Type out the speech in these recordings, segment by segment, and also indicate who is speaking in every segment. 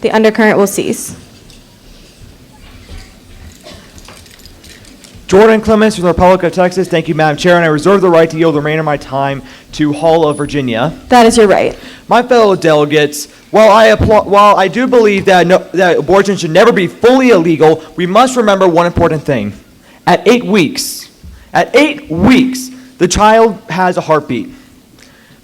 Speaker 1: The undercurrent will cease.
Speaker 2: Jordan Clements from the Republic of Texas. Thank you, Madam Chair, and I reserve the right to yield the remainder of my time to Hall of Virginia.
Speaker 1: That is your right.
Speaker 2: My fellow delegates, while I do believe that abortion should never be fully illegal, we must remember one important thing. At 8 weeks, the child has a heartbeat.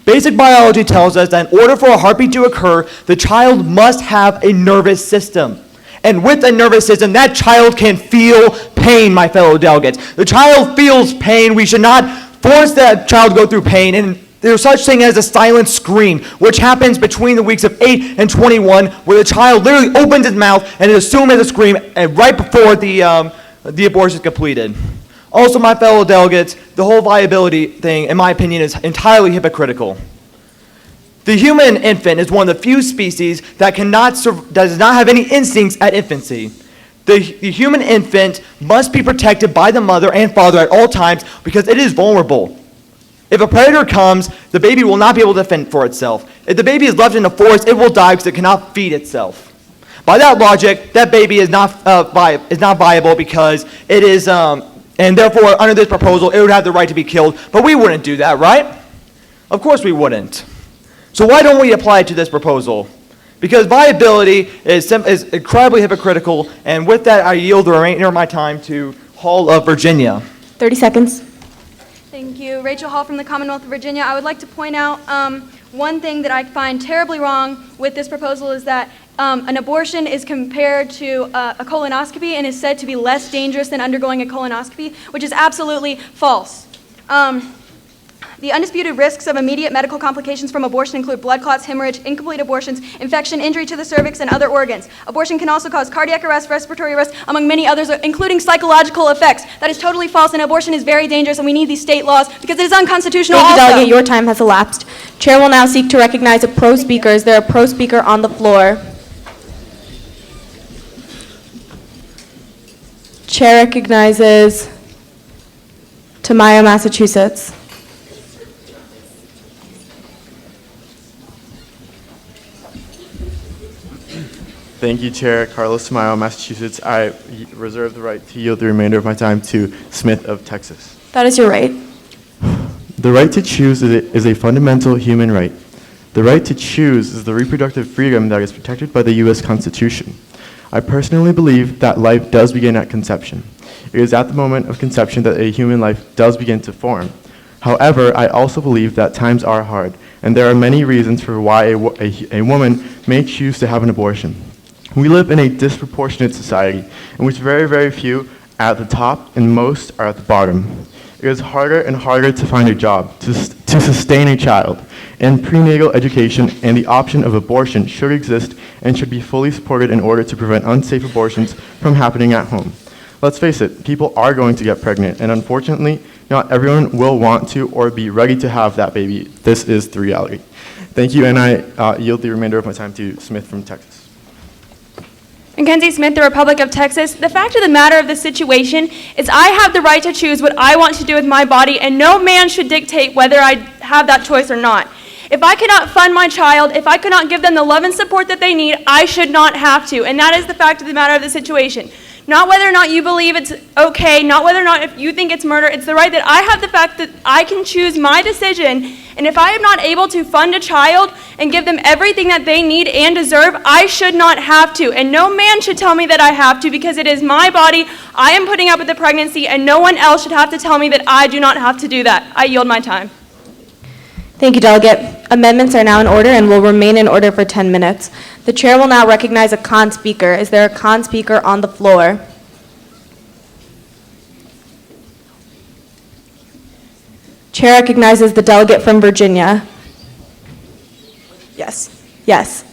Speaker 2: Basic biology tells us that in order for a heartbeat to occur, the child must have a nervous system. And with a nervous system, that child can feel pain, my fellow delegates. The child feels pain. We should not force that child to go through pain. And there's such thing as a silent scream, which happens between the weeks of 8 and 21, where the child literally opens its mouth and is assumed as a scream right before the abortion is completed. Also, my fellow delegates, the whole viability thing, in my opinion, is entirely hypocritical. The human infant is one of the few species that does not have any instincts at infancy. The human infant must be protected by the mother and father at all times because it is vulnerable. If a predator comes, the baby will not be able to fend for itself. If the baby is left in the forest, it will die because it cannot feed itself. By that logic, that baby is not viable because it is, and therefore, under this proposal, it would have the right to be killed. But we wouldn't do that, right? Of course we wouldn't. So why don't we apply it to this proposal? Because viability is incredibly hypocritical, and with that, I yield the remainder of my time to Hall of Virginia.
Speaker 1: 30 seconds.
Speaker 3: Thank you. Rachel Hall from the Commonwealth of Virginia. I would like to point out one thing that I find terribly wrong with this proposal is that an abortion is compared to a colonoscopy and is said to be less dangerous than undergoing a colonoscopy, which is absolutely false. The undisputed risks of immediate medical complications from abortion include blood clots, hemorrhage, incomplete abortions, infection, injury to the cervix, and other organs. Abortion can also cause cardiac arrest, respiratory arrest, among many others, including psychological effects. That is totally false, and abortion is very dangerous, and we need these state laws because it is unconstitutional
Speaker 1: Thank you,
Speaker 3: also.
Speaker 1: Delegate. Your time has elapsed. Chair will now seek to recognize a pro speaker. Is there a pro speaker on the floor? Chair recognizes Tamayo, Massachusetts.
Speaker 4: Thank you, Chair. Carlos Tamayo, Massachusetts. I reserve the right to yield the remainder of my time to Smith of Texas.
Speaker 1: That is your right.
Speaker 4: The right to choose is a fundamental human right. The right to choose is the reproductive freedom that is protected by the U.S. Constitution. I personally believe that life does begin at conception. It is at the moment of conception that a human life does begin to form. However, I also believe that times are hard, and there are many reasons for why a woman may choose to have an abortion. We live in a disproportionate society in which very, very few are at the top and most are at the bottom. It is harder and harder to find a job, to sustain a child, and prenatal education and the option of abortion should exist and should be fully supported in order to prevent unsafe abortions from happening at home. Let's face it, people are going to get pregnant, and unfortunately, not everyone will want to or be ready to have that baby. This is the reality. Thank you, and I yield the remainder of my time to Smith from Texas.
Speaker 5: Mackenzie Smith, the Republic of Texas. The fact of the matter of the situation is I have the right to choose what I want to do with my body, and no man should dictate whether I have that choice or not. If I cannot fund my child, if I cannot give them the love and support that they need, I should not have to, and that is the fact of the matter of the situation. Not whether or not you believe it's okay, not whether or not if you think it's murder, it's the right that I have the fact that I can choose my decision, and if I am not able to fund a child and give them everything that they need and deserve, I should not have to, and no man should tell me that I have to because it is my body, I am putting up with the pregnancy, and no one else should have to tell me that I do not have to do that. I yield my time.
Speaker 1: Thank you, Delegate. Amendments are now in order and will remain in order for 10 minutes. The chair will now recognize a con speaker. Is there a con speaker on the floor? Chair recognizes the delegate from Virginia. Yes. Yes.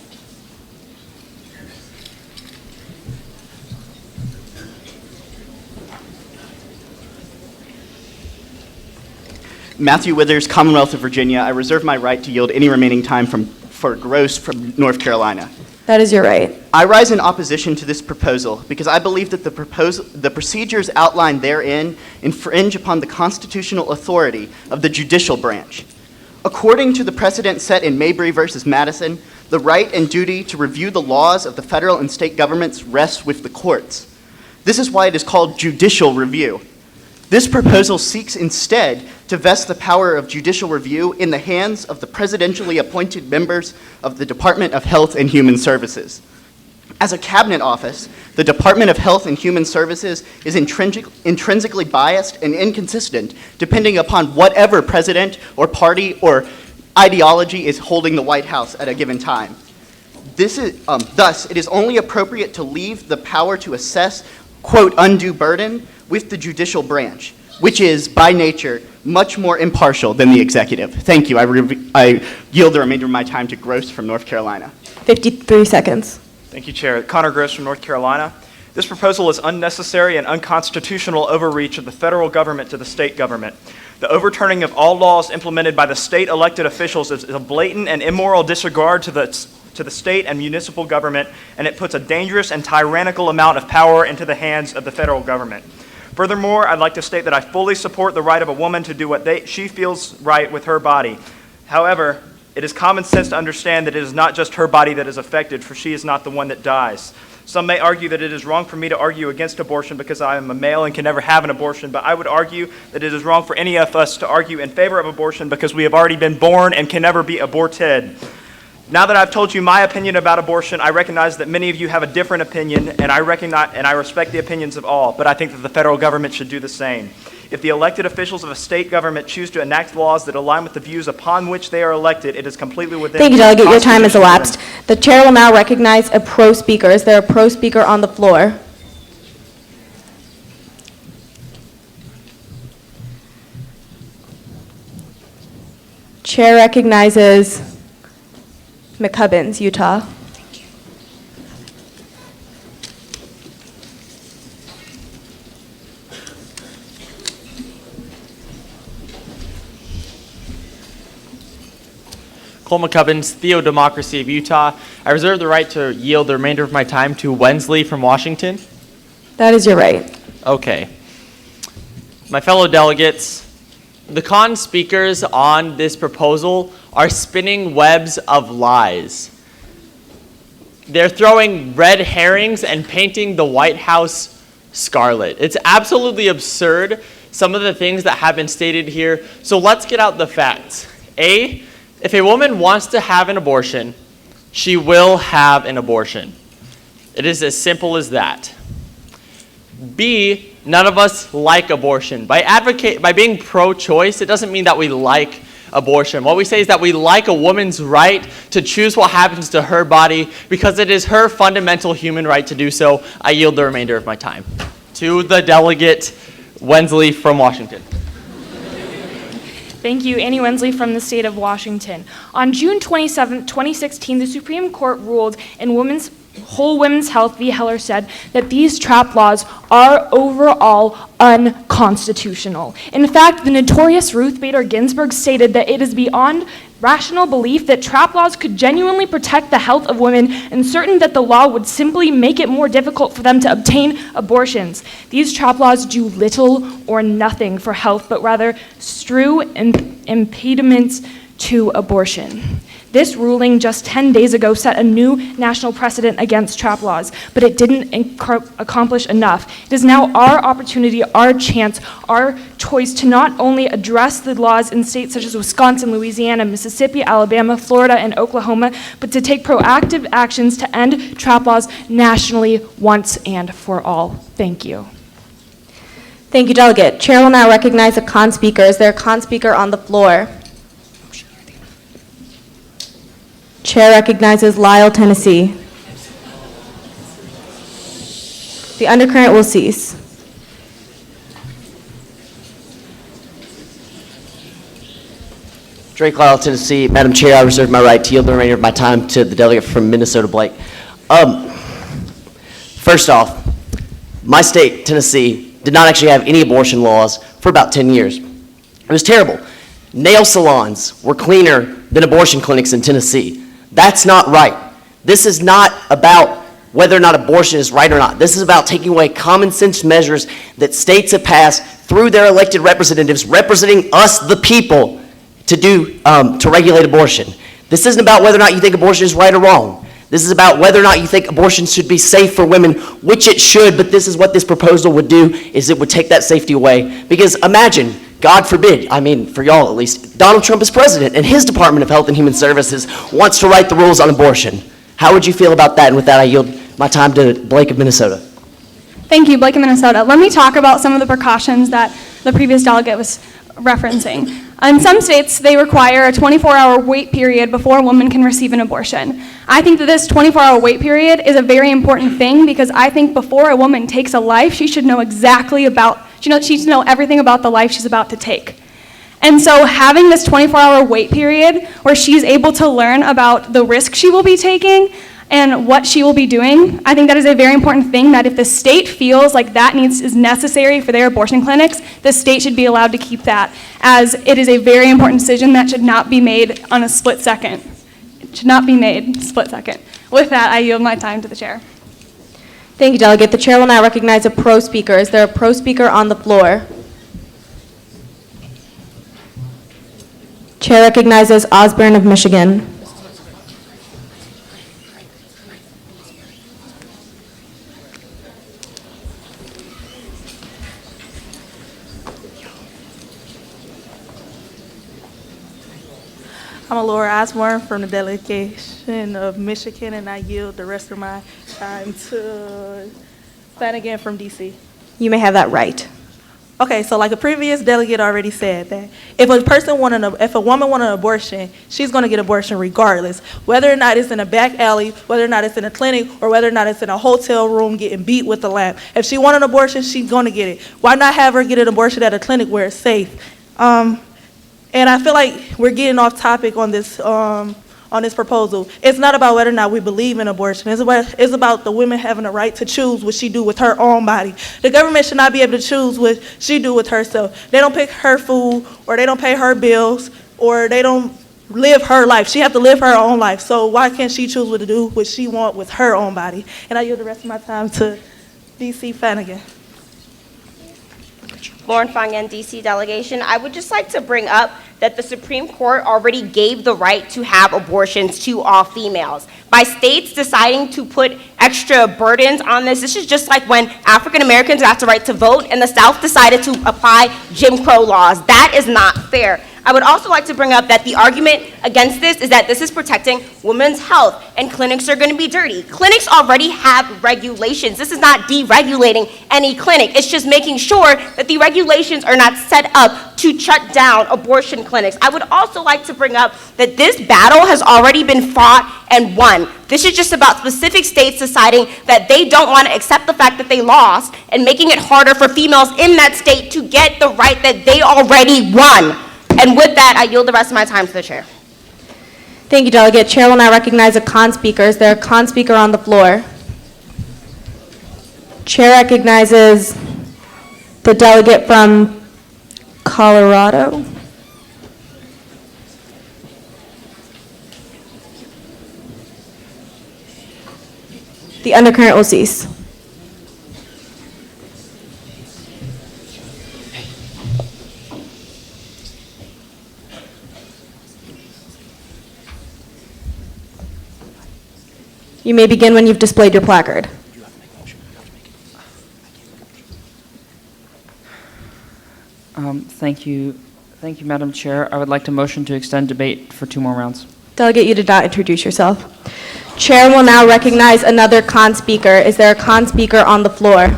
Speaker 6: Matthew Withers, Commonwealth of Virginia. I reserve my right to yield any remaining time for Gross from North Carolina.
Speaker 1: That is your right.
Speaker 6: I rise in opposition to this proposal because I believe that the procedures outlined therein infringe upon the constitutional authority of the judicial branch. According to the precedent set in Mabry versus Madison, the right and duty to review the laws of the federal and state governments rests with the courts. This is why it is called judicial review. This proposal seeks instead to vest the power of judicial review in the hands of the presidentially appointed members of the Department of Health and Human Services. As a cabinet office, the Department of Health and Human Services is intrinsically biased and inconsistent depending upon whatever president or party or ideology is holding the White House at a given time. Thus, it is only appropriate to leave the power to assess, quote, undue burden with the judicial branch, which is, by nature, much more impartial than the executive. Thank you. I yield the remainder of my time to Gross from North Carolina.
Speaker 1: 53 seconds.
Speaker 7: Thank you, Chair. Connor Gross from North Carolina. This proposal is unnecessary and unconstitutional overreach of the federal government to the state government. The overturning of all laws implemented by the state elected officials is a blatant and immoral disregard to the state and municipal government, and it puts a dangerous and tyrannical amount of power into the hands of the federal government. Furthermore, I'd like to state that I fully support the right of a woman to do what she feels right with her body. However, it is common sense to understand that it is not just her body that is affected, for she is not the one that dies. Some may argue that it is wrong for me to argue against abortion because I am a male and can never have an abortion, but I would argue that it is wrong for any of us to argue in favor of abortion because we have already been born and can never be aborted. Now that I've told you my opinion about abortion, I recognize that many of you have a different opinion, and I respect the opinions of all, but I think that the federal government should do the same. If the elected officials of a state government choose to enact laws that align with the views upon which they are elected, it is completely within
Speaker 1: Thank you, Delegate. Your time has
Speaker 7: constitutional
Speaker 1: elapsed. The chair will now recognize a pro speaker. Is there a pro speaker on the floor? Chair recognizes McCubbins, Utah.
Speaker 8: Cole McCubbins, Theo-Democracy of Utah. I reserve the right to yield the remainder of my time to Wensley from Washington.
Speaker 1: That is your right.
Speaker 8: Okay. My fellow delegates, the con speakers on this proposal are spinning webs of lies. They're throwing red herrings and painting the White House scarlet. It's absolutely absurd, some of the things that have been stated here. So let's get out the facts. A, if a woman wants to have an abortion, she will have an abortion. It is as simple as that. B, none of us like abortion. By being pro-choice, it doesn't mean that we like abortion. What we say is that we like a woman's right to choose what happens to her body because it is her fundamental human right to do so. I yield the remainder of my time to the delegate Wensley from Washington.
Speaker 5: Thank you, Annie Wensley from the state of Washington. On June 27, 2016, the Supreme Court ruled in Whole Women's Health v. Heller said that these trap laws are overall unconstitutional. In fact, the notorious Ruth Bader Ginsburg stated that it is beyond rational belief that trap laws could genuinely protect the health of women and certain that the law would simply make it more difficult for them to obtain abortions. These trap laws do little or nothing for health, but rather strew impediments to abortion. This ruling just 10 days ago set a new national precedent against trap laws, but it didn't accomplish enough. It is now our opportunity, our chance, our choice to not only address the laws in states such as Wisconsin, Louisiana, Mississippi, Alabama, Florida, and Oklahoma, but to take proactive actions to end trap laws nationally once and for all. Thank you.
Speaker 1: Thank you, Delegate. Chair will now recognize a con speaker. Is there a con speaker on the floor? Chair recognizes Lyle, Tennessee. The undercurrent will cease.
Speaker 9: Drake Lyle, Tennessee. Madam Chair, I reserve my right to yield the remainder of my time to the delegate from Minnesota, Blake. First off, my state, Tennessee, did not actually have any abortion laws for about 10 years. It was terrible. Nail salons were cleaner than abortion clinics in Tennessee. That's not right. This is not about whether or not abortion is right or not. This is about taking away common sense measures that states have passed through their elected representatives representing us, the people, to regulate abortion. This isn't about whether or not you think abortion is right or wrong. This is about whether or not you think abortion should be safe for women, which it should, but this is what this proposal would do, is it would take that safety away. Because imagine, God forbid, I mean, for y'all at least, Donald Trump is president, and his Department of Health and Human Services wants to write the rules on abortion. How would you feel about that? And with that, I yield my time to Blake of Minnesota.
Speaker 5: Thank you, Blake in Minnesota. Let me talk about some of the precautions that the previous delegate was referencing. In some states, they require a 24-hour wait period before a woman can receive an abortion. I think that this 24-hour wait period is a very important thing because I think before a woman takes a life, she should know everything about the life she's about to take. And so having this 24-hour wait period where she's able to learn about the risk she will be taking and what she will be doing, I think that is a very important thing, that if the state feels like that is necessary for their abortion clinics, the state should be allowed to keep that, as it is a very important decision that should not be made on a split second. It should not be made split second. With that, I yield my time to the chair.
Speaker 1: Thank you, Delegate. The chair will now recognize a pro speaker. Is there a pro speaker on the floor? Chair recognizes Osborne of Michigan.
Speaker 10: I'm Laura Osborne from the delegation of Michigan, and I yield the rest of my time to Flanagan from DC.
Speaker 1: You may have that right.
Speaker 10: Okay, so like the previous delegate already said, that if a woman wanted an abortion, she's going to get abortion regardless, whether or not it's in a back alley, whether or not it's in a clinic, or whether or not it's in a hotel room getting beat with a lamp. If she wanted an abortion, she's going to get it. Why not have her get an abortion at a clinic where it's safe? And I feel like we're getting off topic on this proposal. It's not about whether or not we believe in abortion. It's about the women having a right to choose what she do with her own body. The government should not be able to choose what she do with herself. They don't pick her food, or they don't pay her bills, or they don't live her life. She have to live her own life. So why can't she choose what to do, what she want with her own body? And I yield the rest of my time to DC Flanagan.
Speaker 11: Lauren Fangan, DC delegation. I would just like to bring up that the Supreme Court already gave the right to have abortions to all females. By states deciding to put extra burdens on this is just like when African Americans got the right to vote and the South decided to apply Jim Crow laws. That is not fair. I would also like to bring up that the argument against this is that this is protecting women's health and clinics are going to be dirty. Clinics already have regulations. This is not deregulating any clinic. It's just making sure that the regulations are not set up to shut down abortion clinics. I would also like to bring up that this battle has already been fought and won. This is just about specific states deciding that they don't want to accept the fact that they lost and making it harder for females in that state to get the right that they already won. And with that, I yield the rest of my time to the chair.
Speaker 1: Thank you, Delegate. Chair will now recognize a con speaker. Is there a con speaker on the floor? Chair recognizes the delegate from Colorado. The undercurrent will cease. You may begin when you've displayed your placard.
Speaker 12: Thank you, Madam Chair. I would like to motion to extend debate for 2 more rounds.
Speaker 1: Delegate, you did not introduce yourself. Chair will now recognize another con speaker. Is there a con speaker on the floor?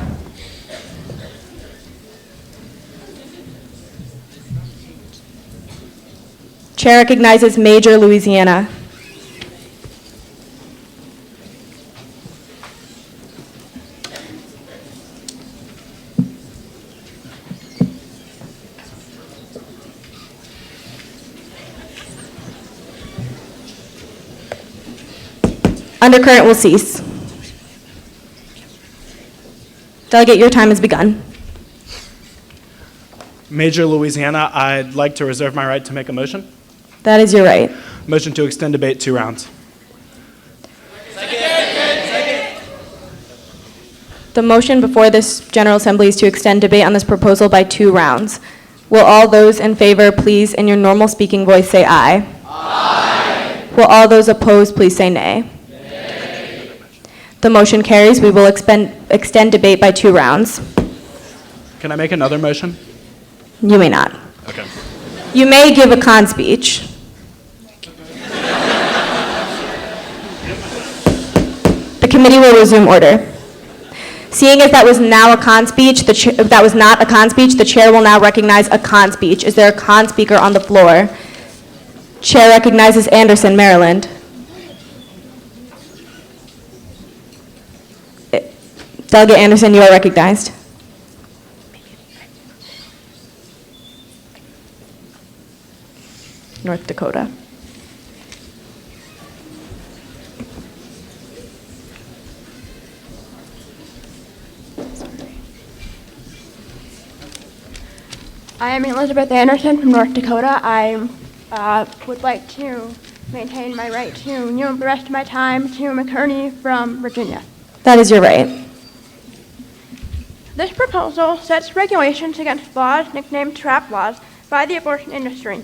Speaker 1: Chair recognizes Major Louisiana. Undercurrent will cease. Delegate, your time has begun.
Speaker 13: Major Louisiana, I'd like to reserve my right to make a motion.
Speaker 1: That is your right.
Speaker 13: Motion to extend debate 2 rounds.
Speaker 1: The motion before this General Assembly is to extend debate on this proposal by 2 rounds. Will all those in favor, please, in your normal speaking voice, say aye? Aye. Will all those opposed, please say nay? Nay. The motion carries. We will extend debate by 2 rounds.
Speaker 13: Can I make another motion?
Speaker 1: You may not.
Speaker 13: Okay.
Speaker 1: You may give a con speech. The committee will resume order. Seeing as that was now a con speech, that was not a con speech, the chair will now recognize a con speech. Is there a con speaker on the floor? Chair recognizes Anderson, Maryland. Delegate Anderson, you are recognized. North Dakota.
Speaker 5: I am Elizabeth Anderson from North Dakota. I would like to maintain my right to yield the rest of my time to McCurney from Virginia.
Speaker 1: That is your right.
Speaker 5: This proposal sets regulations against laws nicknamed trap laws by the abortion industry.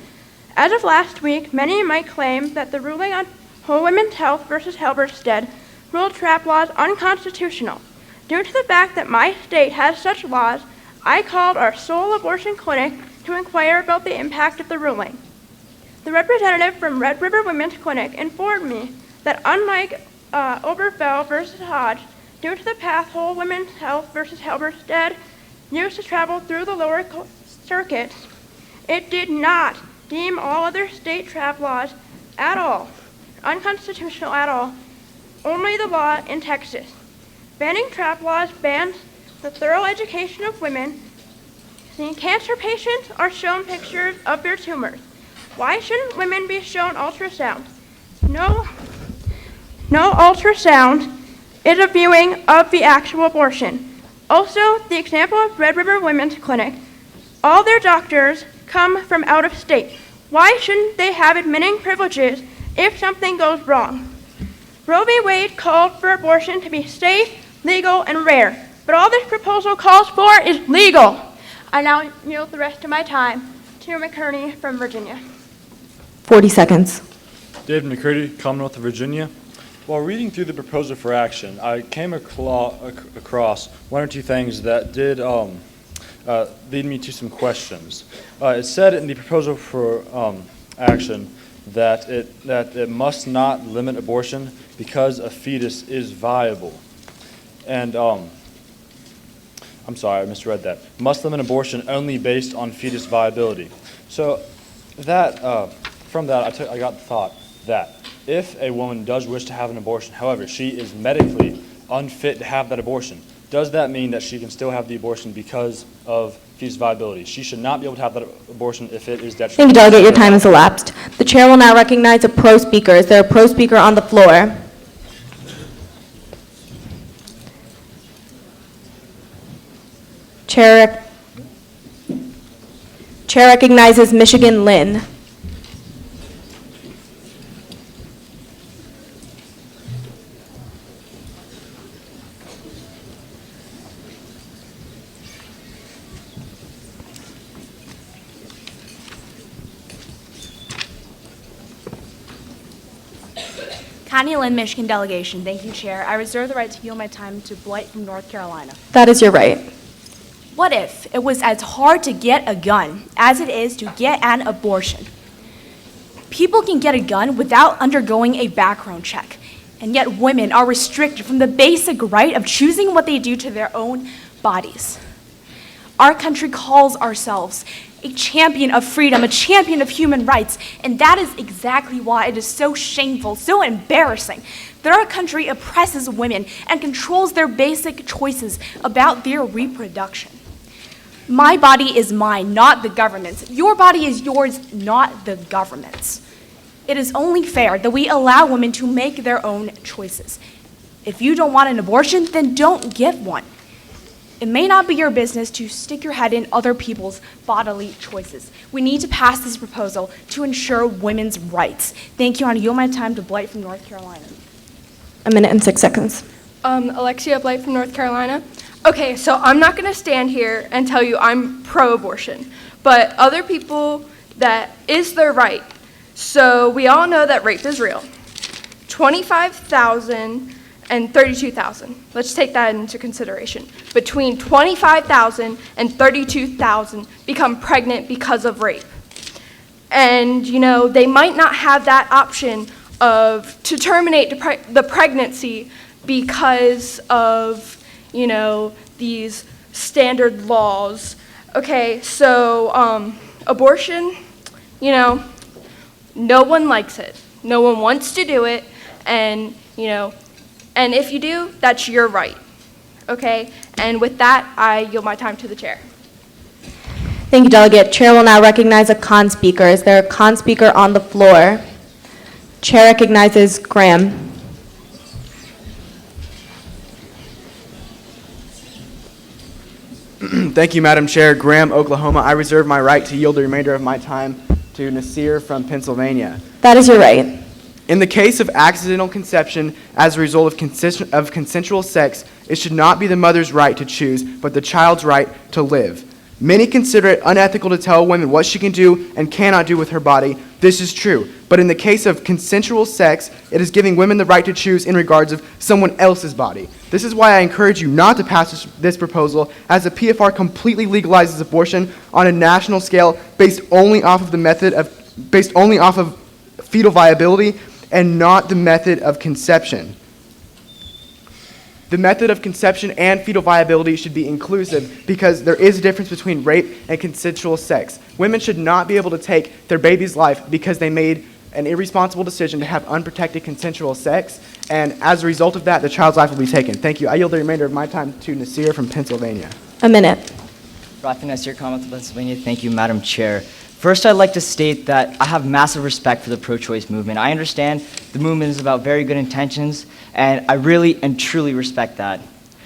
Speaker 5: As of last week, many might claim that the ruling on Whole Women's Health versus Halberstadt ruled trap laws unconstitutional. Due to the fact that my state has such laws, I called our sole abortion clinic to inquire about the impact of the ruling. The representative from Red River Women's Clinic informed me that unlike Oberfell versus Hodge, due to the path Whole Women's Health versus Halberstadt used to travel through the lower circuits, it did not deem all other state trap laws at all unconstitutional at all. Only the law in Texas. Banning trap laws bans the thorough education of women. Seeing cancer patients are shown pictures of their tumors. Why shouldn't women be shown ultrasound? No ultrasound is a viewing of the actual abortion. Also, the example of Red River Women's Clinic, all their doctors come from out of state. Why shouldn't they have admitting privileges if something goes wrong? Roe v. Wade called for abortion to be safe, legal, and rare. But all this proposal calls for is legal. I now yield the rest of my time to McCurney from Virginia.
Speaker 1: 40 seconds.
Speaker 14: David McCurdy, Commonwealth of Virginia. While reading through the proposal for action, I came across one or two things that did lead me to some questions. It said in the proposal for action that it must not limit abortion because a fetus is viable. And I'm sorry, I misread that. Must limit abortion only based on fetus viability. So that from that I got the thought that if a woman does wish to have an abortion, however, she is medically unfit to have that abortion, does that mean that she can still have the abortion because of fetus viability? She should not be able to have that abortion if it is detrimental.
Speaker 1: Thank you, Delegate. Your time has elapsed. The chair will now recognize a pro speaker. Is there a pro speaker on the floor? Chair recognizes Michigan Lynn.
Speaker 15: Connie Lynn, Michigan delegation. Thank you, Chair. I reserve the right to yield my time to Blight from North Carolina.
Speaker 1: That is your right.
Speaker 15: What if it was as hard to get a gun as it is to get an abortion? People can get a gun without undergoing a background check, and yet women are restricted from the basic right of choosing what they do to their own bodies. Our country calls ourselves a champion of freedom, a champion of human rights, and that is exactly why it is so shameful, so embarrassing that our country oppresses women and controls their basic choices about their reproduction. My body is mine, not the government's. Your body is yours, not the government's. It is only fair that we allow women to make their own choices. If you don't want an abortion, then don't get one. It may not be your business to stick your head in other people's bodily choices. We need to pass this proposal to ensure women's rights. Thank you, and I yield my time to Blight from North Carolina.
Speaker 1: 1 minute and 6 seconds.
Speaker 16: Alexia Blight from North Carolina. Okay, so I'm not going to stand here and tell you I'm pro-abortion,
Speaker 5: but other people that is their right. So we all know that rape is real. 25,000 and 32,000. Let's take that into consideration. Between 25,000 and 32,000 become pregnant because of rape. And, they might not have that option to terminate the pregnancy because of, these standard laws. Okay, so abortion, no one likes it. No one wants to do it, and, and if you do, that's your right. Okay, and with that, I yield my time to the chair.
Speaker 1: Thank you, Delegate. Chair will now recognize a con speaker. Is there a con speaker on the floor? Chair recognizes Graham.
Speaker 16: Thank you, Madam Chair. Graham, Oklahoma. I reserve my right to yield the remainder of my time to Nasir from Pennsylvania.
Speaker 1: That is your right.
Speaker 16: In the case of accidental conception as a result of consensual sex, it should not be the mother's right to choose, but the child's right to live. Many consider it unethical to tell women what she can do and cannot do with her body. This is true. But in the case of consensual sex, it is giving women the right to choose in regards of someone else's body. This is why I encourage you not to pass this proposal, as the PFR completely legalizes abortion on a national scale based only off of fetal viability and not the method of conception. The method of conception and fetal viability should be inclusive because there is a difference between rape and consensual sex. Women should not be able to take their baby's life because they made an irresponsible decision to have unprotected consensual sex, and as a result of that, the child's life will be taken. Thank you. I yield the remainder of my time to Nasir from Pennsylvania.
Speaker 1: A minute.
Speaker 17: Rafi Nasir, Commonwealth of Pennsylvania. Thank you, Madam Chair. First, I'd like to state that I have massive respect for the pro-choice movement. I understand the movement is about very good intentions, and I really and truly respect that.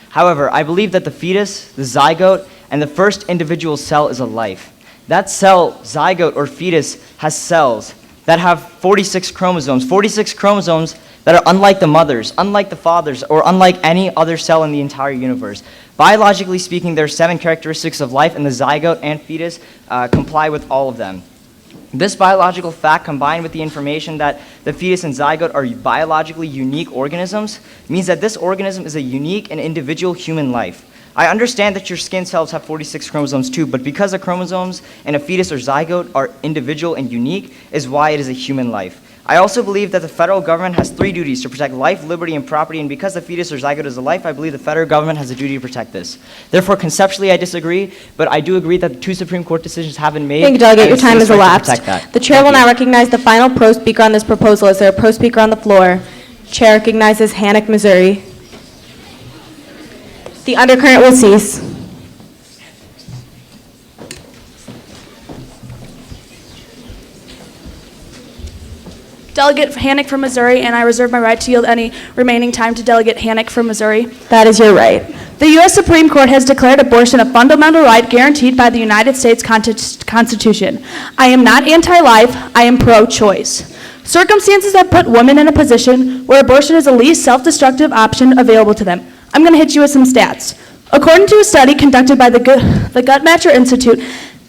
Speaker 17: However, I believe that the fetus, the zygote, and the first individual cell is a life. That cell, zygote, or fetus has cells that have 46 chromosomes that are unlike the mother's, unlike the father's, or unlike any other cell in the entire universe. Biologically speaking, there are 7 characteristics of life, and the zygote and fetus comply with all of them. This biological fact, combined with the information that the fetus and zygote are biologically unique organisms, means that this organism is a unique and individual human life. I understand that your skin cells have 46 chromosomes too, but because the chromosomes in a fetus or zygote are individual and unique is why it is a human life. I also believe that the federal government has 3 duties: to protect life, liberty, and property, and because the fetus or zygote is a life, I believe the federal government has a duty to protect this. Therefore, conceptually, I disagree, but I do agree that the 2 Supreme Court decisions have been made.
Speaker 1: Thank you, Delegate. Your time has elapsed.
Speaker 17: That.
Speaker 1: The chair will now recognize the final pro speaker on this proposal. Is there a pro speaker on the floor? Chair recognizes Hannock, Missouri. The undercurrent will cease.
Speaker 15: Delegate Hannock from Missouri, and I reserve my right to yield any remaining time to Delegate Hannock from Missouri.
Speaker 1: That is your right.
Speaker 15: The U.S. Supreme Court has declared abortion a fundamental right guaranteed by the United States Constitution. I am not anti-life, I am pro-choice. Circumstances have put women in a position where abortion is the least self-destructive option available to them. I'm going to hit you with some stats. According to a study conducted by the Guttmacher Institute,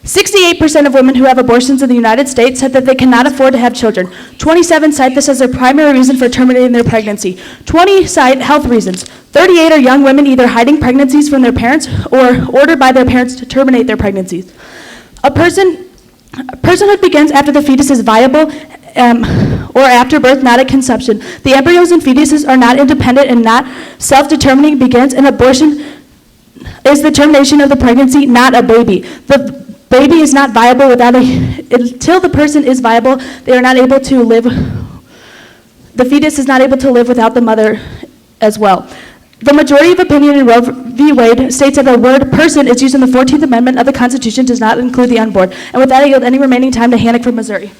Speaker 15: 68% of women who have abortions in the United States said that they cannot afford to have children. 27 cite this as their primary reason for terminating their pregnancy. 20 cite health reasons. 38 are young women either hiding pregnancies from their parents or ordered by their parents to terminate their pregnancies. Personhood begins after the fetus is viable or after birth, not at conception. The embryos and fetuses are not independent and not self-determining begins, and abortion is the termination of the pregnancy, not a baby. The baby is not viable until the person is viable, they are not able to live, the fetus is not able to live without the mother as well. The majority of opinion in Roe v. Wade states that the word person is used in the 14th Amendment of the Constitution does not include the unborn. And with that, I yield any remaining time to Hannock from Missouri.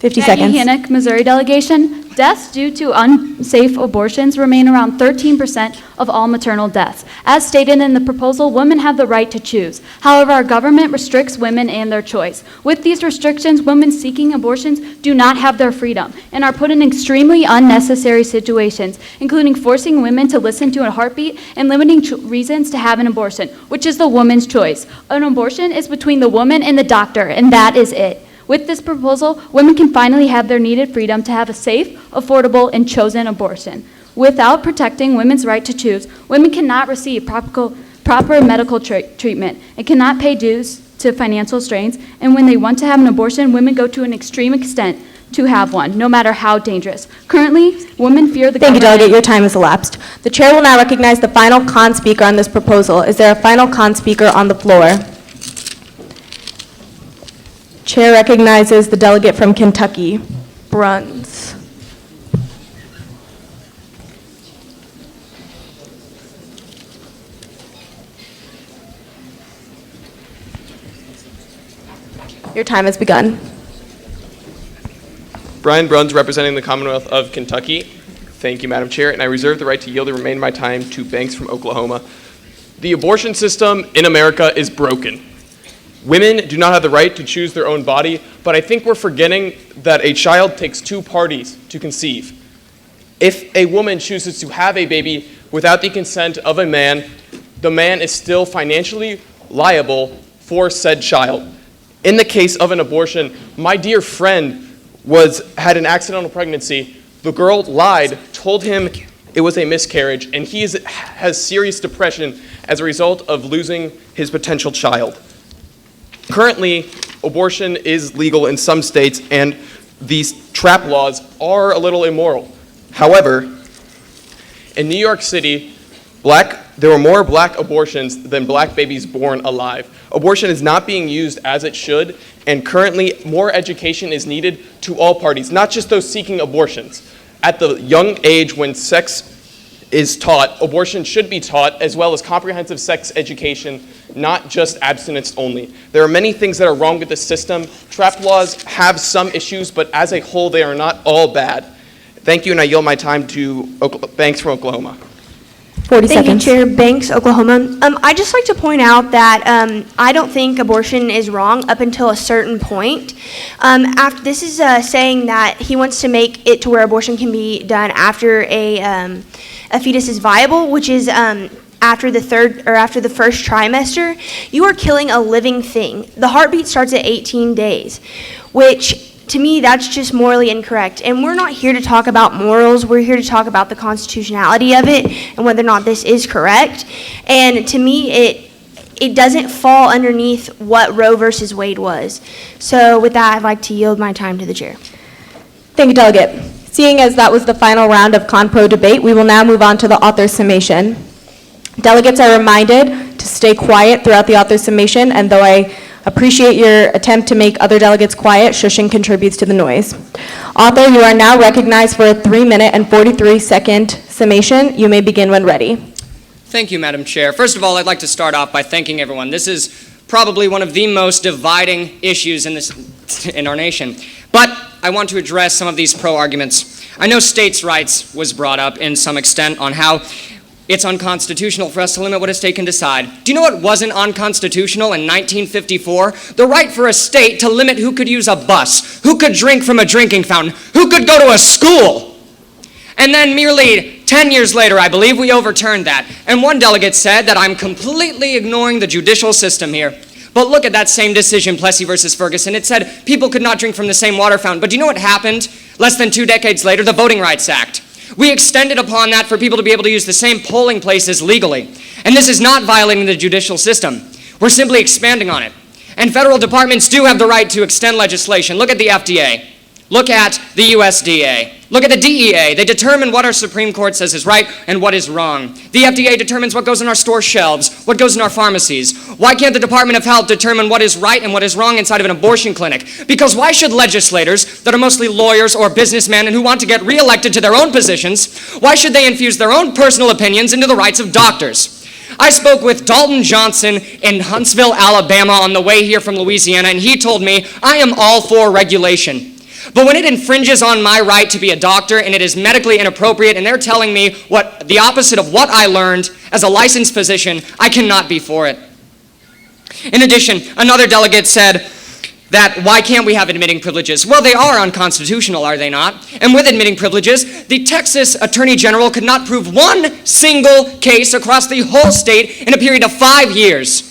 Speaker 1: 50
Speaker 18: Maggie
Speaker 1: seconds.
Speaker 18: Hannock, Missouri delegation. Deaths due to unsafe abortions remain around 13% of all maternal deaths. As stated in the proposal, women have the right to choose. However, our government restricts women and their choice. With these restrictions, women seeking abortions do not have their freedom and are put in extremely unnecessary situations, including forcing women to listen to a heartbeat and limiting reasons to have an abortion, which is the woman's choice. An abortion is between the woman and the doctor, and that is it. With this proposal, women can finally have their needed freedom to have a safe, affordable, and chosen abortion. Without protecting women's right to choose, women cannot receive proper medical treatment and cannot pay dues to financial strains, and when they want to have an abortion, women go to an extreme extent to have one, no matter how dangerous. Currently, women fear the
Speaker 1: Thank you,
Speaker 18: government.
Speaker 1: Delegate. Your time has elapsed. The chair will now recognize the final con speaker on this proposal. Is there a final con speaker on the floor? Chair recognizes the delegate from Kentucky, Bruns. Your time has begun.
Speaker 19: Brian Bruns, representing the Commonwealth of Kentucky. Thank you, Madam Chair, and I reserve the right to yield the remainder of my time to Banks from Oklahoma. The abortion system in America is broken. Women do not have the right to choose their own body, but I think we're forgetting that a child takes two parties to conceive. If a woman chooses to have a baby without the consent of a man, the man is still financially liable for said child. In the case of an abortion, my dear friend had an accidental pregnancy. The girl lied, told him it was a miscarriage, and he has serious depression as a result of losing his potential child. Currently, abortion is legal in some states, and these trap laws are a little immoral. However, in New York City, there were more black abortions than black babies born alive. Abortion is not being used as it should, and currently more education is needed to all parties, not just those seeking abortions. At the young age when sex is taught, abortion should be taught, as well as comprehensive sex education, not just abstinence only. There are many things that are wrong with the system. Trap laws have some issues, but as a whole, they are not all bad. Thank you, and I yield my time to Banks from Oklahoma.
Speaker 1: 40
Speaker 20: Thank
Speaker 1: seconds.
Speaker 20: you, Chair. Banks, Oklahoma. I'd just like to point out that I don't think abortion is wrong up until a certain point. This is saying that he wants to make it to where abortion can be done after a fetus is viable, which is after the first trimester. You are killing a living thing. The heartbeat starts at 18 days, which to me, that's just morally incorrect. And we're not here to talk about morals. We're here to talk about the constitutionality of it and whether or not this is correct. And to me, it doesn't fall underneath what Roe versus Wade was. So with that, I'd like to yield my time to the chair.
Speaker 1: Thank you, Delegate. Seeing as that was the final round of Con-Pro debate, we will now move on to the author's summation. Delegates are reminded to stay quiet throughout the author's summation, and though I appreciate your attempt to make other delegates quiet, shushing contributes to the noise. Author, you are now recognized for a 3-minute and 43-second summation. You may begin when ready.
Speaker 21: Thank you, Madam Chair. First of all, I'd like to start off by thanking everyone. This is probably one of the most dividing issues in our nation. But I want to address some of these pro-arguments. I know states' rights was brought up in some extent on how it's unconstitutional for us to limit what a state can decide. Do you know what wasn't unconstitutional in 1954? The right for a state to limit who could use a bus, who could drink from a drinking fountain, who could go to a school. And then merely 10 years later, I believe we overturned that. And one delegate said that I'm completely ignoring the judicial system here. But look at that same decision, Plessy versus Ferguson. It said people could not drink from the same water fountain. But do you know what happened less than 2 decades later? The Voting Rights Act. We extended upon that for people to be able to use the same polling places legally. And this is not violating the judicial system. We're simply expanding on it. And federal departments do have the right to extend legislation. Look at the FDA. Look at the USDA. Look at the DEA. They determine what our Supreme Court says is right and what is wrong. The FDA determines what goes on our store shelves, what goes in our pharmacies. Why can't the Department of Health determine what is right and what is wrong inside of an abortion clinic? Because why should legislators that are mostly lawyers or businessmen and who want to get reelected to their own positions, why should they infuse their own personal opinions into the rights of doctors? I spoke with Dalton Johnson in Huntsville, Alabama on the way here from Louisiana, and he told me, I am all for regulation. But when it infringes on my right to be a doctor and it is medically inappropriate and they're telling me the opposite of what I learned as a licensed physician, I cannot be for it. In addition, another delegate said that why can't we have admitting privileges? Well, they are unconstitutional, are they not? And with admitting privileges, the Texas Attorney General could not prove one single case across the whole state in a period of 5 years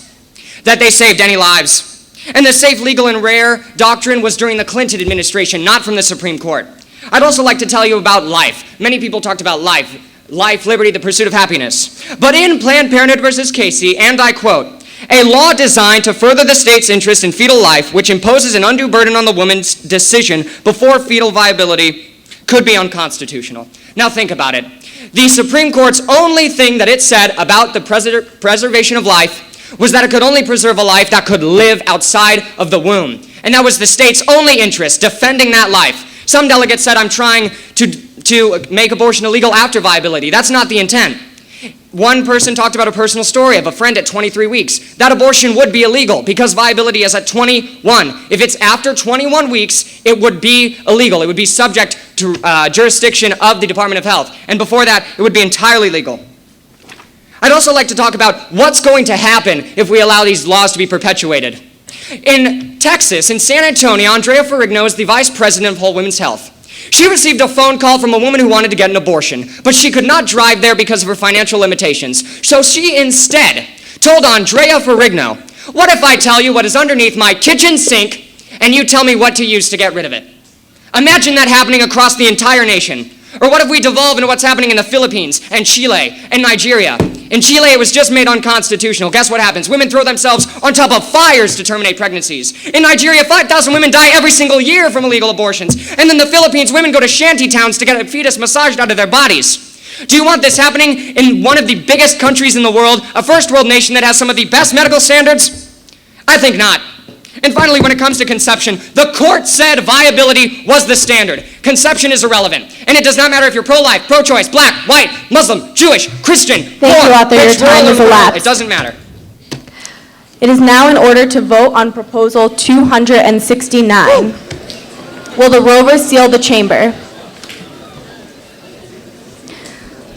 Speaker 21: that they saved any lives. And the safe, legal, and rare doctrine was during the Clinton administration, not from the Supreme Court. I'd also like to tell you about life. Many people talked about life, liberty, the pursuit of happiness. But in Planned Parenthood versus Casey, and I quote, "A law designed to further the state's interest in fetal life, which imposes an undue burden on the woman's decision before fetal viability, could be unconstitutional." Now think about it. The Supreme Court's only thing that it said about the preservation of life was that it could only preserve a life that could live outside of the womb. And that was the state's only interest, defending that life. Some delegates said I'm trying to make abortion illegal after viability. That's not the intent. One person talked about a personal story of a friend at 23 weeks. That abortion would be illegal because viability is at 21. If it's after 21 weeks, it would be illegal. It would be subject to jurisdiction of the Department of Health. And before that, it would be entirely legal. I'd also like to talk about what's going to happen if we allow these laws to be perpetuated. In Texas, in San Antonio, Andrea Ferrigno is the vice president of Whole Women's Health. She received a phone call from a woman who wanted to get an abortion, but she could not drive there because of her financial limitations. So she instead told Andrea Ferrigno, "What if I tell you what is underneath my kitchen sink and you tell me what to use to get rid of it?" Imagine that happening across the entire nation. Or what if we devolve into what's happening in the Philippines and Chile and Nigeria? In Chile, it was just made unconstitutional. Guess what happens? Women throw themselves on top of fires to terminate pregnancies. In Nigeria, 5,000 women die every single year from illegal abortions. And in the Philippines, women go to shanty towns to get a fetus massaged out of their bodies. Do you want this happening in one of the biggest countries in the world, a first world nation that has some of the best medical standards? I think not. And finally, when it comes to conception, the court said viability was the standard. Conception is irrelevant. And it does not matter if you're pro-life, pro-choice, black, white, Muslim, Jewish, Christian,
Speaker 1: Thank you, author. Your time has elapsed.
Speaker 21: It doesn't matter.
Speaker 1: It is now in order to vote on Proposal 269. Will the rover seal the chamber?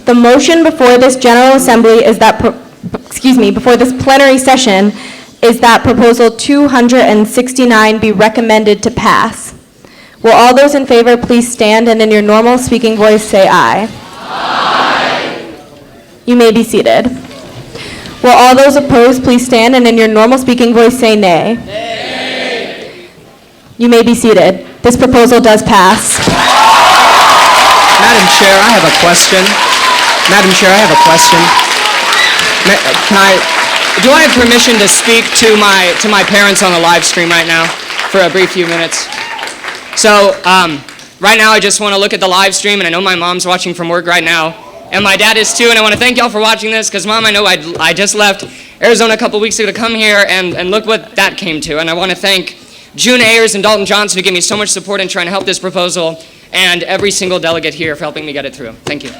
Speaker 1: The motion before this General Assembly is that, before this plenary session, is that Proposal 269 be recommended to pass. Will all those in favor please stand and in your normal speaking voice say aye? Aye. You may be seated. Will all those opposed please stand and in your normal speaking voice say nay? Nay. You may be seated. This proposal does pass.
Speaker 21: Madam Chair, I have a question. Do I have permission to speak to my parents on the live stream right now for a brief few minutes? So, right now I just want to look at the live stream, and I know my mom's watching from work right now, and my dad is too, and I want to thank y'all for watching this, because Mom, I know I just left Arizona a couple weeks ago to come here, and look what that came to, and I want to thank June Ayers and Dalton Johnson, who gave me so much support in trying to help this proposal, and every single delegate here for helping me get it through. Thank you.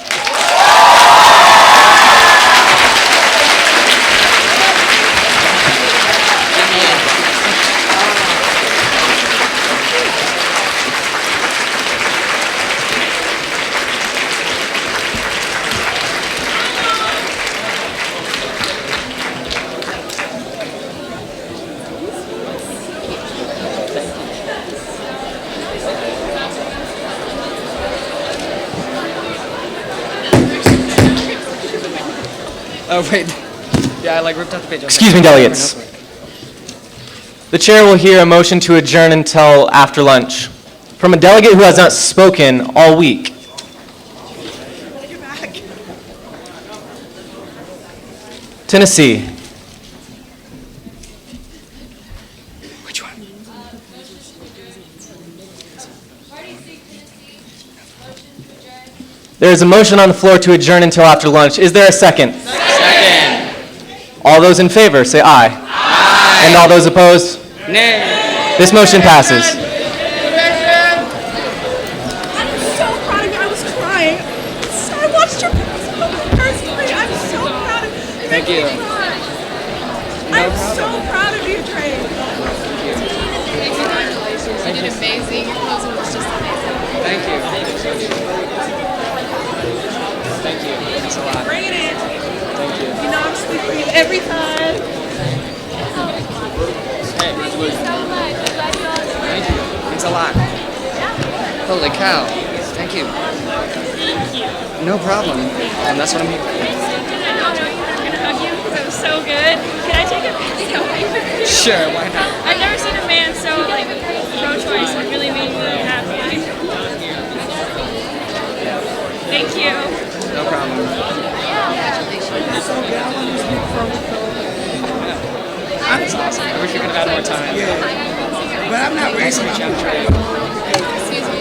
Speaker 21: Oh, wait. Yeah, I ripped out the page.
Speaker 2: Excuse me, delegates. The chair will hear a motion to adjourn until after lunch from a delegate who has not spoken all week. Tennessee.
Speaker 21: Which one?
Speaker 2: There is a motion on the floor to adjourn until after lunch. Is there a second?
Speaker 21: Second.
Speaker 2: All those in favor, say aye. Aye. And all those opposed?
Speaker 21: Nay.
Speaker 2: This motion passes.
Speaker 10: I'm so proud of you. I was crying. I watched your personally. I'm so proud of you.
Speaker 21: Thank you.
Speaker 10: I'm so proud of you, Trey.
Speaker 22: Congratulations. You did amazing. Your proposal was just
Speaker 21: Thank you. Thank you. Thanks a lot.
Speaker 10: Bring it in.
Speaker 21: Thank you.
Speaker 10: You know I'm sweet for you every time.
Speaker 21: Thank you so much. Thank you. Thanks a lot. Holy cow. Thank you. No problem. And that's what I'm here for.
Speaker 5: I didn't know you were going to hug you because it was so good. Can I take a video with you?
Speaker 21: Sure, why not?
Speaker 5: I've never seen a man so, like, pro-choice. It really made me really happy. Thank you.
Speaker 21: No problem. That's awesome. I wish we could have had more time.
Speaker 3: But I'm not
Speaker 21: Nice to meet you. I'm trying.
Speaker 3: Excuse me.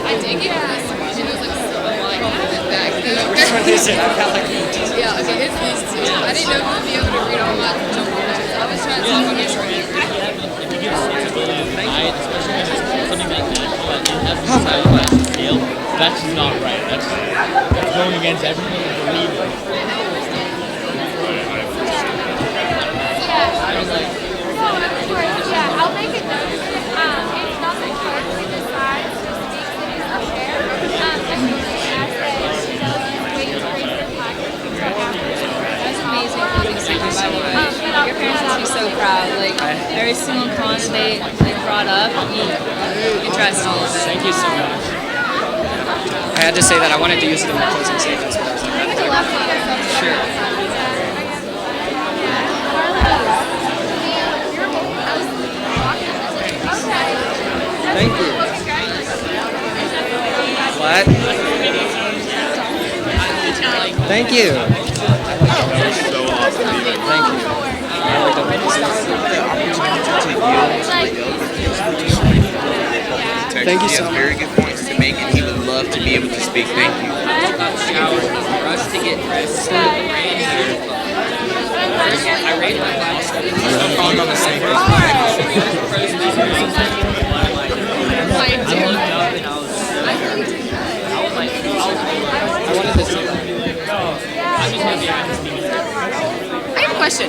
Speaker 3: I did get asked. She was like, like back.
Speaker 21: Which one is it? I've got like
Speaker 3: Yeah, okay, it's these two. I didn't know if you'd be able to read all my jump on it. I was trying to see if I could short it.
Speaker 22: That's not right. That's going against everything you believe in.
Speaker 23: Yeah, I'll make a note. It's not the clerk who decides who speaks in his chair.
Speaker 24: That's amazing. Your parents must be so proud. Like every single CONA they brought up, you addressed all of it.
Speaker 21: Thank you so much. I had to say that. I wanted to use it in my closing statements, but I was like, sure. Thank you. What? Thank you. Thank you. Thank you so much.
Speaker 25: Very good points to make, and he would love to be able to speak. Thank you.
Speaker 21: For us to get I rated my class. I'm on the same I wanted to say that.
Speaker 3: I have a question.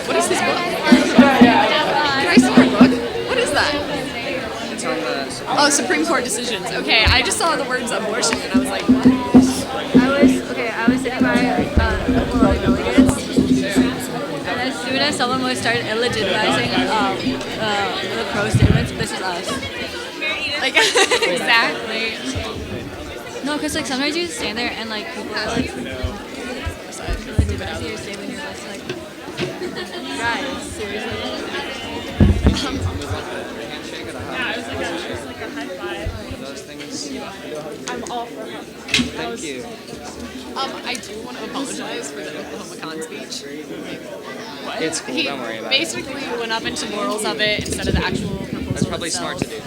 Speaker 3: What is this book? Can I see your book? What is that?
Speaker 21: It's on the
Speaker 3: Oh, Supreme Court decisions. Okay, I just saw the words abortion and I was like, what?
Speaker 24: I was sitting by well, delegates, and as soon as someone would start illegitimizing the pro statements, this is us.
Speaker 3: Like, exactly.
Speaker 24: No, because like sometimes you stand there and like people are like legitimizing your statement, you're just like, guys, seriously.
Speaker 5: Yeah, it was like a high five.
Speaker 21: Those things.
Speaker 5: I'm all for her.
Speaker 21: Thank you.
Speaker 3: I do want to apologize for the Oklahoma con speech.
Speaker 21: It's cool. Don't worry about it.
Speaker 3: Basically went up into morals of it instead of the actual proposal
Speaker 21: That's probably
Speaker 3: itself.
Speaker 21: smart to do.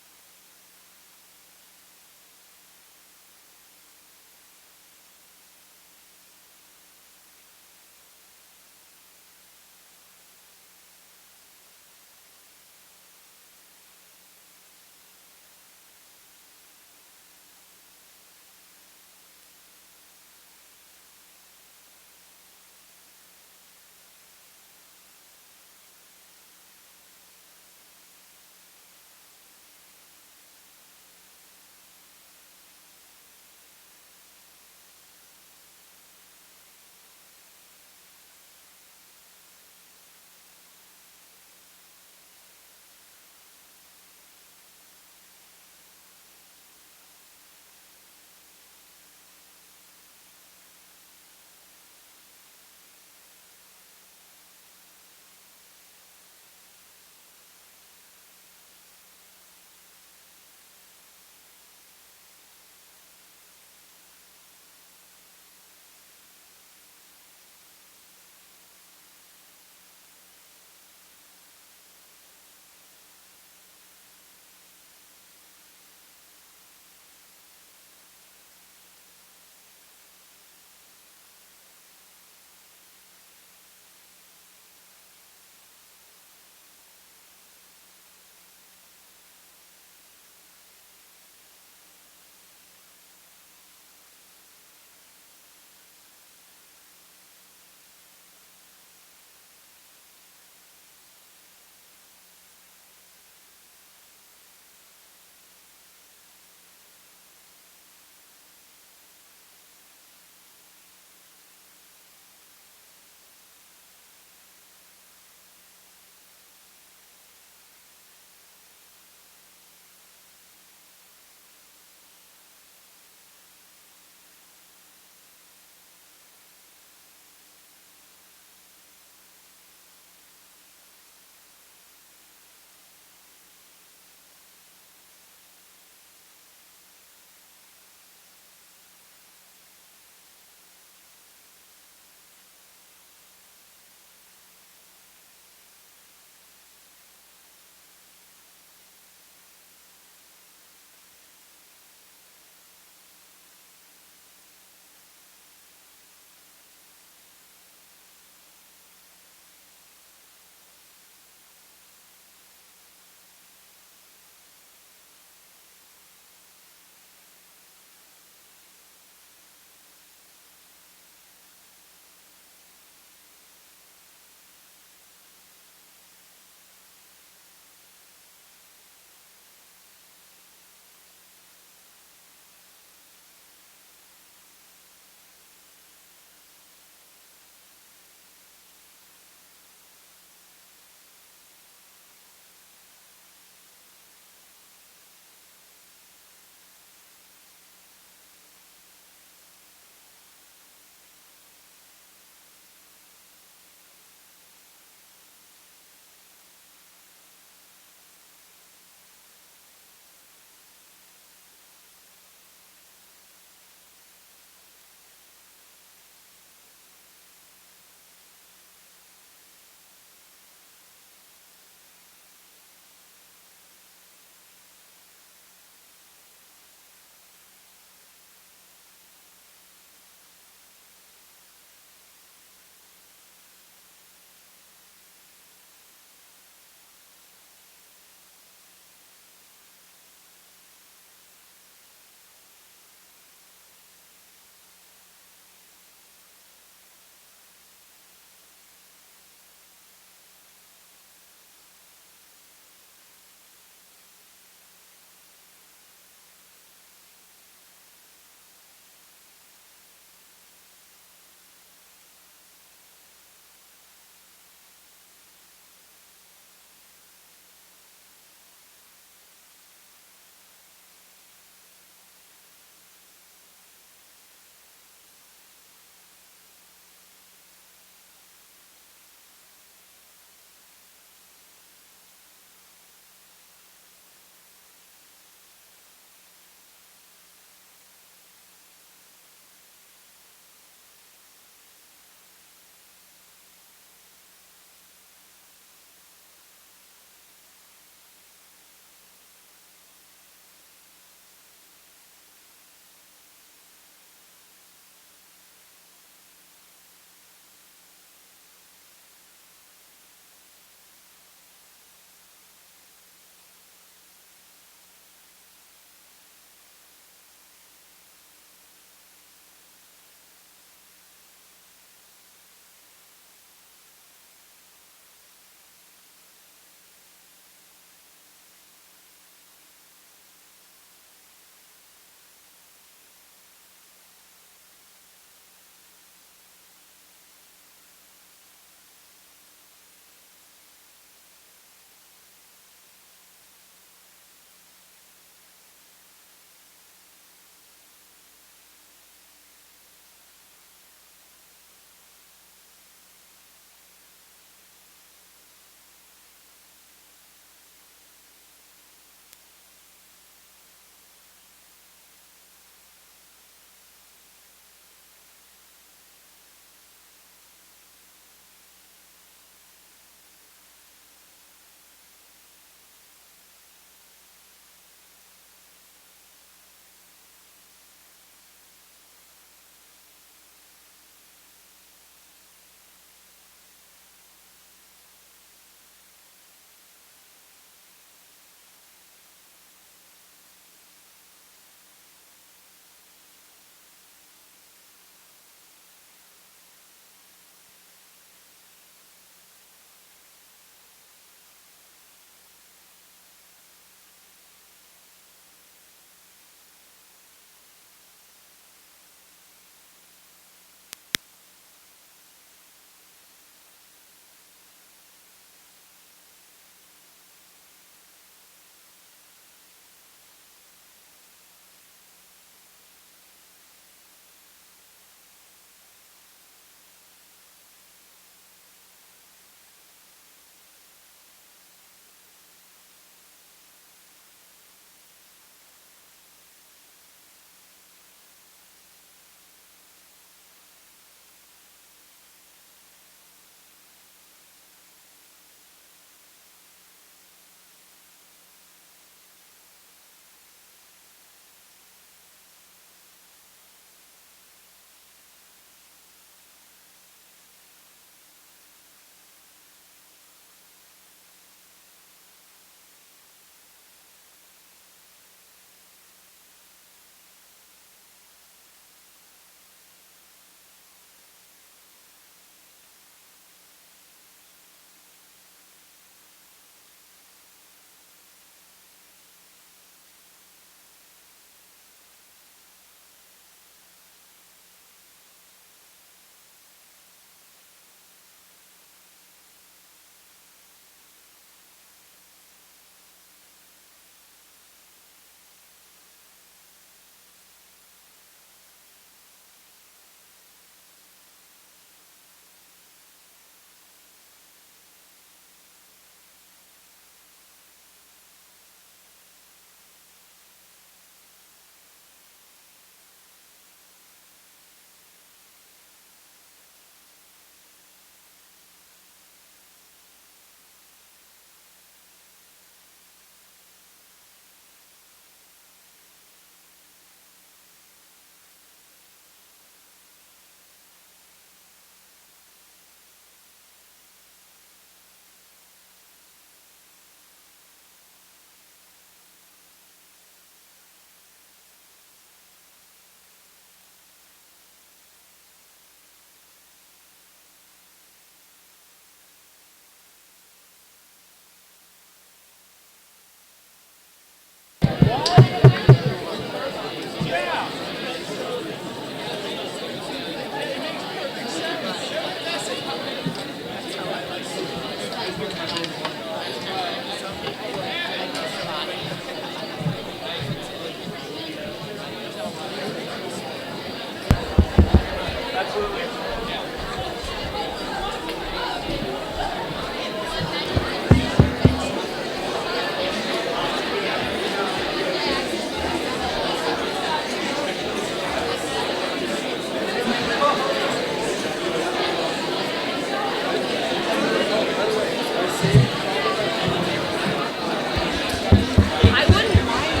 Speaker 3: I wouldn't mind.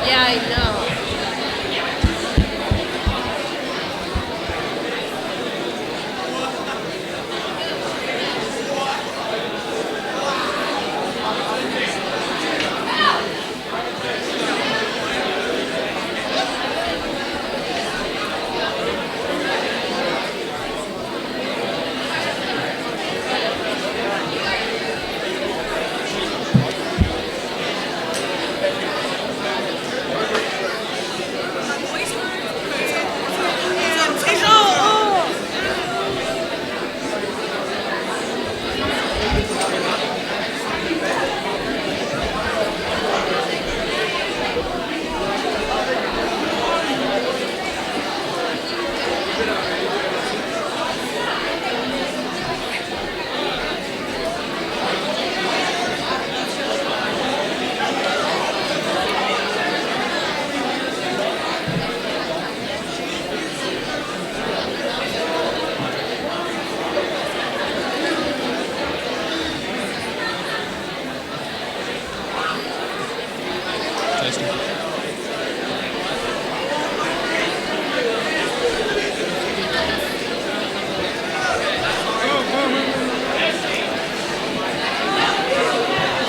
Speaker 3: Yeah, I know.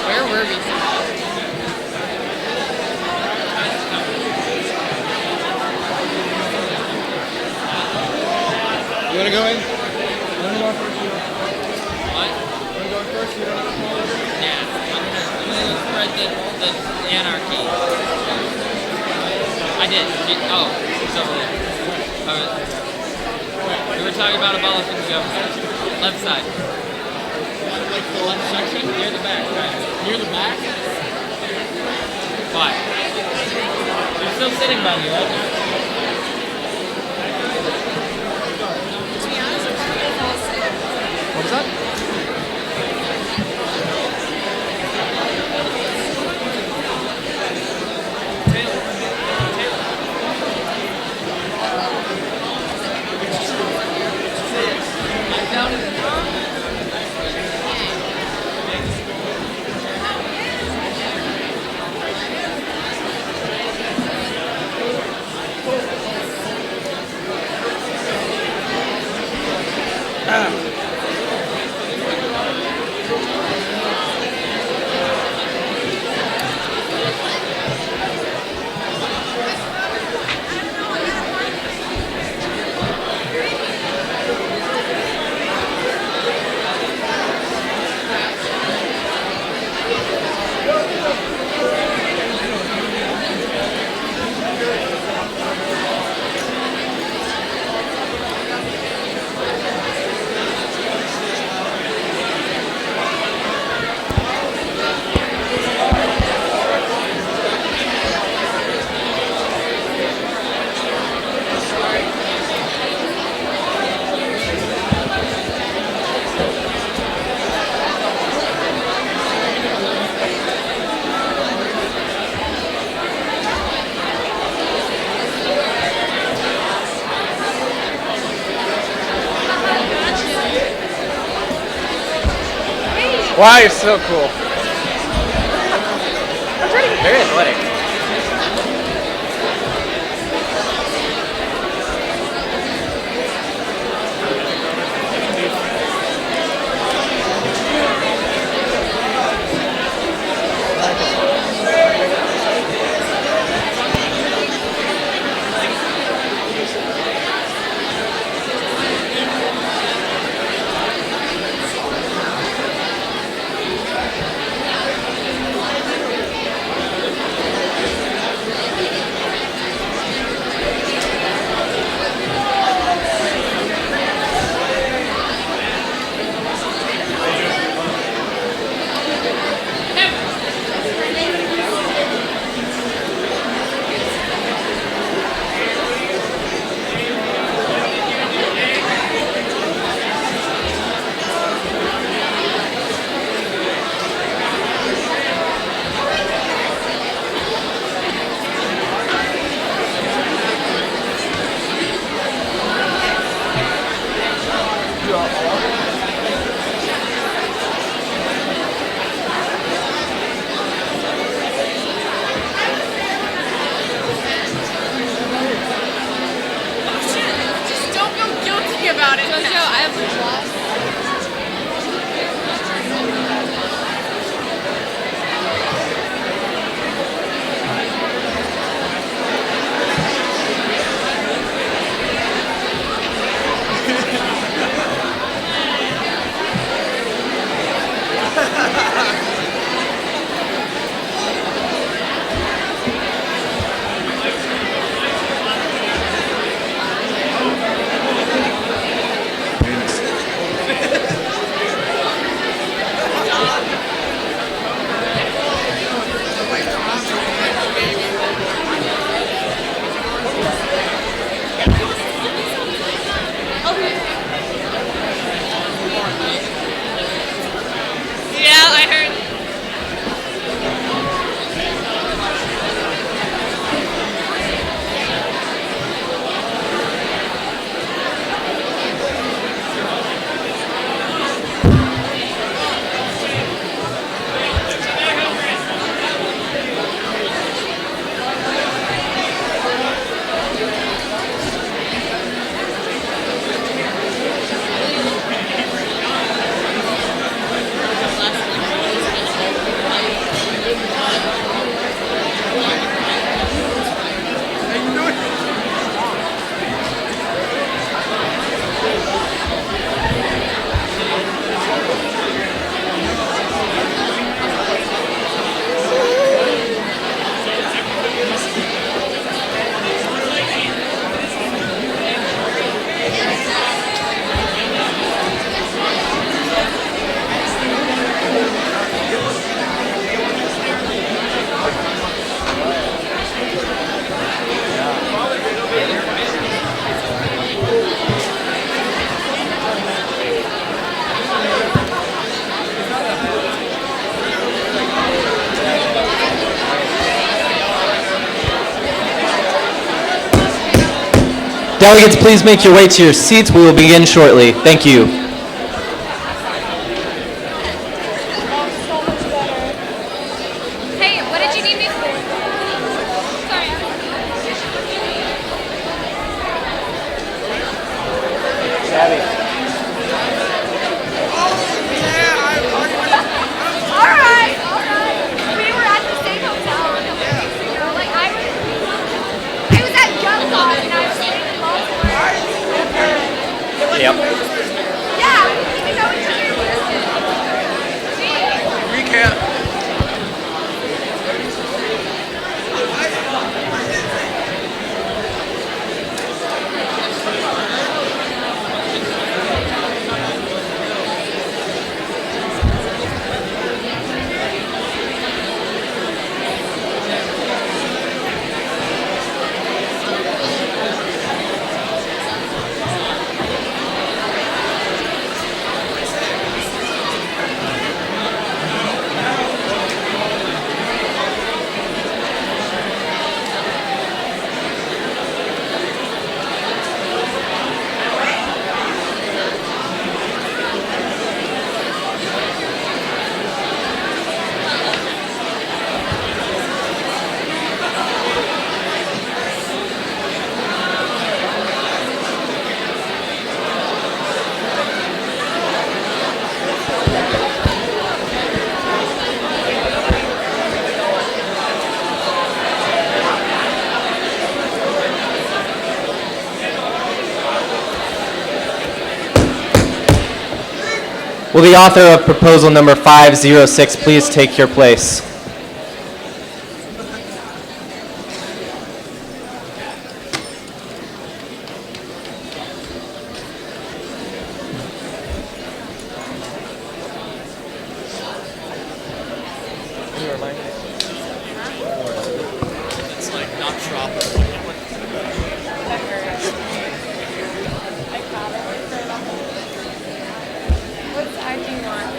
Speaker 3: Where were we?
Speaker 22: You want to go in? You want to go first? What? You want to go first? You don't have to follow?
Speaker 24: Yeah, I'm gonna spread the anarchy. I did. Oh, it's over there. We were talking about abolishing the government. Left side.
Speaker 22: Like the left section?
Speaker 24: Near the back, right?
Speaker 22: Near the back?
Speaker 24: Why? You're still sitting by me, right?
Speaker 2: What was that? Wow, you're so cool. Very athletic. Delegates, please make your way to your seats. We will begin shortly. Thank you.
Speaker 23: Hey, what did you need me for? Sorry. All right. We were at the same hotel a couple weeks ago. Like I was at Gunlock and I was staying in Baltimore.
Speaker 2: Yep.
Speaker 23: Yeah, we need to know each other.
Speaker 25: Recap.
Speaker 2: Will the author of proposal number 506 please take your place?
Speaker 22: It's like not tropical.
Speaker 23: What side do you want?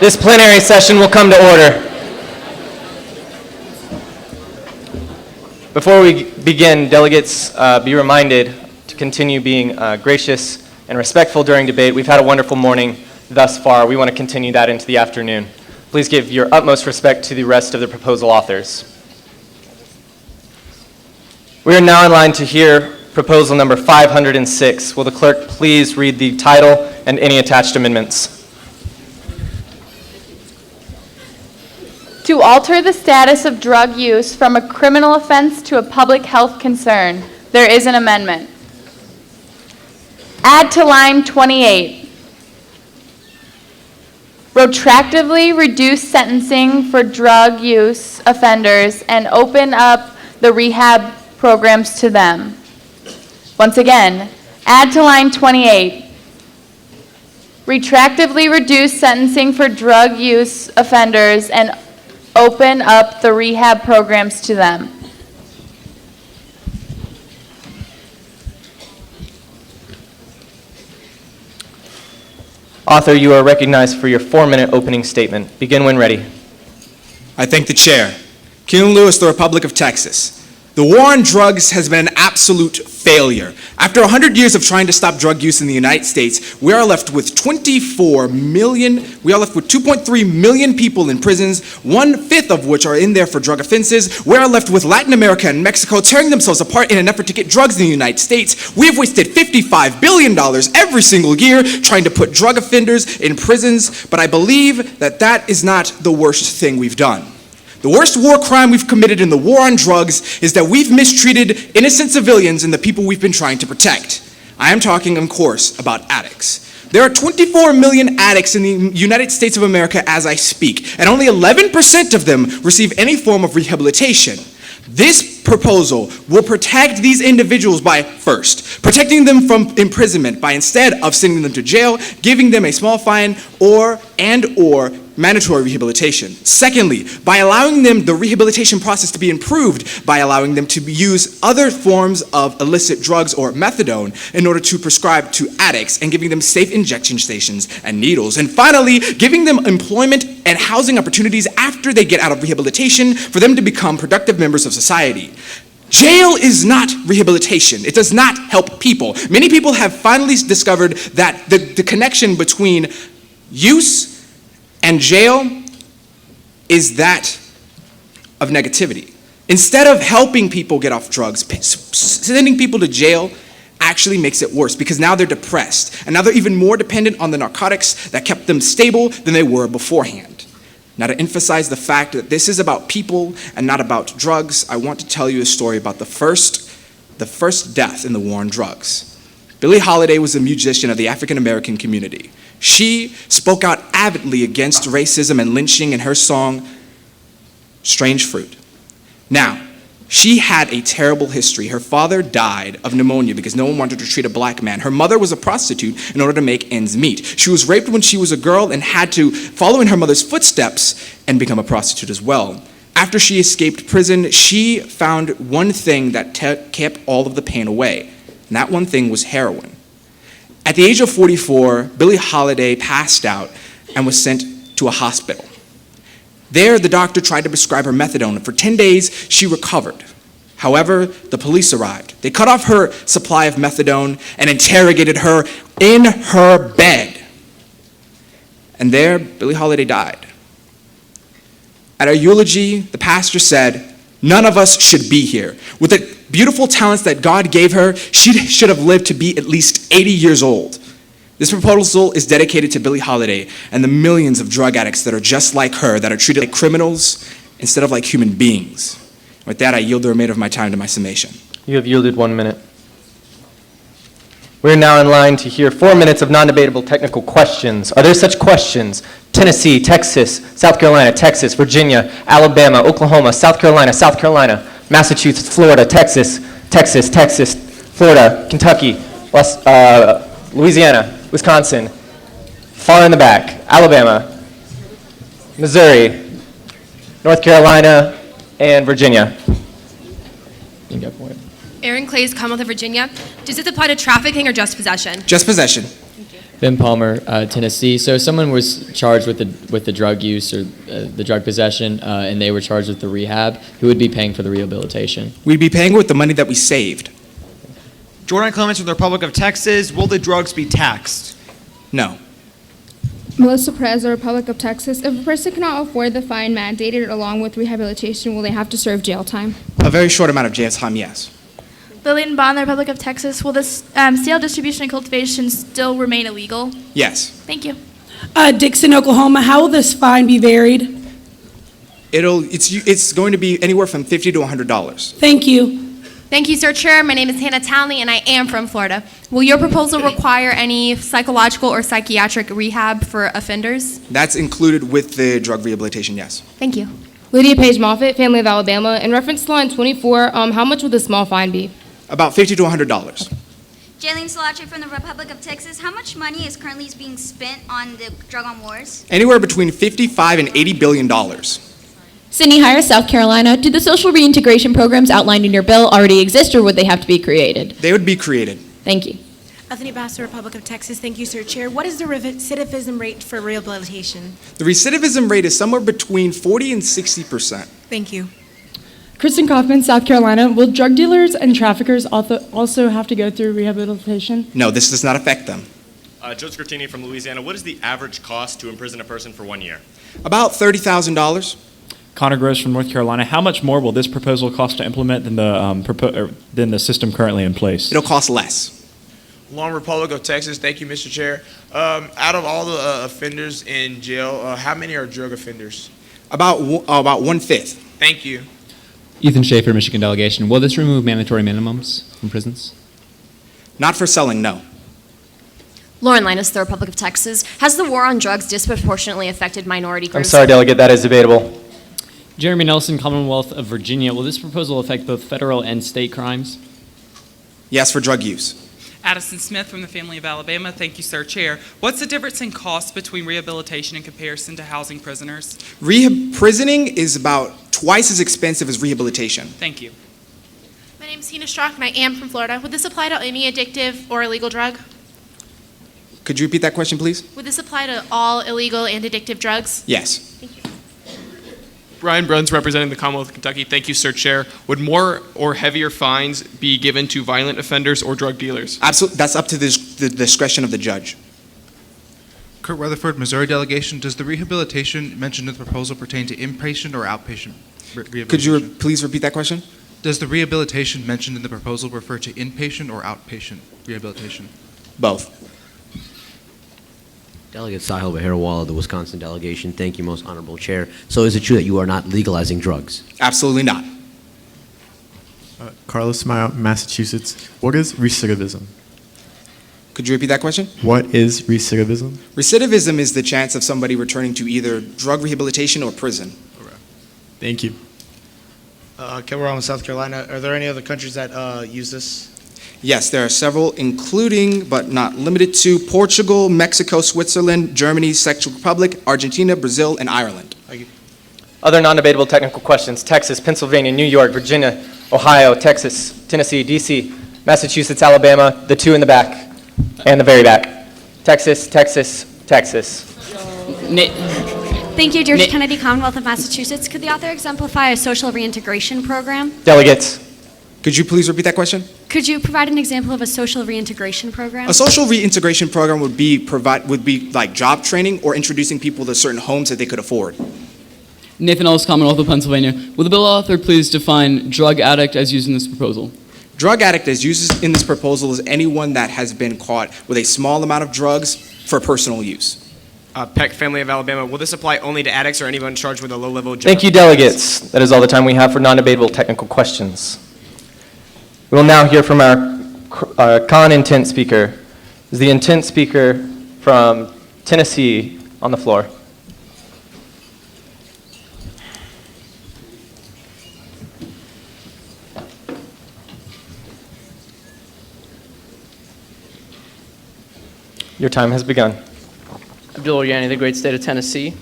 Speaker 2: This plenary session will come to order. Before we begin, delegates, be reminded to continue being gracious and respectful during debate. We've had a wonderful morning thus far. We want to continue that into the afternoon. Please give your utmost respect to the rest of the proposal authors. We are now in line to hear proposal number 506. Will the clerk please read the title and any attached amendments?
Speaker 4: To alter the status of drug use from a criminal offense to a public health concern, there is an amendment. Add to line 28. Retroactively reduce sentencing for drug use offenders and open up the rehab programs to them. Once again, add to line 28. Retroactively reduce sentencing for drug use offenders and open up the rehab programs to them.
Speaker 2: Author, you are recognized for your 4-minute opening statement. Begin when ready.
Speaker 6: I thank the chair. Keelan Lewis, the Republic of Texas. The war on drugs has been an absolute failure. After 100 years of trying to stop drug use in the United States, we are left with 2.3 million people in prisons, 1/5 of which are in there for drug offenses. We are left with Latin America and Mexico tearing themselves apart in an effort to get drugs in the United States. We have wasted $55 billion every single year trying to put drug offenders in prisons, but I believe that that is not the worst thing we've done. The worst war crime we've committed in the war on drugs is that we've mistreated innocent civilians and the people we've been trying to protect. I am talking, of course, about addicts. There are 24 million addicts in the United States of America as I speak, and only 11% of them receive any form of rehabilitation. This proposal will protect these individuals by, first, protecting them from imprisonment by, instead of sending them to jail, giving them a small fine or mandatory rehabilitation. Secondly, by allowing them the rehabilitation process to be improved by allowing them to use other forms of illicit drugs or methadone in order to prescribe to addicts and giving them safe injection stations and needles. And finally, giving them employment and housing opportunities after they get out of rehabilitation for them to become productive members of society. Jail is not rehabilitation. It does not help people. Many people have finally discovered that the connection between use and jail is that of negativity. Instead of helping people get off drugs, sending people to jail actually makes it worse because now they're depressed and now they're even more dependent on the narcotics that kept them stable than they were beforehand. Now, to emphasize the fact that this is about people and not about drugs, I want to tell you a story about the first death in the war on drugs. Billie Holiday was a musician of the African American community. She spoke out avidly against racism and lynching in her song, Strange Fruit. Now, she had a terrible history. Her father died of pneumonia because no one wanted to treat a black man. Her mother was a prostitute in order to make ends meet. She was raped when she was a girl and had to follow in her mother's footsteps and become a prostitute as well. After she escaped prison, she found one thing that kept all of the pain away, and that one thing was heroin. At the age of 44, Billie Holiday passed out and was sent to a hospital. There, the doctor tried to prescribe her methadone, and for 10 days, she recovered. However, the police arrived. They cut off her supply of methadone and interrogated her in her bed. And there, Billie Holiday died. At her eulogy, the pastor said, "None of us should be here. With the beautiful talents that God gave her, she should have lived to be at least 80 years old." This proposal is dedicated to Billie Holiday and the millions of drug addicts that are just like her, that are treated like criminals instead of like human beings. With that, I yield the remainder of my time to my summation.
Speaker 2: You have yielded 1 minute. We're now in line to hear 4 minutes of non-debatable technical questions. Are there such questions? Tennessee, Texas, South Carolina, Texas, Virginia, Alabama, Oklahoma, South Carolina, Massachusetts, Florida, Texas, Florida, Kentucky, Louisiana, Wisconsin, far in the back, Alabama, Missouri, North Carolina, and Virginia. You got a point.
Speaker 7: Aaron Clays, Commonwealth of Virginia. Does this apply to trafficking or just possession?
Speaker 6: Just possession.
Speaker 8: Ben Palmer, Tennessee. So someone was charged with the drug use or the drug possession, and they were charged with the rehab. Who would be paying for the rehabilitation?
Speaker 6: We'd be paying with the money that we saved.
Speaker 9: Jordan Clements from the Republic of Texas. Will the drugs be taxed?
Speaker 6: No.
Speaker 11: Melissa Perez, the Republic of Texas. If a person cannot afford the fine mandated along with rehabilitation, will they have to serve jail time?
Speaker 6: A very short amount of jail time, yes.
Speaker 12: Lillian Bond, the Republic of Texas. Will this sale, distribution, and cultivation still remain illegal?
Speaker 6: Yes.
Speaker 12: Thank you.
Speaker 26: Dixon, Oklahoma. How will this fine be varied?
Speaker 6: It's going to be anywhere from $50 to $100.
Speaker 26: Thank you.
Speaker 7: Thank you, Sir Chair. My name is Hannah Townley, and I am from Florida. Will your proposal require any psychological or psychiatric rehab for offenders?
Speaker 6: That's included with the drug rehabilitation, yes.
Speaker 7: Thank you.
Speaker 27: Lydia Page Moffitt, family of Alabama. In reference to line 24, how much would the small fine be?
Speaker 6: About $50 to $100.
Speaker 23: Jaylene Salache from the Republic of Texas. How much money is currently being spent on the drug on wars?
Speaker 6: Anywhere between $55 and $80 billion.
Speaker 28: Sydney Hire, South Carolina. Do the social reintegration programs outlined in your bill already exist, or would they have to be created?
Speaker 6: They would be created.
Speaker 28: Thank you.
Speaker 29: Bethany Bass, Republic of Texas. Thank you, Sir Chair. What is the recidivism rate for rehabilitation?
Speaker 6: The recidivism rate is somewhere between 40 and 60%.
Speaker 29: Thank you.
Speaker 26: Kristen Kaufman, South Carolina. Will drug dealers and traffickers also have to go through rehabilitation?
Speaker 6: No, this does not affect them.
Speaker 1: Joe Scrutini from Louisiana. What is the average cost to imprison a person for 1 year?
Speaker 6: About $30,000.
Speaker 13: Connor Gross from North Carolina. How much more will this proposal cost to implement than the system currently in place?
Speaker 6: It'll cost less.
Speaker 14: Long Republic of Texas. Thank you, Mr. Chair. Out of all the offenders in jail, how many are drug offenders?
Speaker 6: About 1/5.
Speaker 14: Thank you.
Speaker 15: Ethan Schaefer, Michigan delegation. Will this remove mandatory minimums from prisons?
Speaker 6: Not for selling, no.
Speaker 16: Lauren Linus, the Republic of Texas. Has the war on drugs disproportionately affected minority
Speaker 2: I'm
Speaker 16: groups?
Speaker 2: sorry, Delegate, that is debatable.
Speaker 8: Jeremy Nelson, Commonwealth of Virginia. Will this proposal affect both federal and state crimes?
Speaker 6: Yes, for drug use.
Speaker 17: Addison Smith from the Family of Alabama. Thank you, sir. Chair, what's the difference in cost between rehabilitation in comparison to housing prisoners?
Speaker 6: Prisoning is about twice as expensive as rehabilitation.
Speaker 17: Thank you.
Speaker 18: My name is Tina Strock, and I am from Florida. Would this apply to any addictive or illegal drug?
Speaker 6: Could you repeat that question, please?
Speaker 18: Would this apply to all illegal and addictive drugs?
Speaker 6: Yes.
Speaker 19: Brian Bruns, representing the Commonwealth of Kentucky. Thank you, Sir Chair. Would more or heavier fines be given to violent offenders or drug dealers?
Speaker 6: Absolutely. That's up to the discretion of the judge.
Speaker 20: Kurt Rutherford, Missouri delegation. Does the rehabilitation mentioned in the proposal pertain to inpatient or outpatient rehabilitation?
Speaker 6: Could you please repeat that question?
Speaker 20: Does the rehabilitation mentioned in the proposal refer to inpatient or outpatient rehabilitation?
Speaker 6: Both.
Speaker 30: Delegate Sahil Beharwala, the Wisconsin delegation. Thank you, most honorable chair. So is it true that you are not legalizing drugs?
Speaker 6: Absolutely not.
Speaker 31: Carlos Meyer, Massachusetts. What is recidivism?
Speaker 6: Could you repeat that question?
Speaker 31: What is recidivism?
Speaker 6: Recidivism is the chance of somebody returning to either drug rehabilitation or prison.
Speaker 31: Thank you.
Speaker 14: Kevin Ramos, South Carolina. Are there any other countries that use this?
Speaker 6: Yes, there are several, including but not limited to Portugal, Mexico, Switzerland, Germany, Czech Republic, Argentina, Brazil, and Ireland.
Speaker 14: Thank you.
Speaker 2: Other non-debatable technical questions. Texas, Pennsylvania, New York, Virginia, Ohio, Texas, Tennessee, D.C., Massachusetts, Alabama, the two in the back, and the very back. Texas, Texas, Texas.
Speaker 16: Thank you, George Kennedy, Commonwealth of Massachusetts. Could the author exemplify a social reintegration program?
Speaker 2: Delegates.
Speaker 6: Could you please repeat that question?
Speaker 16: Could you provide an example of a social reintegration program?
Speaker 6: A social reintegration program would be like job training or introducing people to certain homes that they could afford.
Speaker 32: Nathan Ellis, Commonwealth of Pennsylvania. Will the bill author please define drug addict as used in this proposal?
Speaker 6: Drug addict as used in this proposal is anyone that has been caught with a small amount of drugs for personal use.
Speaker 21: Peck, Family of Alabama. Will this apply only to addicts or anyone charged with a low-level drug?
Speaker 2: Thank you, delegates. That is all the time we have for non-debatable technical questions. We will now hear from our CON intent speaker. Is the intent speaker from Tennessee on the floor? Your time has begun.
Speaker 33: Abdul Yanni, the great state of Tennessee.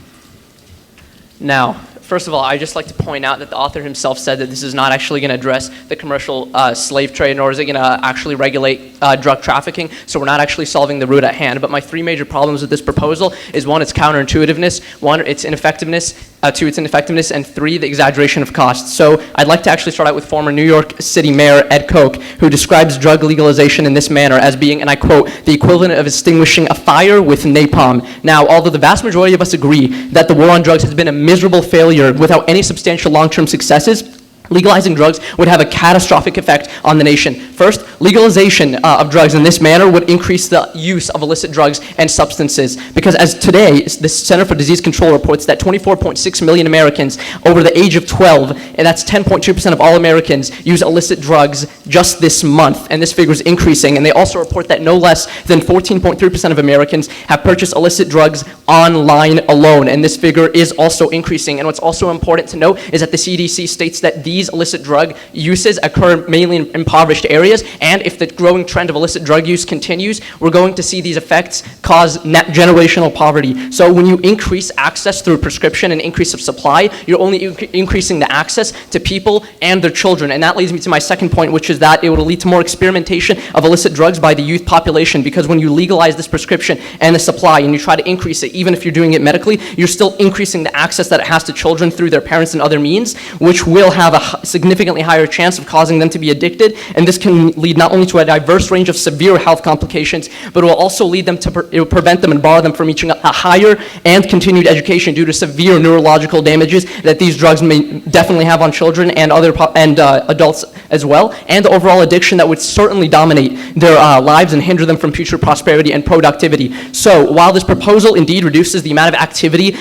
Speaker 33: Now, first of all, I'd just like to point out that the author himself said that this is not actually going to address the commercial slave trade, nor is it going to actually regulate drug trafficking, so we're not actually solving the root at hand. But my three major problems with this proposal is one, its counterintuitiveness, one, its ineffectiveness, two, its ineffectiveness, and three, the exaggeration of costs. So I'd like to actually start out with former New York City Mayor Ed Koch, who describes drug legalization in this manner as being, and I quote, the equivalent of extinguishing a fire with napalm. Now, although the vast majority of us agree that the war on drugs has been a miserable failure without any substantial long-term successes, legalizing drugs would have a catastrophic effect on the nation. First, legalization of drugs in this manner would increase the use of illicit drugs and substances, because as today, the Center for Disease Control reports that 24.6 million Americans over the age of 12, and that's 10.2% of all Americans, use illicit drugs just this month, and this figure is increasing. And they also report that no less than 14.3% of Americans have purchased illicit drugs online alone, and this figure is also increasing. And what's also important to note is that the CDC states that these illicit drug uses occur mainly in impoverished areas, and if the growing trend of illicit drug use continues, we're going to see these effects cause generational poverty. So when you increase access through prescription and increase of supply, you're only increasing the access to people and their children. And that leads me to my second point, which is that it will lead to more experimentation of illicit drugs by the youth population, because when you legalize this prescription and the supply and you try to increase it, even if you're doing it medically, you're still increasing the access that it has to children through their parents and other means, which will have a significantly higher chance of causing them to be addicted, and this can lead not only to a diverse range of severe health complications, but it will also lead them to it will prevent them and bar them from reaching a higher and continued education due to severe neurological damages that these drugs may definitely have on children and adults as well, and the overall addiction that would certainly dominate their lives and hinder them from future prosperity and productivity. So while this proposal indeed reduces the amount of activity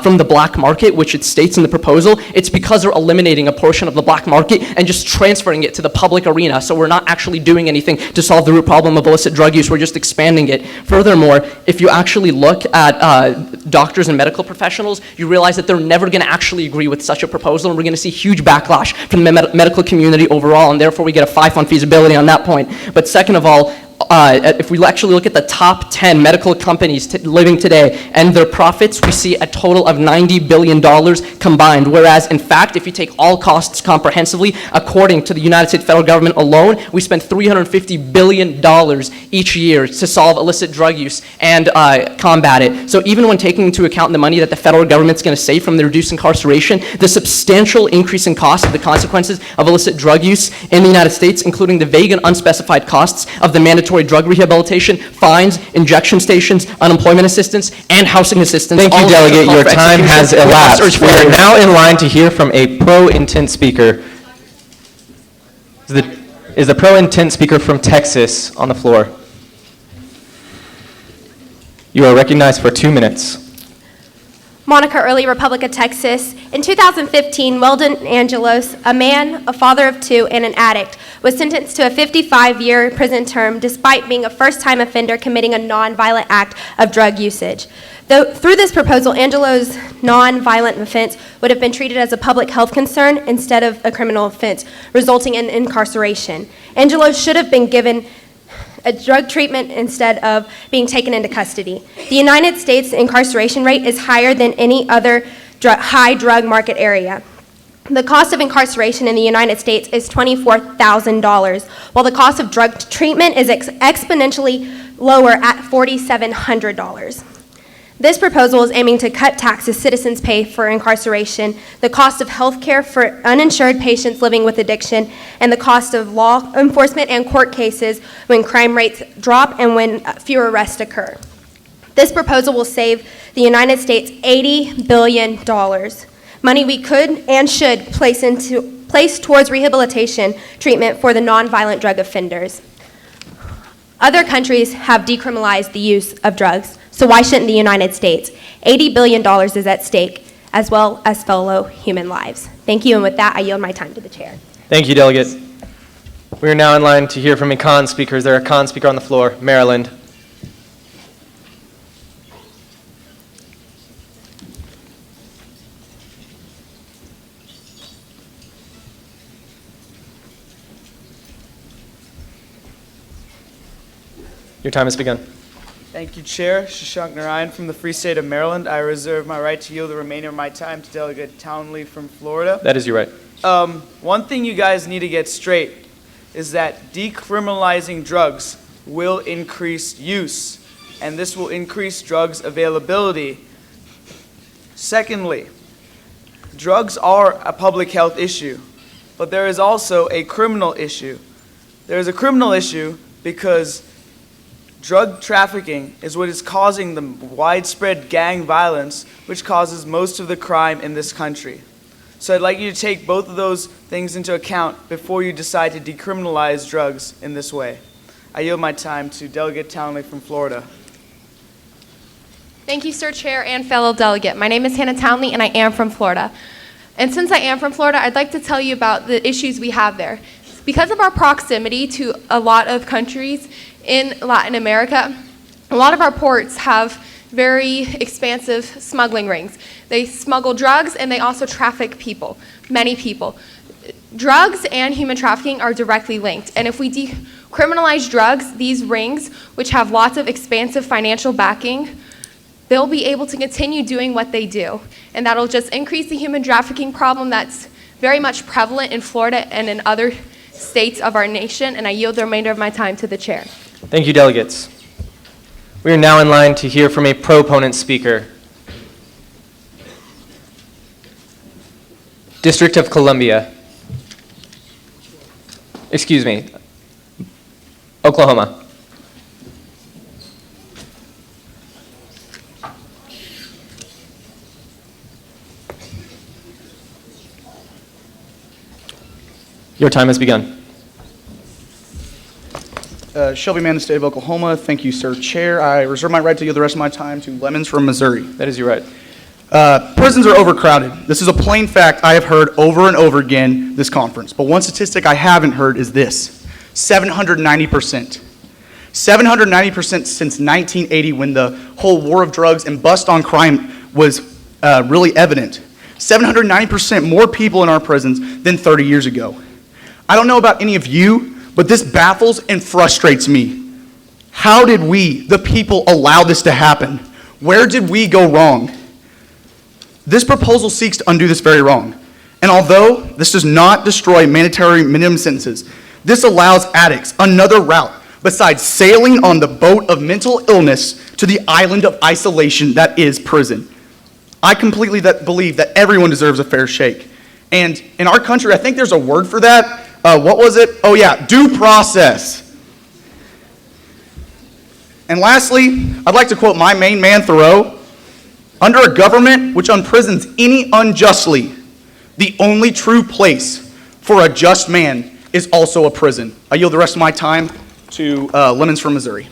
Speaker 33: from the black market, which it states in the proposal, it's because they're eliminating a portion of the black market and just transferring it to the public arena. So we're not actually doing anything to solve the root problem of illicit drug use, we're just expanding it. Furthermore, if you actually look at doctors and medical professionals, you realize that they're never going to actually agree with such a proposal, and we're going to see huge backlash from the medical community overall, and therefore we get a 5 on feasibility on that point. But second of all, if we actually look at the top 10 medical companies living today and their profits, we see a total of $90 billion combined, whereas in fact, if you take all costs comprehensively, according to the United States federal government alone, we spend $350 billion each year to solve illicit drug use and combat it. So even when taking into account the money that the federal government's going to save from the reduced incarceration, the substantial increase in cost of the consequences of illicit drug use in the United States, including the vague and unspecified costs of the mandatory drug rehabilitation, fines, injection stations, unemployment assistance, and housing assistance.
Speaker 2: Thank you, Delegate. Your time has elapsed. We are now in line to hear from a pro-intent speaker. Is the pro-intent speaker from Texas on the floor? You are recognized for 2 minutes.
Speaker 3: Monica Early, Republic of Texas. In 2015, Weldon Angelos, a man, a father of 2, and an addict, was sentenced to a 55-year prison term despite being a first-time offender committing a nonviolent act of drug usage. Through this proposal, Angelos' nonviolent offense would have been treated as a public health concern instead of a criminal offense, resulting in incarceration. Angelos should have been given a drug treatment instead of being taken into custody. The United States incarceration rate is higher than any other high drug market area. The cost of incarceration in the United States is $24,000, while the cost of drug treatment is exponentially lower at $4,700. This proposal is aiming to cut taxes citizens pay for incarceration, the cost of health care for uninsured patients living with addiction, and the cost of law enforcement and court cases when crime rates drop and when fewer arrests occur. This proposal will save the United States $80 billion, money we could and should place towards rehabilitation treatment for the nonviolent drug offenders. Other countries have decriminalized the use of drugs, so why shouldn't the United States? $80 billion is at stake, as well as fellow human lives. Thank you, and with that, I yield my time to the chair.
Speaker 2: Thank you, Delegate. We are now in line to hear from a con speaker. Is there a con speaker on the floor? Maryland. Your time has begun.
Speaker 4: Thank you, Chair. Shashank Narayan from the Free State of Maryland. I reserve my right to yield the remainder of my time to Delegate Townley from Florida.
Speaker 2: That is your right.
Speaker 4: One thing you guys need to get straight is that decriminalizing drugs will increase use, and this will increase drugs availability. Secondly, drugs are a public health issue, but there is also a criminal issue. There is a criminal issue because drug trafficking is what is causing the widespread gang violence, which causes most of the crime in this country. So I'd like you to take both of those things into account before you decide to decriminalize drugs in this way. I yield my time to Delegate Townley from Florida.
Speaker 18: Thank you, Sir Chair and fellow delegate. My name is Hannah Townley, and I am from Florida. And since I am from Florida, I'd like to tell you about the issues we have there. Because of our proximity to a lot of countries in Latin America, a lot of our ports have very expansive smuggling rings. They smuggle drugs and they also traffic people, many people. Drugs and human trafficking are directly linked, and if we decriminalize drugs, these rings, which have lots of expansive financial backing, they'll be able to continue doing what they do, and that'll just increase the human trafficking problem that's very much prevalent in Florida and in other states of our nation, and I yield the remainder of my time to the chair.
Speaker 2: Thank you, delegates. We are now in line to hear from a proponent speaker. District of Columbia. excuse me, Oklahoma. Your time has begun.
Speaker 5: Shelby Mann, the state of Oklahoma. Thank you, sir. Chair, I reserve my right to yield the rest of my time to Lemons from Missouri.
Speaker 2: That is your right.
Speaker 5: Prisons are overcrowded. This is a plain fact I have heard over and over again this conference. But one statistic I haven't heard is this: 790%. 790% since 1980, when the whole war of drugs and bust on crime was really evident. 790% more people in our prisons than 30 years ago. I don't know about any of you, but this baffles and frustrates me. How did we, the people, allow this to happen? Where did we go wrong? This proposal seeks to undo this very wrong. And although this does not destroy mandatory minimum sentences, this allows addicts another route besides sailing on the boat of mental illness to the island of isolation that is prison. I completely believe that everyone deserves a fair shake. And in our country, I think there's a word for that. What was it? Oh yeah, due process. And lastly, I'd like to quote my main man, Thoreau: "Under a government which imprisons any unjustly, the only true place for a just man is also a prison." I yield the rest of my time to Lemons from Missouri.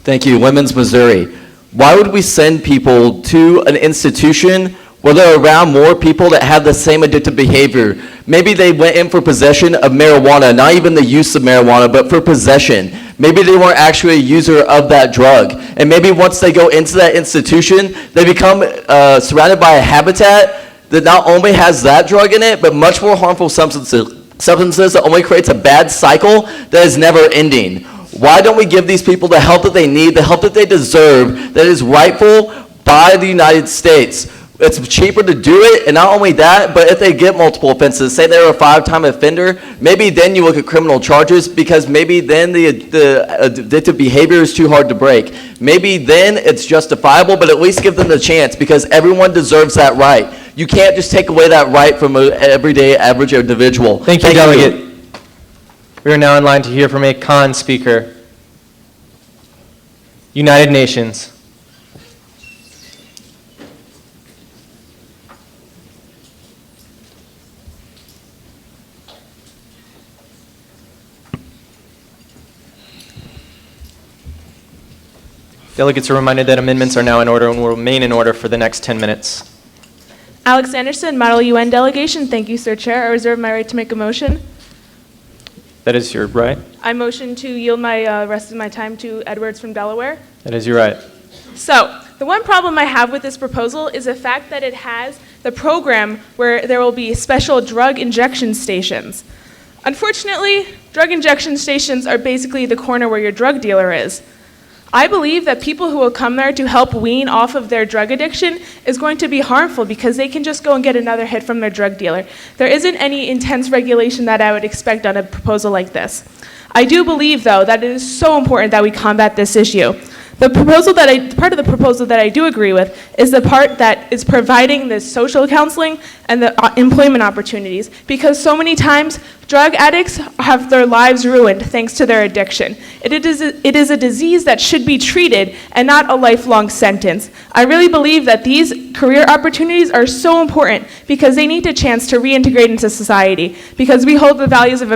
Speaker 7: Thank you. Lemons, Missouri. Why would we send people to an institution where they're around more people that have the same addictive behavior? Maybe they went in for possession of marijuana, not even the use of marijuana, but for possession. Maybe they weren't actually a user of that drug. And maybe once they go into that institution, they become surrounded by a habitat that not only has that drug in it, but much more harmful substances that only creates a bad cycle that is never ending. Why don't we give these people the help that they need, the help that they deserve, that is rightful by the United States? It's cheaper to do it, and not only that, but if they get multiple offenses, say they're a 5-time offender, maybe then you look at criminal charges, because maybe then the addictive behavior is too hard to break. Maybe then it's justifiable, but at least give them the chance, because everyone deserves that right. You can't just take away that right from an everyday average individual.
Speaker 2: Thank you, Delegate. We are now in line to hear from a CON speaker. United Nations. Delegates are reminded that amendments are now in order and will remain in order for the next 10 minutes.
Speaker 9: Alex Anderson, Model UN Delegation. Thank you, Sir Chair. I reserve my right to make a motion.
Speaker 2: That is your right.
Speaker 9: I motion to yield my rest of my time to Edwards from Delaware.
Speaker 2: That is your right.
Speaker 9: So, the one problem I have with this proposal is the fact that it has the program where there will be special drug injection stations. Unfortunately, drug injection stations are basically the corner where your drug dealer is. I believe that people who will come there to help wean off of their drug addiction is going to be harmful because they can just go and get another hit from their drug dealer. There isn't any intense regulation that I would expect on a proposal like this. I do believe, though, that it is so important that we combat this issue. The part of the proposal that I do agree with is the part that is providing the social counseling and the employment opportunities, because so many times drug addicts have their lives ruined thanks to their addiction. It is a disease that should be treated and not a lifelong sentence. I really believe that these career opportunities are so important because they need a chance to reintegrate into society, because we hold the values of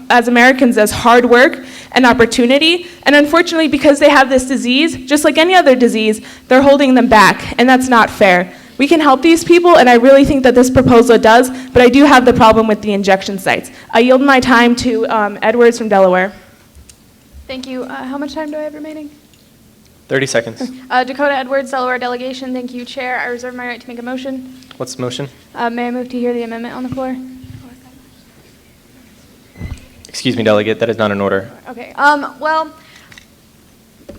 Speaker 9: as Americans as hard work and opportunity, and unfortunately because they have this disease, just like any other disease, they're holding them back, and that's not fair. We can help these people, and I really think that this proposal does, but I do have the problem with the injection sites. I yield my time to Edwards from Delaware.
Speaker 18: Thank you. How much time do I have remaining?
Speaker 2: 30 seconds.
Speaker 18: Dakota Edwards, Delaware Delegation. Thank you, Chair. I reserve my right to make a motion.
Speaker 2: What's the motion?
Speaker 18: May I move to hear the amendment on the floor?
Speaker 2: Excuse me, Delegate, that is not in order.
Speaker 18: Okay. Well,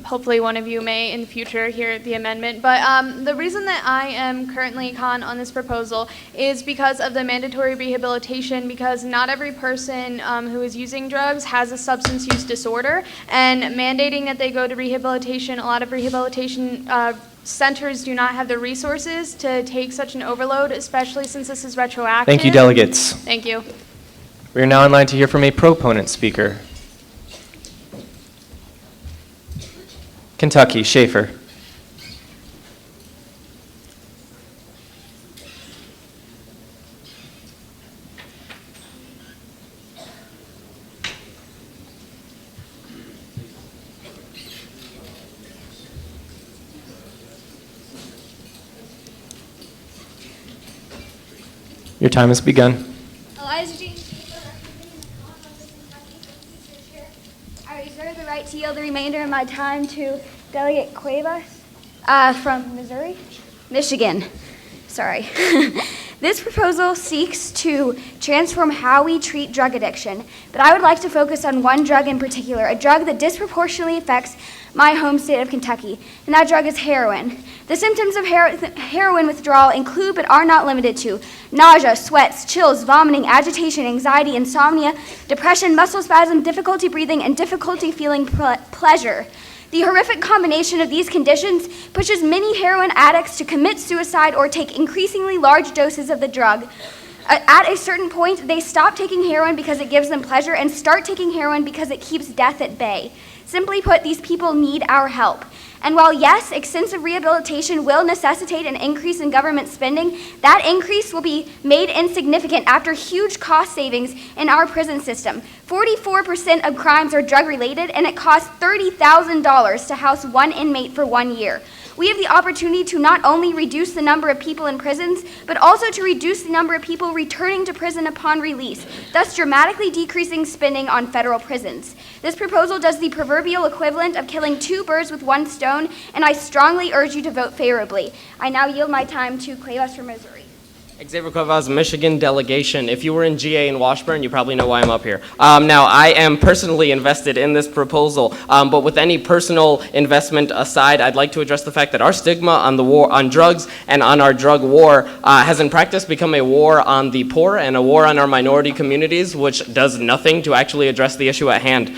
Speaker 18: hopefully one of you may in the future hear the amendment, but the reason that I am currently con on this proposal is because of the mandatory rehabilitation, because not every person who is using drugs has a substance use disorder, and mandating that they go to rehabilitation, a lot of rehabilitation centers do not have the resources to take such an overload, especially since this is retroactive.
Speaker 2: Thank you, delegates.
Speaker 18: Thank you.
Speaker 2: We are now in line to hear from a proponent speaker. Kentucky, Schaefer. Your time has begun.
Speaker 1: Eliza Jean I reserve the right to yield the remainder of my time to Delegate Cuevas from Missouri, Michigan. Sorry. This proposal seeks to transform how we treat drug addiction, but I would like to focus on one drug in particular, a drug that disproportionately affects my home state of Kentucky, and that drug is heroin. The symptoms of heroin withdrawal include but are not limited to nausea, sweats, chills, vomiting, agitation, anxiety, insomnia, depression, muscle spasm, difficulty breathing, and difficulty feeling pleasure. The horrific combination of these conditions pushes many heroin addicts to commit suicide or take increasingly large doses of the drug. At a certain point, they stop taking heroin because it gives them pleasure and start taking heroin because it keeps death at bay. Simply put, these people need our help. And while yes, extensive rehabilitation will necessitate an increase in government spending, that increase will be made insignificant after huge cost savings in our prison system. 44% of crimes are drug-related, and it costs $30,000 to house one inmate for 1 year. We have the opportunity to not only reduce the number of people in prisons, but also to reduce the number of people returning to prison upon release, thus dramatically decreasing spending on federal prisons. This proposal does the proverbial equivalent of killing 2 birds with 1 stone, and I strongly urge you to vote favorably. I now yield my time to Cuevas from Missouri.
Speaker 10: Xavier Cuevas, Michigan delegation. If you were in GA in Washburn, you probably know why I'm up here. Now, I am personally invested in this proposal, but with any personal investment aside, I'd like to address the fact that our stigma on the war on drugs and on our drug war has in practice become a war on the poor and a war on our minority communities, which does nothing to actually address the issue at hand.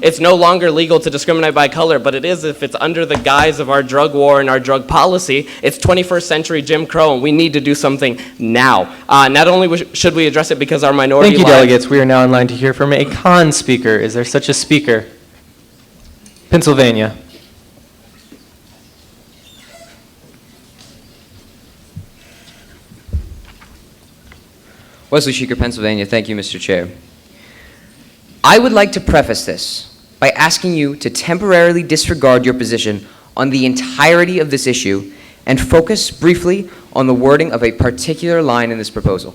Speaker 10: It's no longer legal to discriminate by color, but it is if it's under the guise of our drug war and our drug policy. It's 21st century Jim Crow, and we need to do something now. Not only should we address it because our minority
Speaker 2: Thank you,
Speaker 10: lives-
Speaker 2: delegates. We are now in line to hear from a con speaker. Is there such a speaker? Pennsylvania.
Speaker 11: Wesley Sheeker, Pennsylvania. Thank you, Mr. Chair. I would like to preface this by asking you to temporarily disregard your position on the entirety of this issue and focus briefly on the wording of a particular line in this proposal.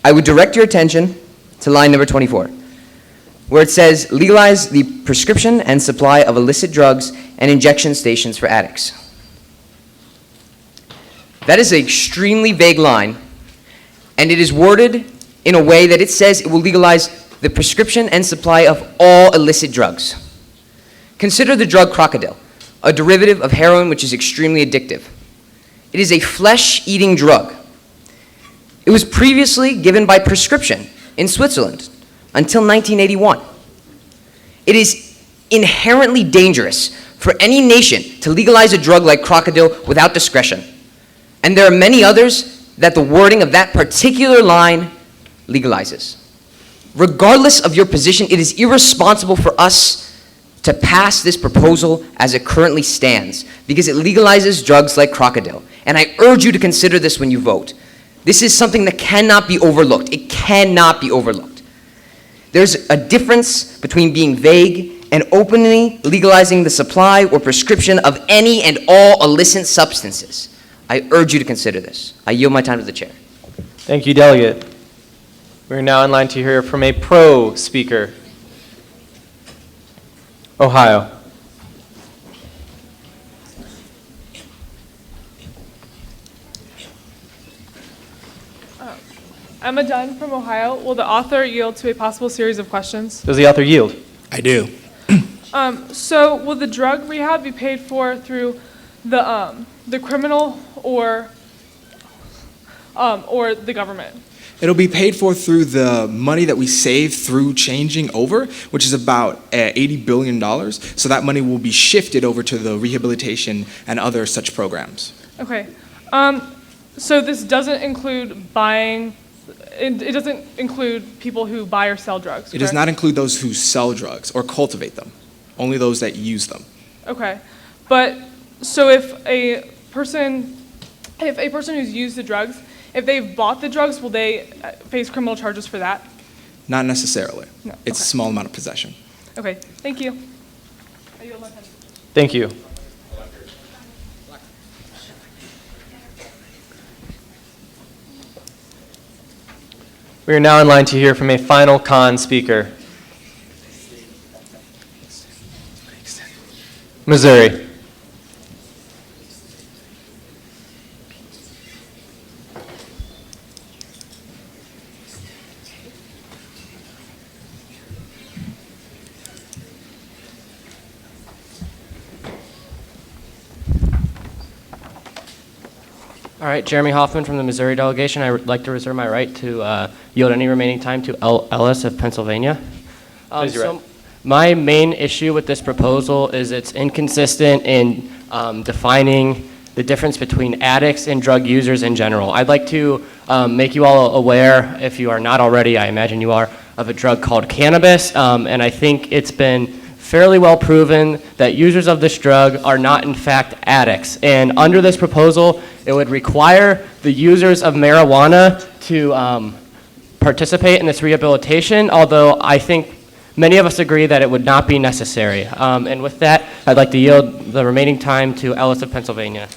Speaker 11: I would direct your attention to line number 24, where it says, legalize the prescription and supply of illicit drugs and injection stations for addicts. That is an extremely vague line, and it is worded in a way that it says it will legalize the prescription and supply of all illicit drugs. Consider the drug crocodile, a derivative of heroin which is extremely addictive. It is a flesh-eating drug. It was previously given by prescription in Switzerland until 1981. It is inherently dangerous for any nation to legalize a drug like crocodile without discretion. And there are many others that the wording of that particular line legalizes. Regardless of your position, it is irresponsible for us to pass this proposal as it currently stands, because it legalizes drugs like crocodile. And I urge you to consider this when you vote. This is something that cannot be overlooked. It cannot be overlooked. There's a difference between being vague and openly legalizing the supply or prescription of any and all illicit substances. I urge you to consider this. I yield my time to the chair.
Speaker 2: Thank you, delegate. We're now in line to hear from a pro speaker. Ohio.
Speaker 9: Emma Dunn from Ohio. Will the author yield to a possible series of questions?
Speaker 2: Does the author yield?
Speaker 14: I do.
Speaker 9: So will the drug rehab be paid for through the criminal or the government?
Speaker 6: It'll be paid for through the money that we save through changing over, which is about $80 billion. So that money will be shifted over to the rehabilitation and other such programs.
Speaker 9: Okay. So this doesn't include buying It doesn't include people who buy or sell drugs.
Speaker 6: It does
Speaker 9: correct?
Speaker 6: not include those who sell drugs or cultivate them, only those that use them.
Speaker 9: Okay, but so if a person who's used the drugs, if they've bought the drugs, will they face criminal charges for that?
Speaker 6: Not necessarily.
Speaker 9: No,
Speaker 6: It's a small amount of possession.
Speaker 9: Okay, thank you. I yield my time.
Speaker 2: Thank you. We are now in line to hear from a final con speaker. Missouri.
Speaker 10: All right, Jeremy Hoffman from the Missouri delegation. I would like to reserve my right to yield any remaining time to Ellis of Pennsylvania.
Speaker 2: Please, you're right.
Speaker 10: My main issue with this proposal is it's inconsistent in defining the difference between addicts and drug users in general. I'd like to make you all aware, if you are not already, I imagine you are, of a drug called cannabis, and I think it's been fairly well proven that users of this drug are not in fact addicts. And under this proposal, it would require the users of marijuana to participate in this rehabilitation, although I think many of us agree that it would not be necessary. And with that, I'd like to yield the remaining time to Ellis of Pennsylvania.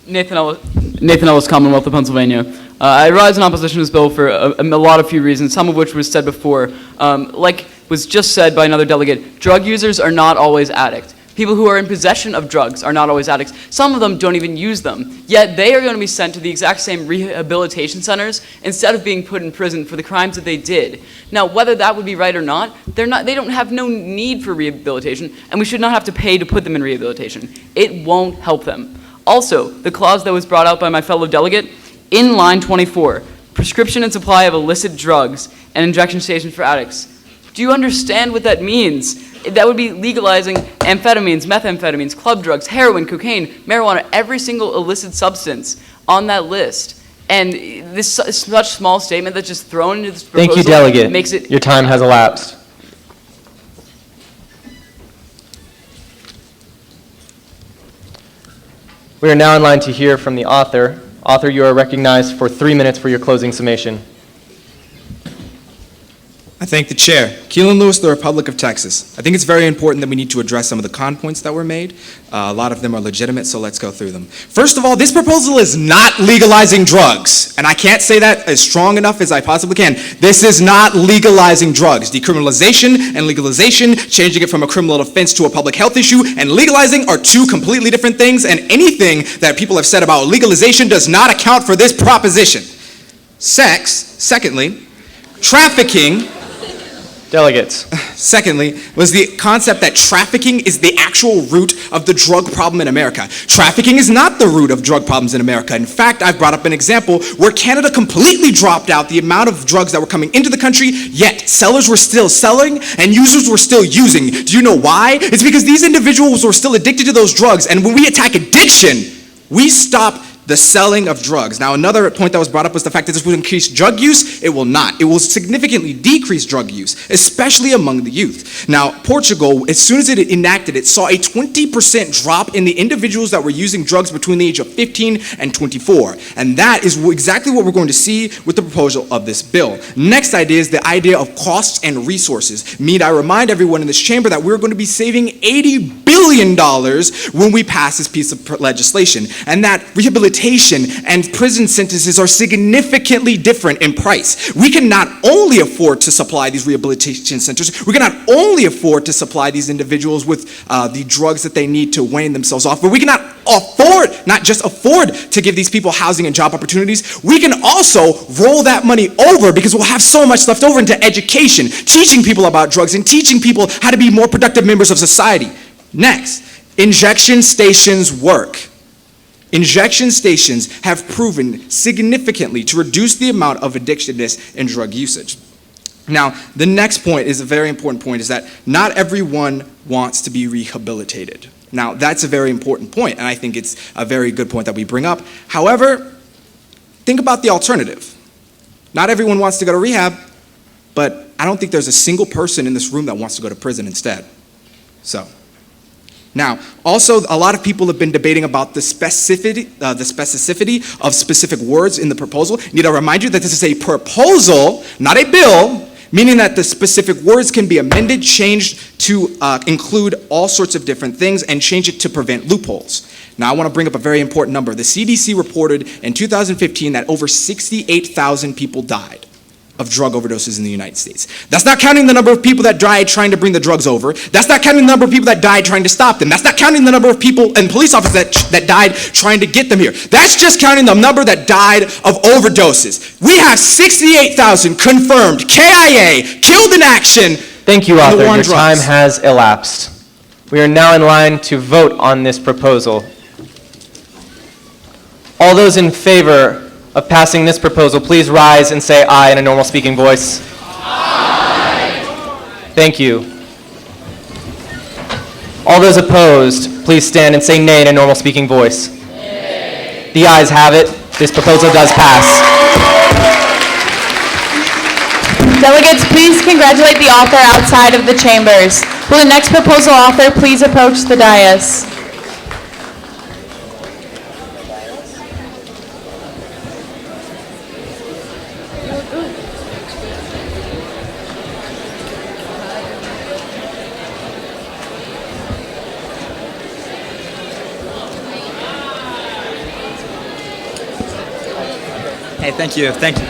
Speaker 32: Nathan Ellis, Commonwealth of Pennsylvania. I rise in opposition to this bill for a few reasons, some of which was said before. Like was just said by another delegate, drug users are not always addicts. People who are in possession of drugs are not always addicts. Some of them don't even use them, yet they are going to be sent to the exact same rehabilitation centers instead of being put in prison for the crimes that they did. Now, whether that would be right or not, they don't have no need for rehabilitation, and we should not have to pay to put them in rehabilitation. It won't help them. Also, the clause that was brought out by my fellow delegate, in line 24, prescription and supply of illicit drugs and injection stations for addicts. Do you understand what that means? That would be legalizing amphetamines, methamphetamines, club drugs, heroin, cocaine, marijuana, every single illicit substance on that list. And this such small statement that's just thrown into this proposal
Speaker 2: Thank you, delegate.
Speaker 8: makes it...
Speaker 2: Your time has elapsed. We are now in line to hear from the author. Author, you are recognized for 3 minutes for your closing summation.
Speaker 6: I thank the chair. Keelan Lewis, the Republic of Texas. I think it's very important that we need to address some of the con points that were made. A lot of them are legitimate, so let's go through them. First of all, this proposal is not legalizing drugs, and I can't say that as strong enough as I possibly can. This is not legalizing drugs. Decriminalization and legalization, changing it from a criminal offense to a public health issue, and legalizing are two completely different things, and anything that people have said about legalization does not account for this proposition. Secondly, trafficking...
Speaker 2: Delegates.
Speaker 6: Secondly, was the concept that trafficking is the actual root of the drug problem in America. Trafficking is not the root of drug problems in America. In fact, I've brought up an example where Canada completely dropped out the amount of drugs that were coming into the country, yet sellers were still selling and users were still using. Do you know why? It's because these individuals were still addicted to those drugs, and when we attack addiction, we stop the selling of drugs. Now, another point that was brought up was the fact that this would increase drug use. It will not. It will significantly decrease drug use, especially among the youth. Now, Portugal, as soon as it enacted it, saw a 20% drop in the individuals that were using drugs between the age of 15 and 24. And that is exactly what we're going to see with the proposal of this bill. Next idea is the idea of costs and resources. I remind everyone in this chamber that we're going to be saving $80 billion when we pass this piece of legislation, and that rehabilitation and prison sentences are significantly different in price. We can not only afford to supply these rehabilitation centers, we can not only afford to supply these individuals with the drugs that they need to wane themselves off, but we cannot not just afford to give these people housing and job opportunities, we can also roll that money over because we'll have so much left over into education, teaching people about drugs and teaching people how to be more productive members of society. Next, injection stations work. Injection stations have proven significantly to reduce the amount of addictionness and drug usage. Now, the next point is a very important point, is that not everyone wants to be rehabilitated. Now, that's a very important point, and I think it's a very good point that we bring up. However, think about the alternative. Not everyone wants to go to rehab, but I don't think there's a single person in this room that wants to go to prison instead. So, now, also, a lot of people have been debating about the specificity of specific words in the proposal. I need to remind you that this is a proposal, not a bill, meaning that the specific words can be amended, changed to include all sorts of different things, and change it to prevent loopholes. Now, I want to bring up a very important number. The CDC reported in 2015 that over 68,000 people died of drug overdoses in the United States. That's not counting the number of people that died trying to bring the drugs over. That's not counting the number of people that died trying to stop them. That's not counting the number of people and police officers that died trying to get them here. That's just counting the number that died of overdoses. We have 68,000 confirmed KIA, killed in action.
Speaker 2: Thank you, Arthur. Your time has elapsed. We are now in line to vote on this proposal. All those in favor of passing this proposal, please rise and say aye in a normal speaking voice. Aye. Thank you. All those opposed, please stand and say nay in a normal speaking voice. Nay. The ayes have it. This proposal does pass.
Speaker 8: Delegates, please congratulate the author outside of the chambers. Will the next proposal author please approach the dais?
Speaker 12: Hey, thank you. Thank you.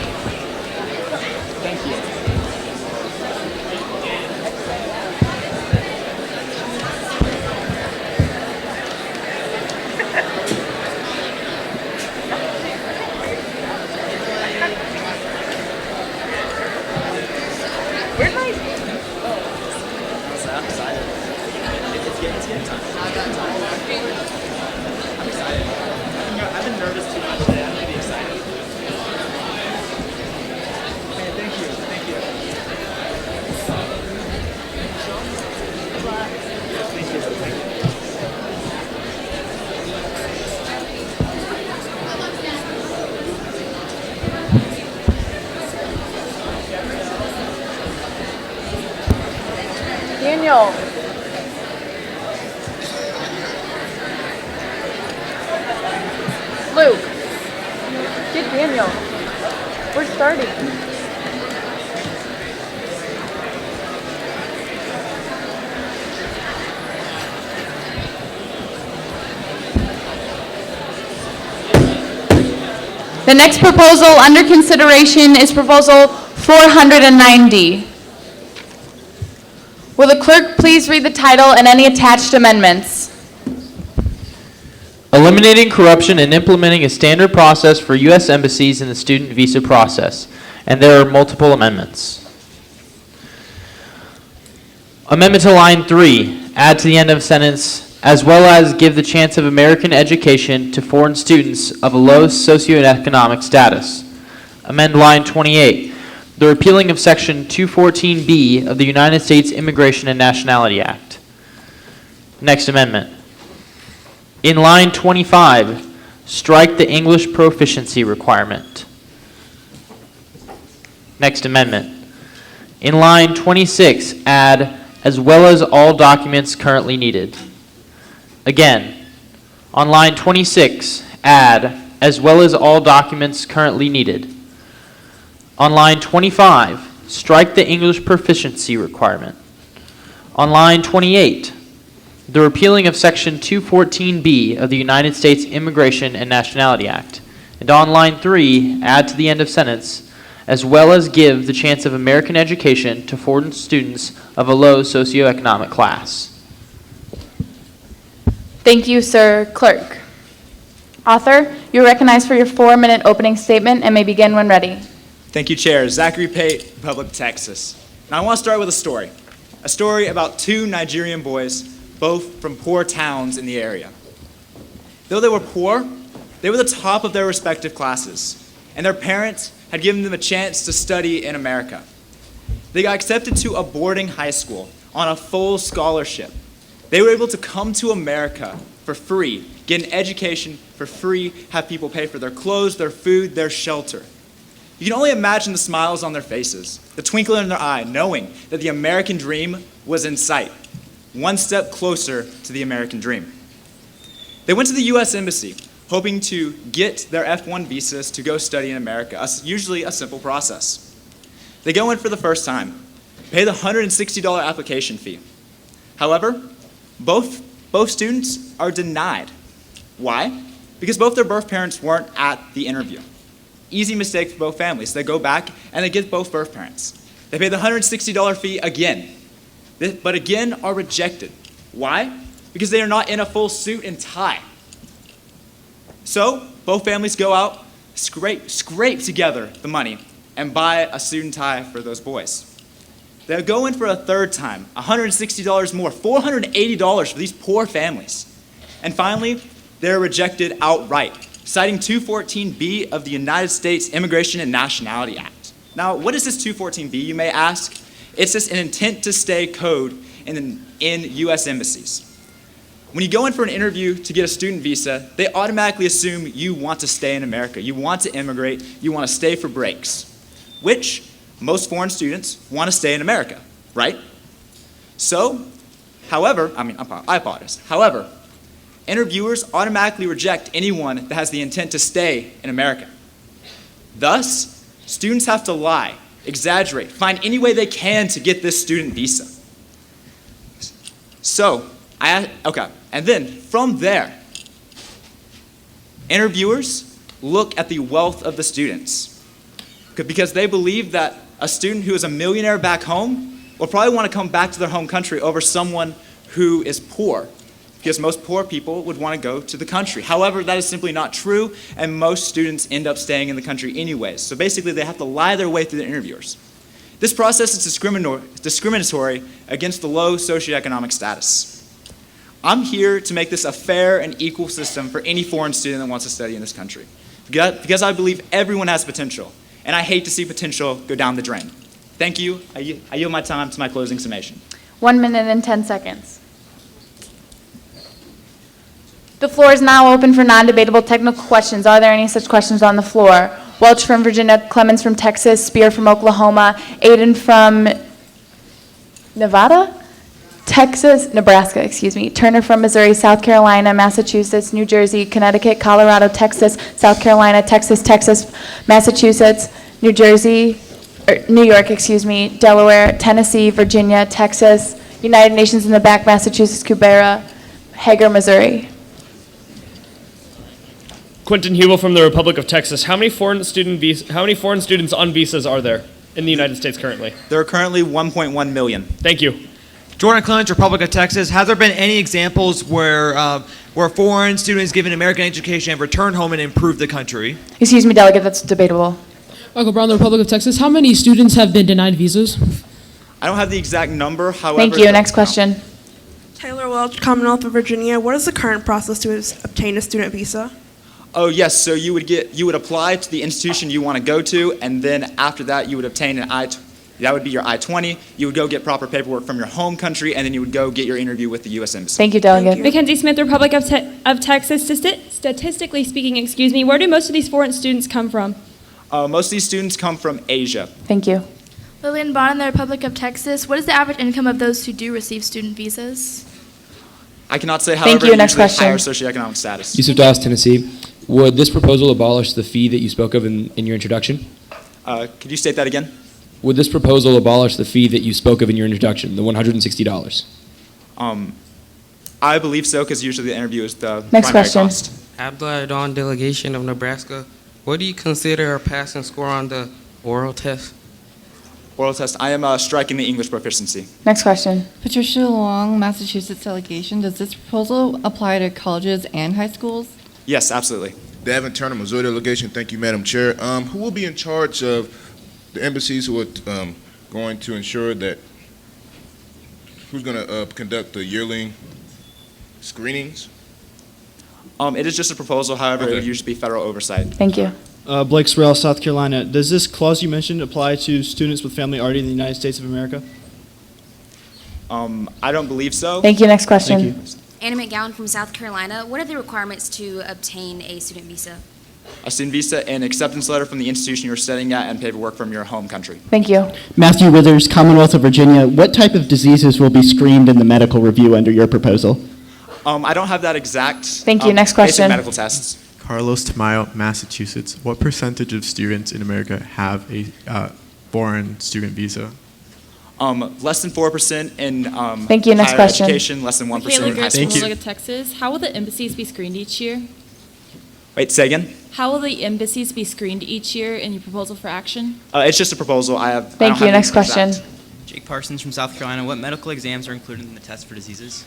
Speaker 8: Where's my...
Speaker 12: I'm excited. It's getting time. I got time. I'm excited. I've been nervous too much today. I'm really excited. Okay, thank you. Thank you. Thank you. Thank you.
Speaker 8: Daniel. Luke. Get Daniel. We're starting. The next proposal under consideration is Proposal 490. Will the clerk please read the title and any attached amendments?
Speaker 13: Eliminating corruption and implementing a standard process for U.S. embassies in the student visa process. And there are multiple amendments. Amendment to line 3, add to the end of sentence, as well as give the chance of American education to foreign students of a low socioeconomic status. Amend line 28, the repealing of Section 214B of the United States Immigration and Nationality Act. Next amendment. In line 25, strike the English proficiency requirement. Next amendment. In line 26, add, as well as all documents currently needed. Again, on line 26, add, as well as all documents currently needed. On line 25, strike the English proficiency requirement. On line 28, the repealing of Section 214B of the United States Immigration and Nationality Act. And on line 3, add to the end of sentence, as well as give the chance of American education to foreign students of a low socioeconomic class.
Speaker 8: Thank you, Sir Clerk. Author, you're recognized for your 4-minute opening statement and may begin when ready.
Speaker 12: Thank you, Chair. Zachary Pate, Republic of Texas. Now, I want to start with a story about two Nigerian boys, both from poor towns in the area. Though they were poor, they were the top of their respective classes, and their parents had given them a chance to study in America. They got accepted to a boarding high school on a full scholarship. They were able to come to America for free, get an education for free, have people pay for their clothes, their food, their shelter. You can only imagine the smiles on their faces, the twinkle in their eye, knowing that the American dream was in sight, one step closer to the American dream. They went to the U.S. Embassy, hoping to get their F-1 visas to go study in America, usually a simple process. They go in for the first time, pay the $160 application fee. However, both students are denied. Why? Because both their birth parents weren't at the interview. Easy mistake for both families. They go back and they get both birth parents. They pay the $160 fee again, but again are rejected. Why? Because they are not in a full suit and tie. So both families go out, scrape together the money, and buy a suit and tie for those boys. They go in for a third time, $160 more, $480 for these poor families. And finally, they're rejected outright, citing 214B of the United States Immigration and Nationality Act. Now, what is this 214B, you may ask? It's just an intent to stay code in U.S. embassies. When you go in for an interview to get a student visa, they automatically assume you want to stay in America. You want to immigrate. You want to stay for breaks, which most foreign students want to stay in America, right? So, I apologize. However, interviewers automatically reject anyone that has the intent to stay in America. Thus, students have to lie, exaggerate, find any way they can to get this student visa. And then from there, interviewers look at the wealth of the students because they believe that a student who is a millionaire back home will probably want to come back to their home country over someone who is poor, because most poor people would want to go to the country. However, that is simply not true, and most students end up staying in the country anyways. So basically, they have to lie their way through the interviewers. This process is discriminatory against the low socioeconomic status. I'm here to make this a fair and equal system for any foreign student that wants to study in this country, because I believe everyone has potential, and I hate to see potential go down the drain. Thank you. I yield my time to my closing summation.
Speaker 8: 1 minute and 10 seconds. The floor is now open for non-debatable technical questions. Are there any such questions on the floor? Welch from Virginia, Clemens from Texas, Spear from Oklahoma, Aiden from Nevada? Nebraska, Turner from Missouri, South Carolina, Massachusetts, New Jersey, Connecticut, Colorado, Texas, South Carolina, Texas, Massachusetts, New York, Delaware, Tennessee, Virginia, Texas, United Nations in the back, Massachusetts, Cubera, Hager, Missouri.
Speaker 15: Quentin Hubel from the Republic of Texas. How many foreign students on visas are there in the United States currently?
Speaker 12: There are currently 1.1 million.
Speaker 15: Thank you.
Speaker 17: Jordan Clemens, Republic of Texas. Has there been any examples where foreign students given American education have returned home and improved the country?
Speaker 8: Excuse me, delegate, that's debatable.
Speaker 19: Michael Brown, the Republic of Texas. How many students have been denied visas?
Speaker 12: I don't have the exact number, however...
Speaker 8: Thank you. Next question.
Speaker 20: Taylor Welch, Commonwealth of Virginia. What is the current process to obtain a student visa?
Speaker 12: Oh, yes, so you would apply to the institution you want to go to, and then after that you would obtain that would be your I-20. You would go get proper paperwork from your home country, and then you would go get your interview with the U.S. Embassy.
Speaker 8: Thank you, delegate.
Speaker 22: Mackenzie Smith, Republic of Texas. Statistically speaking, where do most of these foreign students come from?
Speaker 12: Most of these students come from Asia.
Speaker 8: Thank you.
Speaker 23: Lillian Bond in the Republic of Texas. What is the average income of those who do receive student visas?
Speaker 12: I cannot say, however,
Speaker 8: you. Next
Speaker 12: usually
Speaker 8: question.
Speaker 12: higher socioeconomic status.
Speaker 24: Yusuf Dawes, Tennessee. Would this proposal abolish the fee that you spoke of in your introduction?
Speaker 12: Could you state that again?
Speaker 24: Would this proposal abolish the fee that you spoke of in your introduction, the $160?
Speaker 12: I believe so, because usually the interview is the
Speaker 8: Next
Speaker 12: primary
Speaker 8: question.
Speaker 12: cost.
Speaker 25: Abdullah Dawn, delegation of Nebraska. What do you consider a passing score on the oral test?
Speaker 12: Oral test. I am striking the English proficiency.
Speaker 8: Next question.
Speaker 26: Patricia Long, Massachusetts delegation. Does this proposal apply to colleges and high schools?
Speaker 12: Yes, absolutely.
Speaker 27: Davin Turner, Missouri delegation. Thank you, Madam Chair. Who will be in charge of the embassies who are going to ensure that, who's going to conduct the yearly screenings?
Speaker 12: It is just a proposal, however, it would usually be federal oversight.
Speaker 8: Thank you.
Speaker 28: Blake Sorrell, South Carolina. Does this clause you mentioned apply to students with family already in the United States of America?
Speaker 12: I don't believe so.
Speaker 8: Thank you. Next question.
Speaker 1: Anna McGowan from South Carolina. What are the requirements to obtain a student visa?
Speaker 12: A student visa, an acceptance letter from the institution you're studying at, and paperwork from your home country.
Speaker 8: Thank you.
Speaker 3: Matthew Withers, Commonwealth of Virginia. What type of diseases will be screened in the medical review under your proposal?
Speaker 12: I don't have that exact.
Speaker 8: Thank you. Next question.
Speaker 12: Basic medical tests.
Speaker 4: Carlos Tamayo, Massachusetts. What percentage of students in America have a foreign student visa?
Speaker 12: Less than 4% in
Speaker 8: Thank you. Next
Speaker 12: higher
Speaker 8: question.
Speaker 12: education, less than 1%
Speaker 22: Kayla
Speaker 12: in high
Speaker 22: Grace
Speaker 12: school.
Speaker 22: from Republic of Texas. How will the embassies be screened each year?
Speaker 12: Wait, say again?
Speaker 22: How will the embassies be screened each year in your proposal for action?
Speaker 12: It's just a proposal.
Speaker 8: Thank you. Next question.
Speaker 5: Jake Parsons from South Carolina. What medical exams are included in the test for diseases?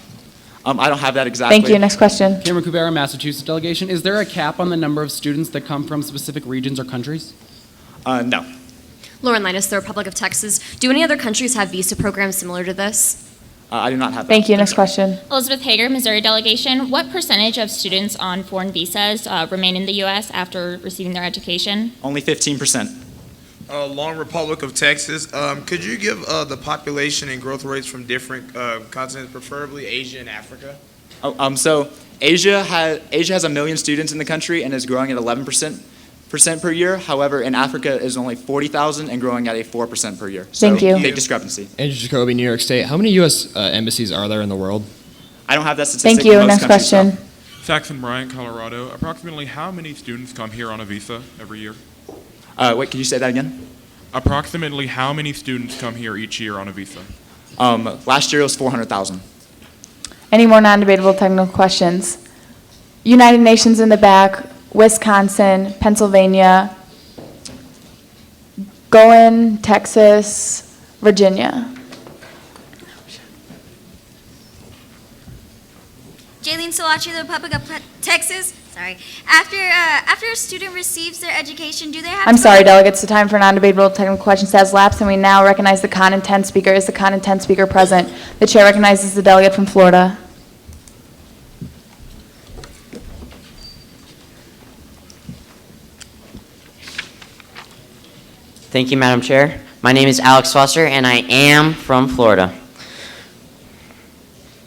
Speaker 12: I don't have that exactly.
Speaker 8: Thank you. Next question.
Speaker 7: Cameron Kubera, Massachusetts delegation. Is there a cap on the number of students that come from specific regions or countries?
Speaker 12: No.
Speaker 11: Lauren Linus, the Republic of Texas. Do any other countries have visa programs similar to this?
Speaker 12: I do not have that.
Speaker 8: Thank you. Next question.
Speaker 16: Elizabeth Hager, Missouri delegation. What percentage of students on foreign visas remain in the U.S. after receiving their education?
Speaker 12: Only 15%.
Speaker 14: Long Republic of Texas. Could you give the population and growth rates from different continents, preferably Asia and Africa?
Speaker 12: So Asia has 1 million students in the country and is growing at 11% per year. However, in Africa is only 40,000 and growing at a 4% per year. So
Speaker 8: Thank you.
Speaker 12: Big discrepancy.
Speaker 18: Andrew Jacoby, New York State. How many U.S. Embassies are there in the world?
Speaker 12: I don't have that statistic.
Speaker 8: Thank you.
Speaker 12: Most
Speaker 8: Next
Speaker 12: countries
Speaker 8: question.
Speaker 12: don't.
Speaker 21: Saxon Bryant, Colorado. Approximately how many students come here on a visa every year?
Speaker 12: Wait, can you say that again?
Speaker 21: Approximately how many students come here each year on a visa?
Speaker 12: Last year it was 400,000.
Speaker 8: Any more non-debatable technical questions? United Nations in the back, Wisconsin, Pennsylvania, Goen, Texas, Virginia.
Speaker 1: Jaylene Salachi, the Republic of Texas. Sorry. After a student receives their education, do they have
Speaker 8: I'm
Speaker 1: to...
Speaker 8: sorry, delegates, the time for non-debatable technical questions has lapsed, and we now recognize the CONA 10 speaker. Is the CONA 10 speaker present? The chair recognizes the delegate from Florida.
Speaker 21: Thank you, Madam Chair. My name is Alex Foster, and I am from Florida.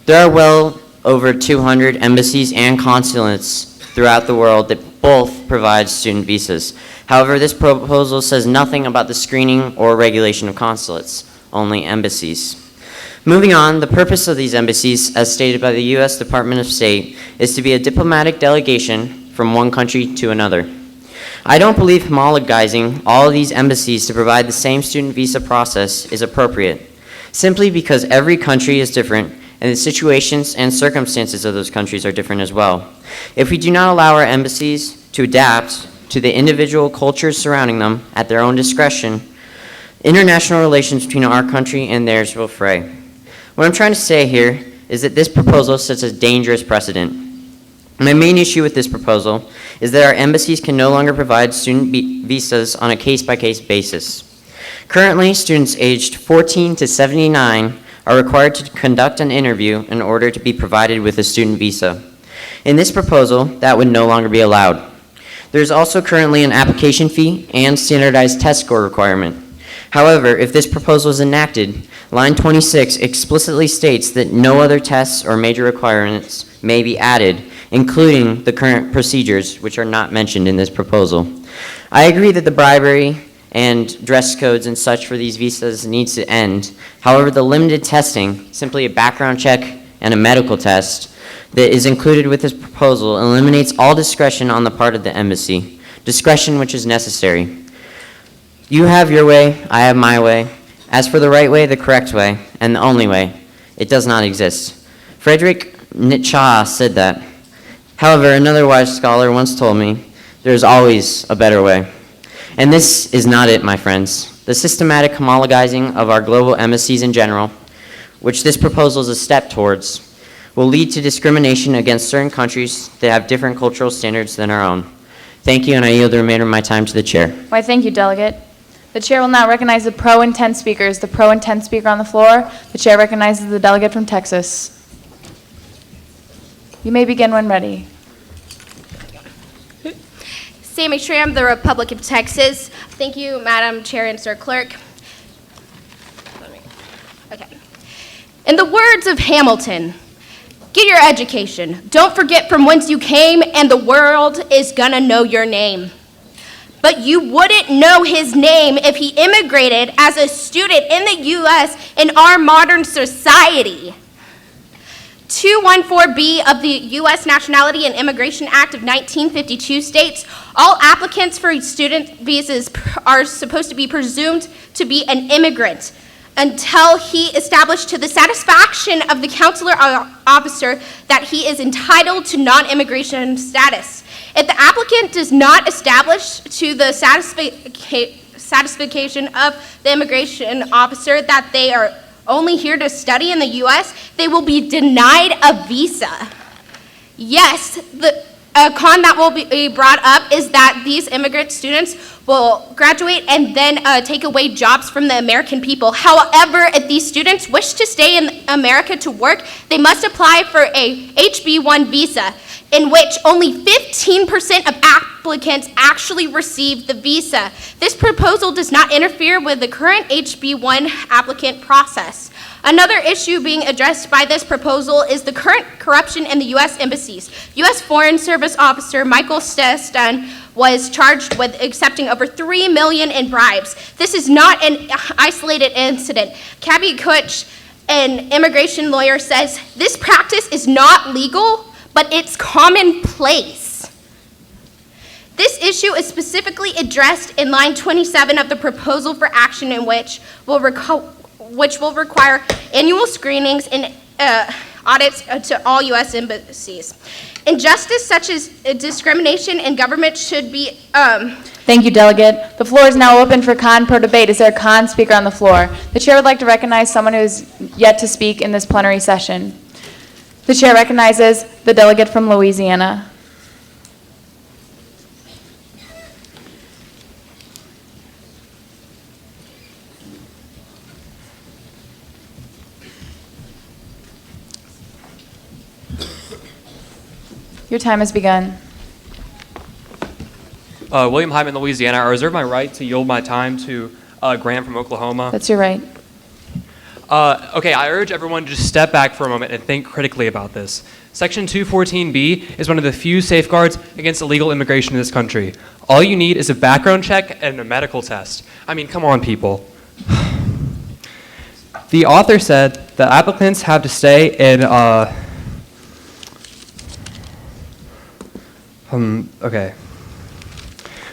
Speaker 21: There are well over 200 embassies and consulates throughout the world that both provide student visas. However, this proposal says nothing about the screening or regulation of consulates, only embassies. Moving on, the purpose of these embassies, as stated by the U.S. Department of State, is to be a diplomatic delegation from one country to another. I don't believe homologizing all of these embassies to provide the same student visa process is appropriate, simply because every country is different and the situations and circumstances of those countries are different as well. If we do not allow our embassies to adapt to the individual cultures surrounding them at their own discretion, international relations between our country and theirs will fray. What I'm trying to say here is that this proposal sets a dangerous precedent. My main issue with this proposal is that our embassies can no longer provide student visas on a case-by-case basis. Currently, students aged 14 to 79 are required to conduct an interview in order to be provided with a student visa. In this proposal, that would no longer be allowed. There is also currently an application fee and standardized test score requirement. However, if this proposal is enacted, line 26 explicitly states that no other tests or major requirements may be added, including the current procedures, which are not mentioned in this proposal. I agree that the bribery and dress codes and such for these visas needs to end. However, the limited testing, simply a background check and a medical test, that is included with this proposal eliminates all discretion on the part of the embassy, discretion which is necessary. You have your way, I have my way. As for the right way, the correct way, and the only way, it does not exist. Friedrich Nietzsche said that. However, another wise scholar once told me, there is always a better way. And this is not it, my friends. The systematic homologizing of our global embassies in general, which this proposal is a step towards, will lead to discrimination against certain countries that have different cultural standards than our own. Thank you, and I yield the remainder of my time to the chair.
Speaker 8: Why, thank you, delegate. The chair will now recognize the pro and 10 speakers. The pro and 10 speaker on the floor. The chair recognizes the delegate from Texas. You may begin when ready.
Speaker 29: Sammy Schramm, the Republic of Texas. Thank you, Madam Chair and Sir Clerk. Okay. In the words of Hamilton, get your education. Don't forget from whence you came, and the world is gonna know your name. But you wouldn't know his name if he immigrated as a student in the U.S. in our modern society. 214B of the U.S. Nationality and Immigration Act of 1952 states, all applicants for student visas are supposed to be presumed to be an immigrant until he established to the satisfaction of the consular officer that he is entitled to non-immigration status. If the applicant does not establish to the satisfaction of the immigration officer that they are only here to study in the U.S., they will be denied a visa. Yes, the con that will be brought up is that these immigrant students will graduate and then take away jobs from the American people. However, if these students wish to stay in America to work, they must apply for a HB1 visa, in which only 15% of applicants actually receive the visa. This proposal does not interfere with the current HB1 applicant process. Another issue being addressed by this proposal is the current corruption in the U.S. embassies. U.S. Foreign Service Officer Michael Steston was charged with accepting over $3 million in bribes. This is not an isolated incident. Cabby Kutch, an immigration lawyer, says this practice is not legal, but it's commonplace. This issue is specifically addressed in line 27 of the proposal for action, in which will require annual screenings and audits to all U.S. embassies. Injustice such as discrimination in government should be...
Speaker 8: Thank you, Delegate. The floor is now open for con pro debate. Is there a con speaker on the floor? The chair would like to recognize someone who is yet to speak in this plenary session. The chair recognizes the delegate from Louisiana. Your time has begun.
Speaker 2: William Hyman, Louisiana. I reserve my right to yield my time to Graham from Oklahoma.
Speaker 8: That's your right.
Speaker 2: Okay, I urge everyone to just step back for a moment and think critically about this. Section 214B is one of the few safeguards against illegal immigration in this country. All you need is a background check and a medical test. I mean, come on, people. The author said that applicants have to stay in, okay.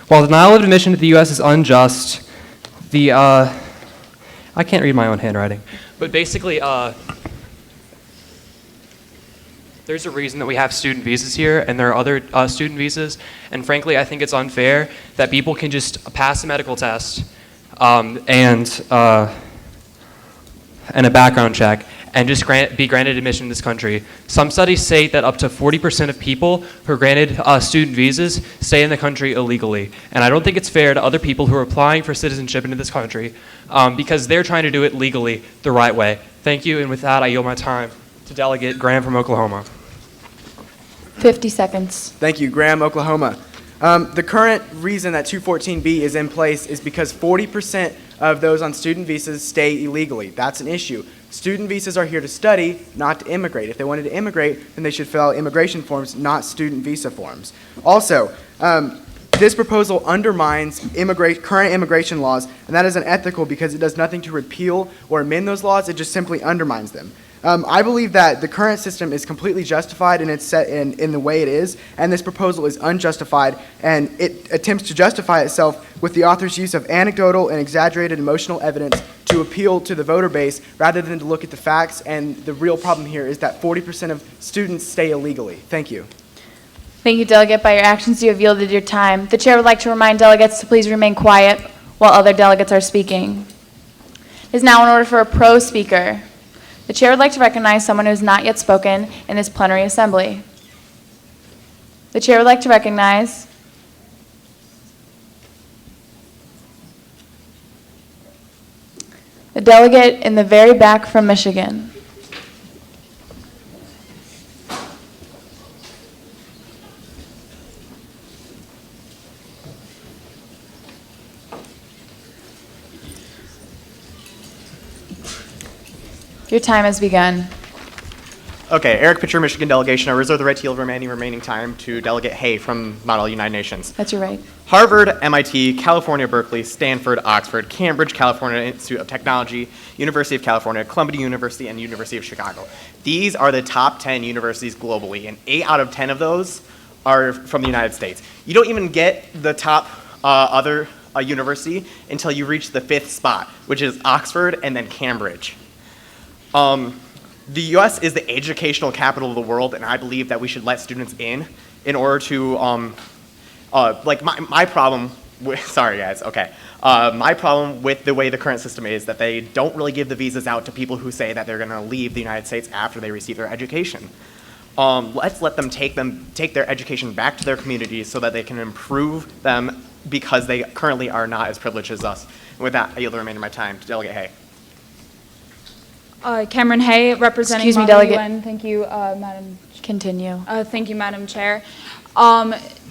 Speaker 2: While denial of admission to the U.S. is unjust, I can't read my own handwriting, but basically, there's a reason that we have student visas here, and there are other student visas, and frankly, I think it's unfair that people can just pass a medical test and a background check and just be granted admission to this country. Some studies say that up to 40% of people who are granted student visas stay in the country illegally. And I don't think it's fair to other people who are applying for citizenship into this country because they're trying to do it legally the right way. Thank you, and with that, I yield my time to Delegate Graham from Oklahoma.
Speaker 8: 50 seconds.
Speaker 6: Thank you, Graham, Oklahoma. The current reason that 214B is in place is because 40% of those on student visas stay illegally. That's an issue. Student visas are here to study, not to immigrate. If they wanted to immigrate, then they should fill out immigration forms, not student visa forms. Also, this proposal undermines current immigration laws, and that is unethical because it does nothing to repeal or amend those laws, it just simply undermines them. I believe that the current system is completely justified and it's set in the way it is, and this proposal is unjustified, and it attempts to justify itself with the author's use of anecdotal and exaggerated emotional evidence to appeal to the voter base rather than to look at the facts, and the real problem here is that 40% of students stay illegally. Thank you.
Speaker 8: Thank you, Delegate. By your actions, you have yielded your time. The chair would like to remind delegates to please remain quiet while other delegates are speaking. It is now in order for a pro speaker. The chair would like to recognize someone who has not yet spoken in this plenary assembly. The chair would like to recognize the delegate in the very back from Michigan. Your time has begun.
Speaker 9: Okay, Eric Pitcher, Michigan delegation. I reserve the right to yield remaining time to Delegate Hay from Model United Nations.
Speaker 8: That's your right.
Speaker 9: Harvard, MIT, California, Berkeley, Stanford, Oxford, Cambridge, California Institute of Technology, University of California, Columbia University, and University of Chicago. These are the top 10 universities globally, and 8 out of 10 of those are from the United States. You don't even get the top other university until you reach the 5th spot, which is Oxford and then Cambridge. The U.S. is the educational capital of the world, and I believe that we should let students in order to, like my problem with, sorry guys, okay. My problem with the way the current system is that they don't really give the visas out to people who say that they're gonna leave the United States after they receive their education. Let's let them take their education back to their communities so that they can improve them because they currently are not as privileged as us. And with that, I yield the remainder of my time to Delegate Hay.
Speaker 10: Cameron Hay, representing
Speaker 8: Excuse me,
Speaker 10: Model
Speaker 8: Delegate.
Speaker 10: UN. Thank you, Madam.
Speaker 8: Continue.
Speaker 10: Thank you, Madam Chair.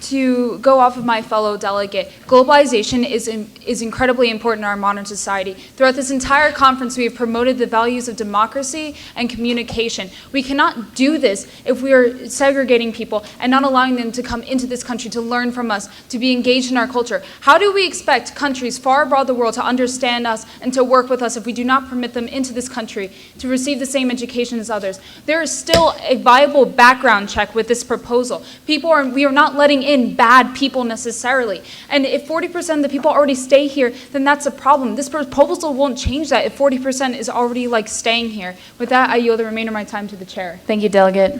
Speaker 10: To go off of my fellow delegate, globalization is incredibly important in our modern society. Throughout this entire conference, we have promoted the values of democracy and communication. We cannot do this if we are segregating people and not allowing them to come into this country to learn from us, to be engaged in our culture. How do we expect countries far abroad the world to understand us and to work with us if we do not permit them into this country to receive the same education as others? There is still a viable background check with this proposal. We are not letting in bad people necessarily. And if 40% of the people already stay here, then that's a problem. This proposal won't change that if 40% is already staying here. With that, I yield the remainder of my time to the chair.
Speaker 8: Thank you, Delegate.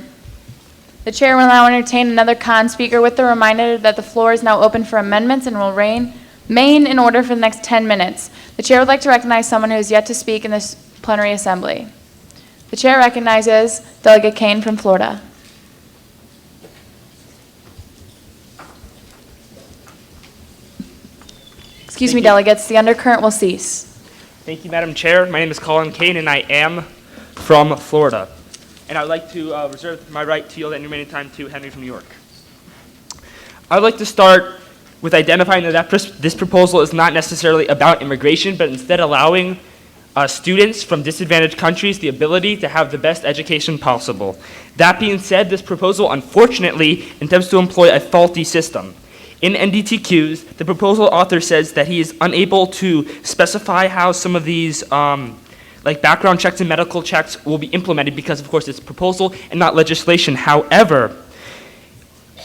Speaker 8: The chair will now entertain another con speaker with the reminder that the floor is now open for amendments and will remain in order for the next 10 minutes. The chair would like to recognize someone who is yet to speak in this plenary assembly. The chair recognizes Delegate Kane from Florida. Excuse me, delegates, the undercurrent will cease.
Speaker 13: Thank you, Madam Chair. My name is Colin Kane, and I am from Florida. And I would like to reserve my right to yield any remaining time to Henry from New York. I would like to start with identifying that this proposal is not necessarily about immigration, but instead allowing students from disadvantaged countries the ability to have the best education possible. That being said, this proposal unfortunately attempts to employ a faulty system. In NDTQs, the proposal author says that he is unable to specify how some of these background checks and medical checks will be implemented because, of course, it's a proposal and not legislation. However,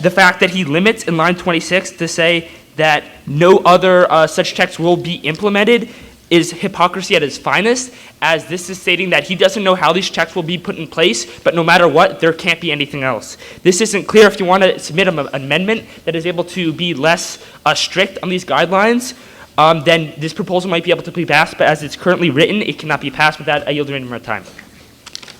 Speaker 13: the fact that he limits in line 26 to say that no other such checks will be implemented is hypocrisy at its finest, as this is stating that he doesn't know how these checks will be put in place, but no matter what, there can't be anything else. This isn't clear. If you want to submit an amendment that is able to be less strict on these guidelines, then this proposal might be able to be passed, but as it's currently written, it cannot be passed. With that, I yield the remainder of my time.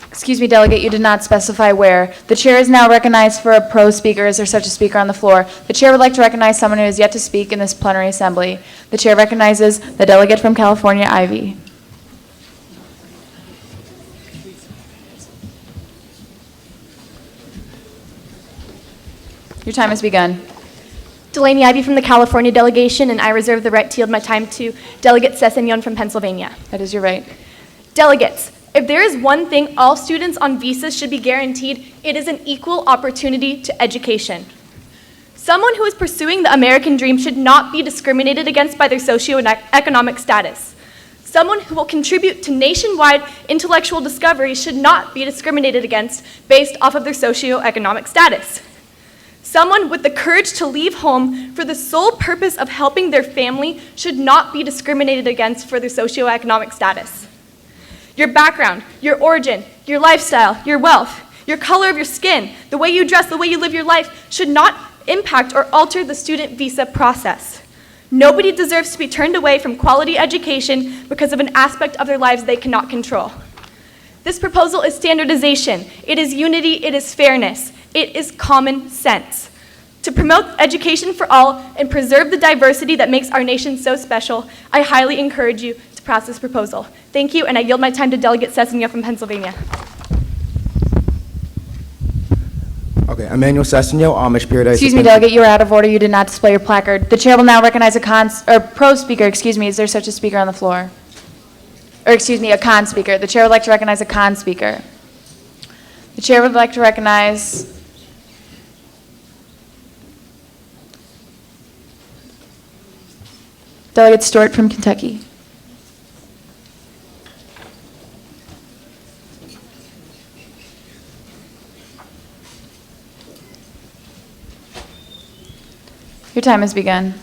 Speaker 8: Excuse me, Delegate, you did not specify where. The chair is now recognized for a pro speaker. Is there such a speaker on the floor? The chair would like to recognize someone who is yet to speak in this plenary assembly. The chair recognizes the delegate from California, Ivy. Your time has begun.
Speaker 15: Delaney Ivy from the California delegation, and I reserve the right to yield my time to Delegate Sessignon from Pennsylvania.
Speaker 8: That is your right.
Speaker 15: Delegates, if there is one thing all students on visas should be guaranteed, it is an equal opportunity to education. Someone who is pursuing the American dream should not be discriminated against by their socioeconomic status. Someone who will contribute to nationwide intellectual discovery should not be discriminated against based off of their socioeconomic status. Someone with the courage to leave home for the sole purpose of helping their family should not be discriminated against for their socioeconomic status. Your background, your origin, your lifestyle, your wealth, your color of your skin, the way you dress, the way you live your life should not impact or alter the student visa process. Nobody deserves to be turned away from quality education because of an aspect of their lives they cannot control. This proposal is standardization, it is unity, it is fairness, it is common sense. To promote education for all and preserve the diversity that makes our nation so special, I highly encourage you to pass this proposal. Thank you, and I yield my time to Delegate Sessignon from Pennsylvania.
Speaker 17: Okay, Emmanuel Sessignon, Amish Paradise.
Speaker 8: Excuse me, Delegate, you are out of order. You did not display your placard. The chair will now recognize a pro speaker. Excuse me, is there such a speaker on the floor? or excuse me, a con speaker. The chair would like to recognize a con speaker. The chair would like to recognize Delegate Stewart from Kentucky. Your time has begun.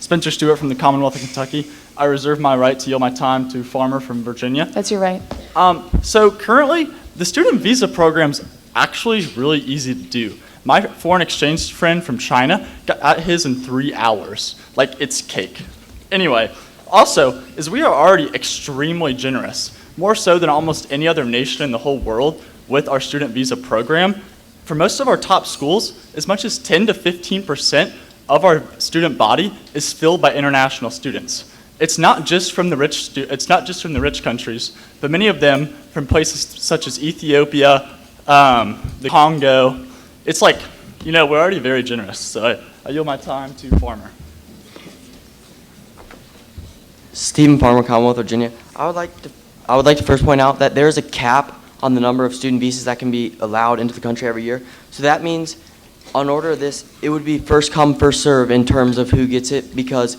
Speaker 3: Spencer Stewart from the Commonwealth of Kentucky. I reserve my right to yield my time to Farmer from Virginia.
Speaker 8: That's your right.
Speaker 3: So currently, the student visa program's actually really easy to do. My foreign exchange friend from China got his in 3 hours. Like, it's cake. Anyway, also, is we are already extremely generous, more so than almost any other nation in the whole world with our student visa program. For most of our top schools, as much as 10 to 15% of our student body is filled by international students. It's not just from the rich countries, but many of them from places such as Ethiopia, the Congo. It's like, we're already very generous. So I yield my time to Farmer.
Speaker 21: Stephen Farmer, Commonwealth, Virginia. I would like to first point out that there is a cap on the number of student visas that can be allowed into the country every year. So that means, on order of this, it would be first come, first serve in terms of who gets it, because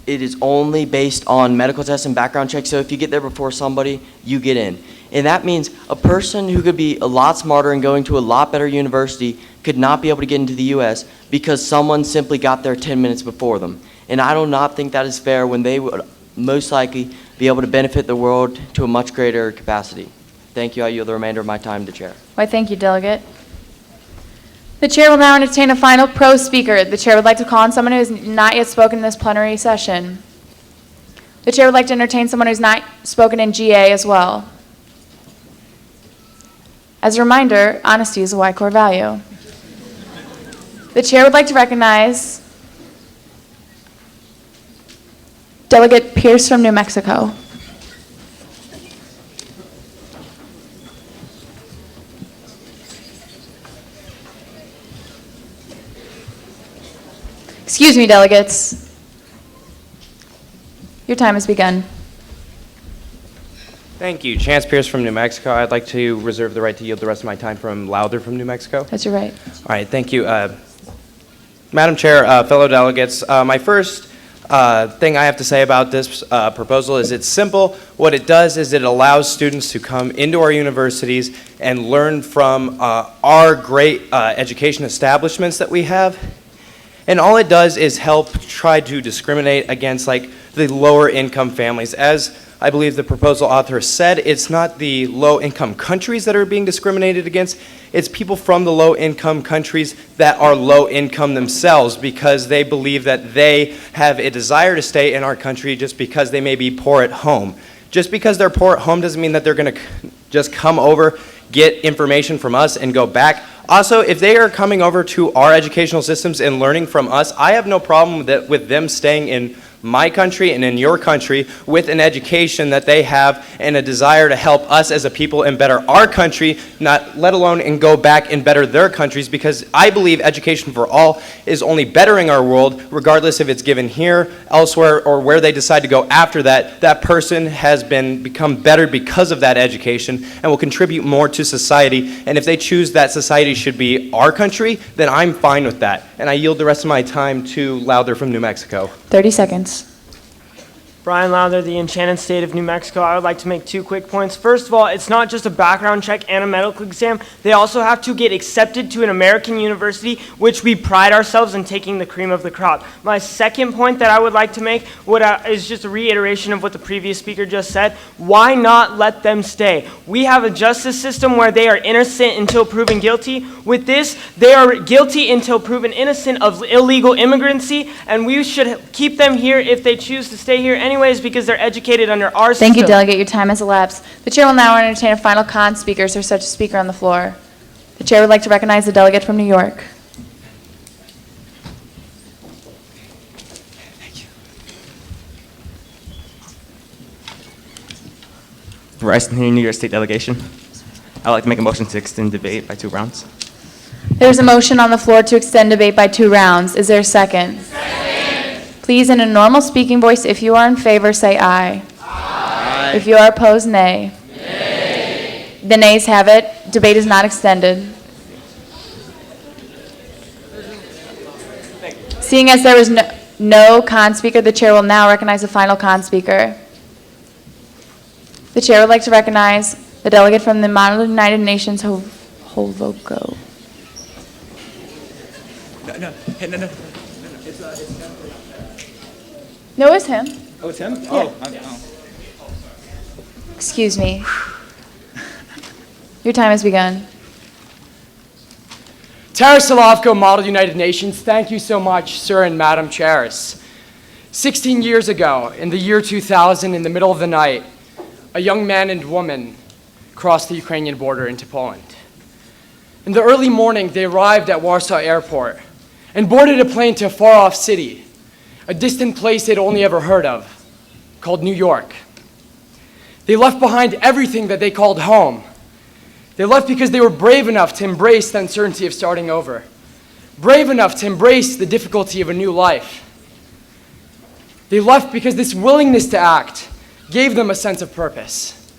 Speaker 21: it is only based on medical tests and background checks. So if you get there before somebody, you get in. And that means a person who could be a lot smarter and going to a lot better university could not be able to get into the U.S. because someone simply got there 10 minutes before them. And I do not think that is fair when they would most likely be able to benefit the world to a much greater capacity. Thank you. I yield the remainder of my time to Chair.
Speaker 8: Why, thank you, Delegate. The chair will now entertain a final pro speaker. The chair would like to call on someone who has not yet spoken in this plenary session. The chair would like to entertain someone who's not spoken in GA as well. As a reminder, honesty is a Y core value. The chair would like to recognize Delegate Pierce from New Mexico. Excuse me, delegates. Your time has begun.
Speaker 19: Thank you. Chance Pierce from New Mexico. I'd like to reserve the right to yield the rest of my time from Lowther from New Mexico.
Speaker 8: That's your right.
Speaker 19: All right, thank you. Madam Chair, fellow delegates, my first thing I have to say about this proposal is it's simple. What it does is it allows students to come into our universities and learn from our great education establishments that we have. And all it does is help try to discriminate against the lower income families. As I believe the proposal author said, it's not the low income countries that are being discriminated against, it's people from the low income countries that are low income themselves because they believe that they have a desire to stay in our country just because they may be poor at home. Just because they're poor at home doesn't mean that they're gonna just come over, get information from us and go back. Also, if they are coming over to our educational systems and learning from us, I have no problem with them staying in my country and in your country with an education that they have and a desire to help us as a people and better our country, not let alone and go back and better their countries, because I believe education for all is only bettering our world, regardless if it's given here, elsewhere, or where they decide to go after that. That person has become better because of that education and will contribute more to society. And if they choose that society should be our country, then I'm fine with that. And I yield the rest of my time to Lowther from New Mexico.
Speaker 8: 30 seconds.
Speaker 20: Brian Lowther, the Enchanted State of New Mexico. I would like to make 2 quick points. First of all, it's not just a background check and a medical exam. They also have to get accepted to an American university, which we pride ourselves in taking the cream of the crop. My second point that I would like to make is just a reiteration of what the previous speaker just said. Why not let them stay? We have a justice system where they are innocent until proven guilty. With this, they are guilty until proven innocent of illegal immigrancy, and we should keep them here if they choose to stay here anyways because they're educated under our system.
Speaker 8: Thank you, Delegate. Your time has elapsed. The chair will now entertain a final con speaker. Is there such a speaker on the floor? The chair would like to recognize the delegate from New York.
Speaker 23: Bryson here, New York State Delegation. I'd like to make a motion to extend debate by 2 rounds.
Speaker 8: There's a motion on the floor to extend debate by 2 rounds. Is there a second? Second. Please, in a normal speaking voice, if you are in favor, say aye. Aye. If you are opposed, nay. Nay. The nays have it. Debate is not extended. Seeing as there was no con speaker, the chair will now recognize the final con speaker. The chair would like to recognize the delegate from the Model United Nations, Hovoko.
Speaker 12: No.
Speaker 8: No, it's him.
Speaker 12: Oh, it's him?
Speaker 8: Yeah.
Speaker 12: Oh.
Speaker 8: Excuse me. Your time has begun.
Speaker 4: Tara Solovko, Model United Nations, thank you so much, sir and Madam Chairs. 16 years ago, in the year 2000, in the middle of the night, a young man and woman crossed the Ukrainian border into Poland. In the early morning, they arrived at Warsaw Airport and boarded a plane to a far-off city, a distant place they'd only ever heard of, called New York. They left behind everything that they called home. They left because they were brave enough to embrace the uncertainty of starting over, brave enough to embrace the difficulty of a new life. They left because this willingness to act gave them a sense of purpose,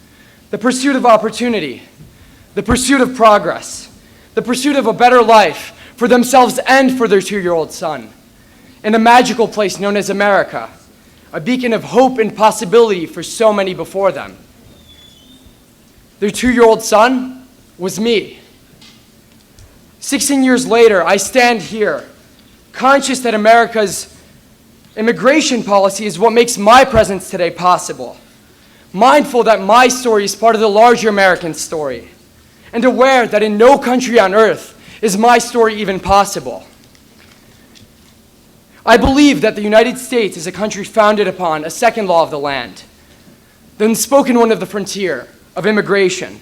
Speaker 4: the pursuit of opportunity, the pursuit of progress, the pursuit of a better life for themselves and for their 2-year-old son, in a magical place known as America, a beacon of hope and possibility for so many before them. Their 2-year-old son was me. 16 years later, I stand here, conscious that America's immigration policy is what makes my presence today possible, mindful that my story is part of the larger American story, and aware that in no country on earth is my story even possible. I believe that the United States is a country founded upon a second law of the land, the unspoken one of the frontier, of immigration.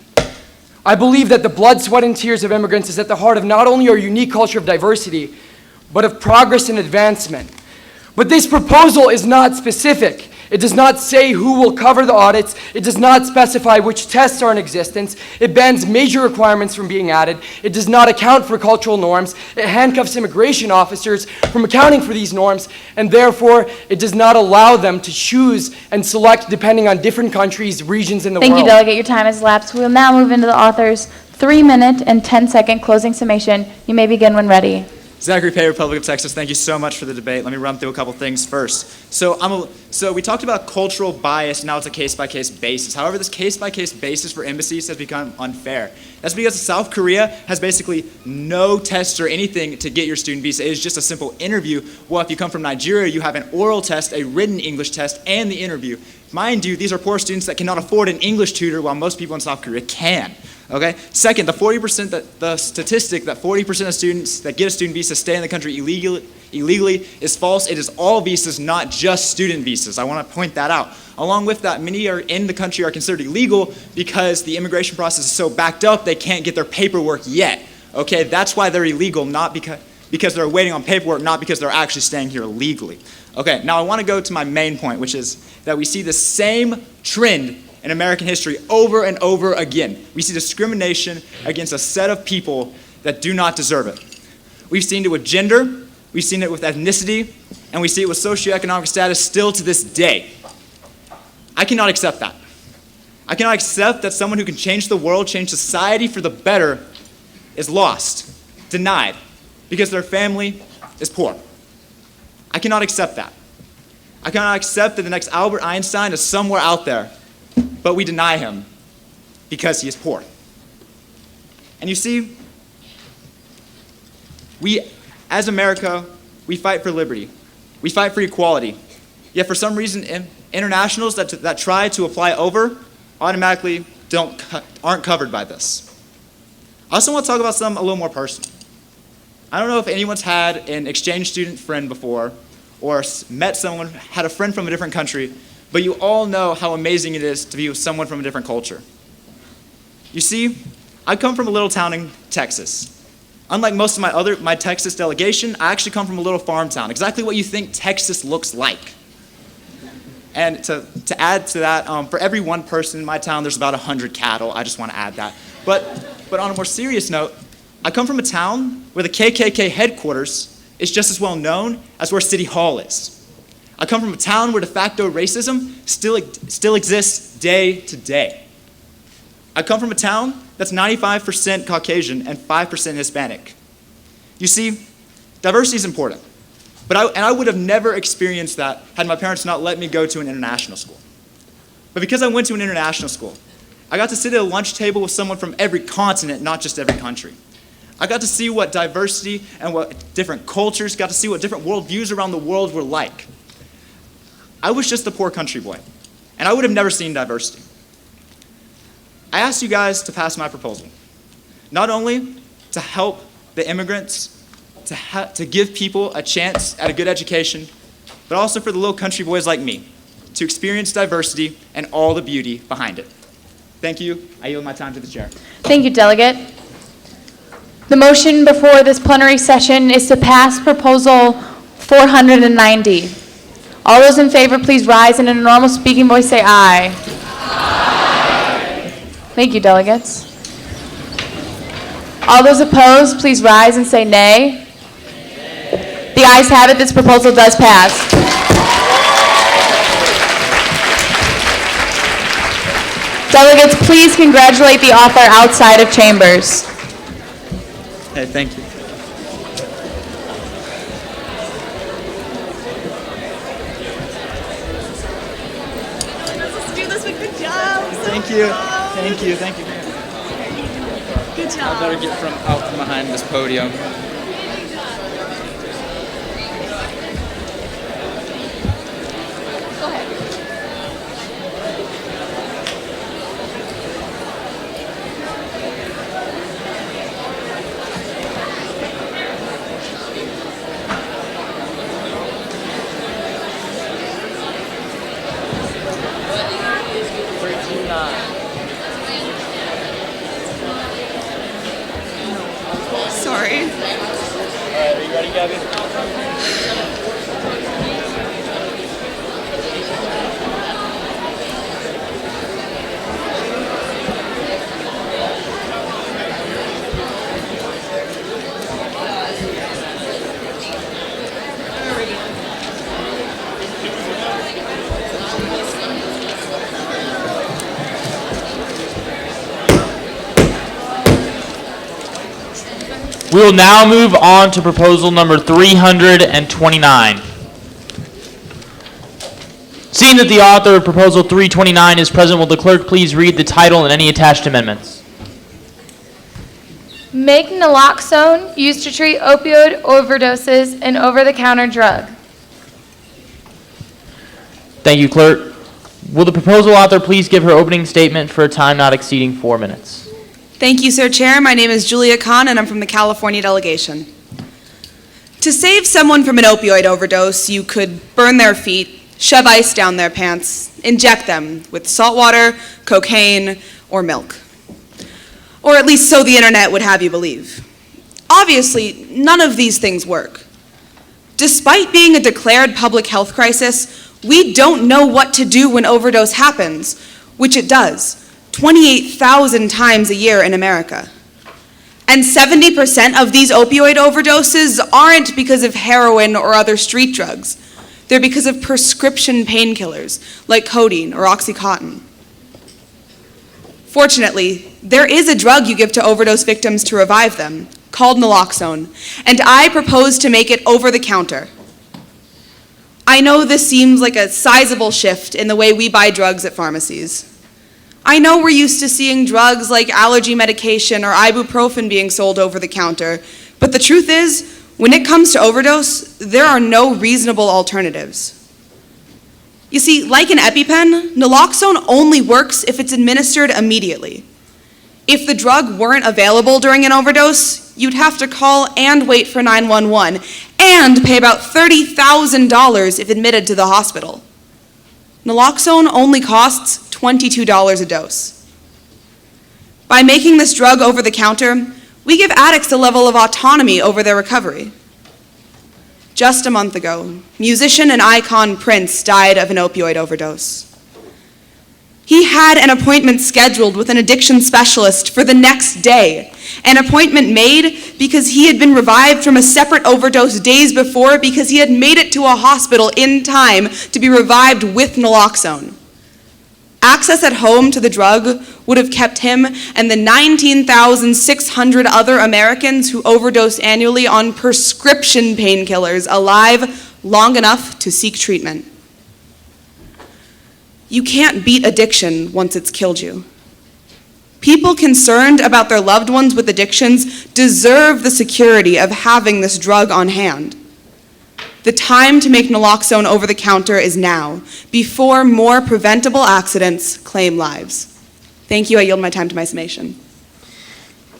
Speaker 4: I believe that the blood, sweat, and tears of immigrants is at the heart of not only our unique culture of diversity, but of progress and advancement. But this proposal is not specific. It does not say who will cover the audits. It does not specify which tests are in existence. It bans major requirements from being added. It does not account for cultural norms. It handcuffs immigration officers from accounting for these norms, and therefore it does not allow them to choose and select depending on different countries, regions in the world.
Speaker 8: Thank you, Delegate. Your time has elapsed. We will now move into the author's 3-minute and 10-second closing summation. You may begin when ready.
Speaker 12: Zachary Pay, Republic of Texas, thank you so much for the debate. Let me run through a couple things first. So we talked about cultural bias, now it's a case-by-case basis. However, this case-by-case basis for embassies has become unfair. That's because South Korea has basically no tests or anything to get your student visa. It is just a simple interview. Well, if you come from Nigeria, you have an oral test, a written English test, and the interview. Mind you, these are poor students that cannot afford an English tutor, while most people in South Korea can. Okay. Second, the statistic that 40% of students that get a student visa stay in the country illegally is false. It is all visas, not just student visas. I want to point that out. Along with that, many are in the country are considered illegal because the immigration process is so backed up they can't get their paperwork yet. Okay, that's why they're illegal, not because they're waiting on paperwork, not because they're actually staying here legally. Okay, now I want to go to my main point, which is that we see the same trend in American history over and over again. We see discrimination against a set of people that do not deserve it. We've seen it with gender, we've seen it with ethnicity, and we see it with socioeconomic status still to this day. I cannot accept that. I cannot accept that someone who can change the world, change society for the better, is lost, denied, because their family is poor. I cannot accept that. I cannot accept that the next Albert Einstein is somewhere out there, but we deny him because he is poor. And you see, we, as America, we fight for liberty. We fight for equality. Yet for some reason, internationals that try to apply over automatically aren't covered by this. I also want to talk about something a little more personal. I don't know if anyone's had an exchange student friend before or met someone, had a friend from a different country, but you all know how amazing it is to be with someone from a different culture. You see, I come from a little town in Texas. Unlike most of my Texas delegation, I actually come from a little farm town, exactly what you think Texas looks like. And to add to that, for every one person in my town, there's about 100 cattle. I just want to add that. But on a more serious note, I come from a town where the KKK headquarters is just as well known as where City Hall is. I come from a town where de facto racism still exists day to day. I come from a town that's 95% Caucasian and 5% Hispanic. You see, diversity is important, but I would have never experienced that had my parents not let me go to an international school. But because I went to an international school, I got to sit at a lunch table with someone from every continent, not just every country. I got to see what diversity and what different cultures, got to see what different worldviews around the world were like. I was just a poor country boy, and I would have never seen diversity. I asked you guys to pass my proposal, not only to help the immigrants, to give people a chance at a good education, but also for the little country boys like me to experience diversity and all the beauty behind it. Thank you. I yield my time to the chair.
Speaker 8: Thank you, Delegate. The motion before this plenary session is to pass Proposal 490. All those in favor, please rise and in a normal speaking voice say aye. Aye. Thank you, delegates. All those opposed, please rise and say nay. Nay. The ayes have it. This proposal does pass. Delegates, please congratulate the author outside of chambers.
Speaker 3: Hey, thank you. Thank you. Thank you. Thank you.
Speaker 5: Good job.
Speaker 3: I better get out from behind this podium.
Speaker 5: Go ahead. Sorry.
Speaker 3: All right, are you ready, Gabby?
Speaker 7: We will now move on to proposal number 329. Seeing that the author of proposal 329 is present, will the clerk please read the title and any attached amendments?
Speaker 8: Make naloxone used to treat opioid overdoses an over-the-counter drug.
Speaker 7: Thank you, clerk. Will the proposal author please give her opening statement for a time not exceeding 4 minutes?
Speaker 11: Thank you, Sir Chair. My name is Julia Kahn, and I'm from the California delegation. To save someone from an opioid overdose, you could burn their feet, shove ice down their pants, inject them with salt water, cocaine, or milk. Or at least so the internet would have you believe. Obviously, none of these things work. Despite being a declared public health crisis, we don't know what to do when overdose happens, which it does. 28,000 times a year in America. And 70% of these opioid overdoses aren't because of heroin or other street drugs. They're because of prescription painkillers like codeine or Oxycontin. Fortunately, there is a drug you give to overdose victims to revive them, called naloxone, and I propose to make it over the counter. I know this seems like a sizable shift in the way we buy drugs at pharmacies. I know we're used to seeing drugs like allergy medication or ibuprofen being sold over the counter, but the truth is, when it comes to overdose, there are no reasonable alternatives. You see, like an EpiPen, naloxone only works if it's administered immediately. If the drug weren't available during an overdose, you'd have to call and wait for 911 and pay about $30,000 if admitted to the hospital. Naloxone only costs $22 a dose. By making this drug over the counter, we give addicts a level of autonomy over their recovery. Just a month ago, musician and icon Prince died of an opioid overdose. He had an appointment scheduled with an addiction specialist for the next day. An appointment made because he had been revived from a separate overdose days before because he had made it to a hospital in time to be revived with naloxone. Access at home to the drug would have kept him and the 19,600 other Americans who overdose annually on prescription painkillers alive long enough to seek treatment. You can't beat addiction once it's killed you. People concerned about their loved ones with addictions deserve the security of having this drug on hand. The time to make naloxone over the counter is now, before more preventable accidents claim lives. Thank you. I yield my time to my summation.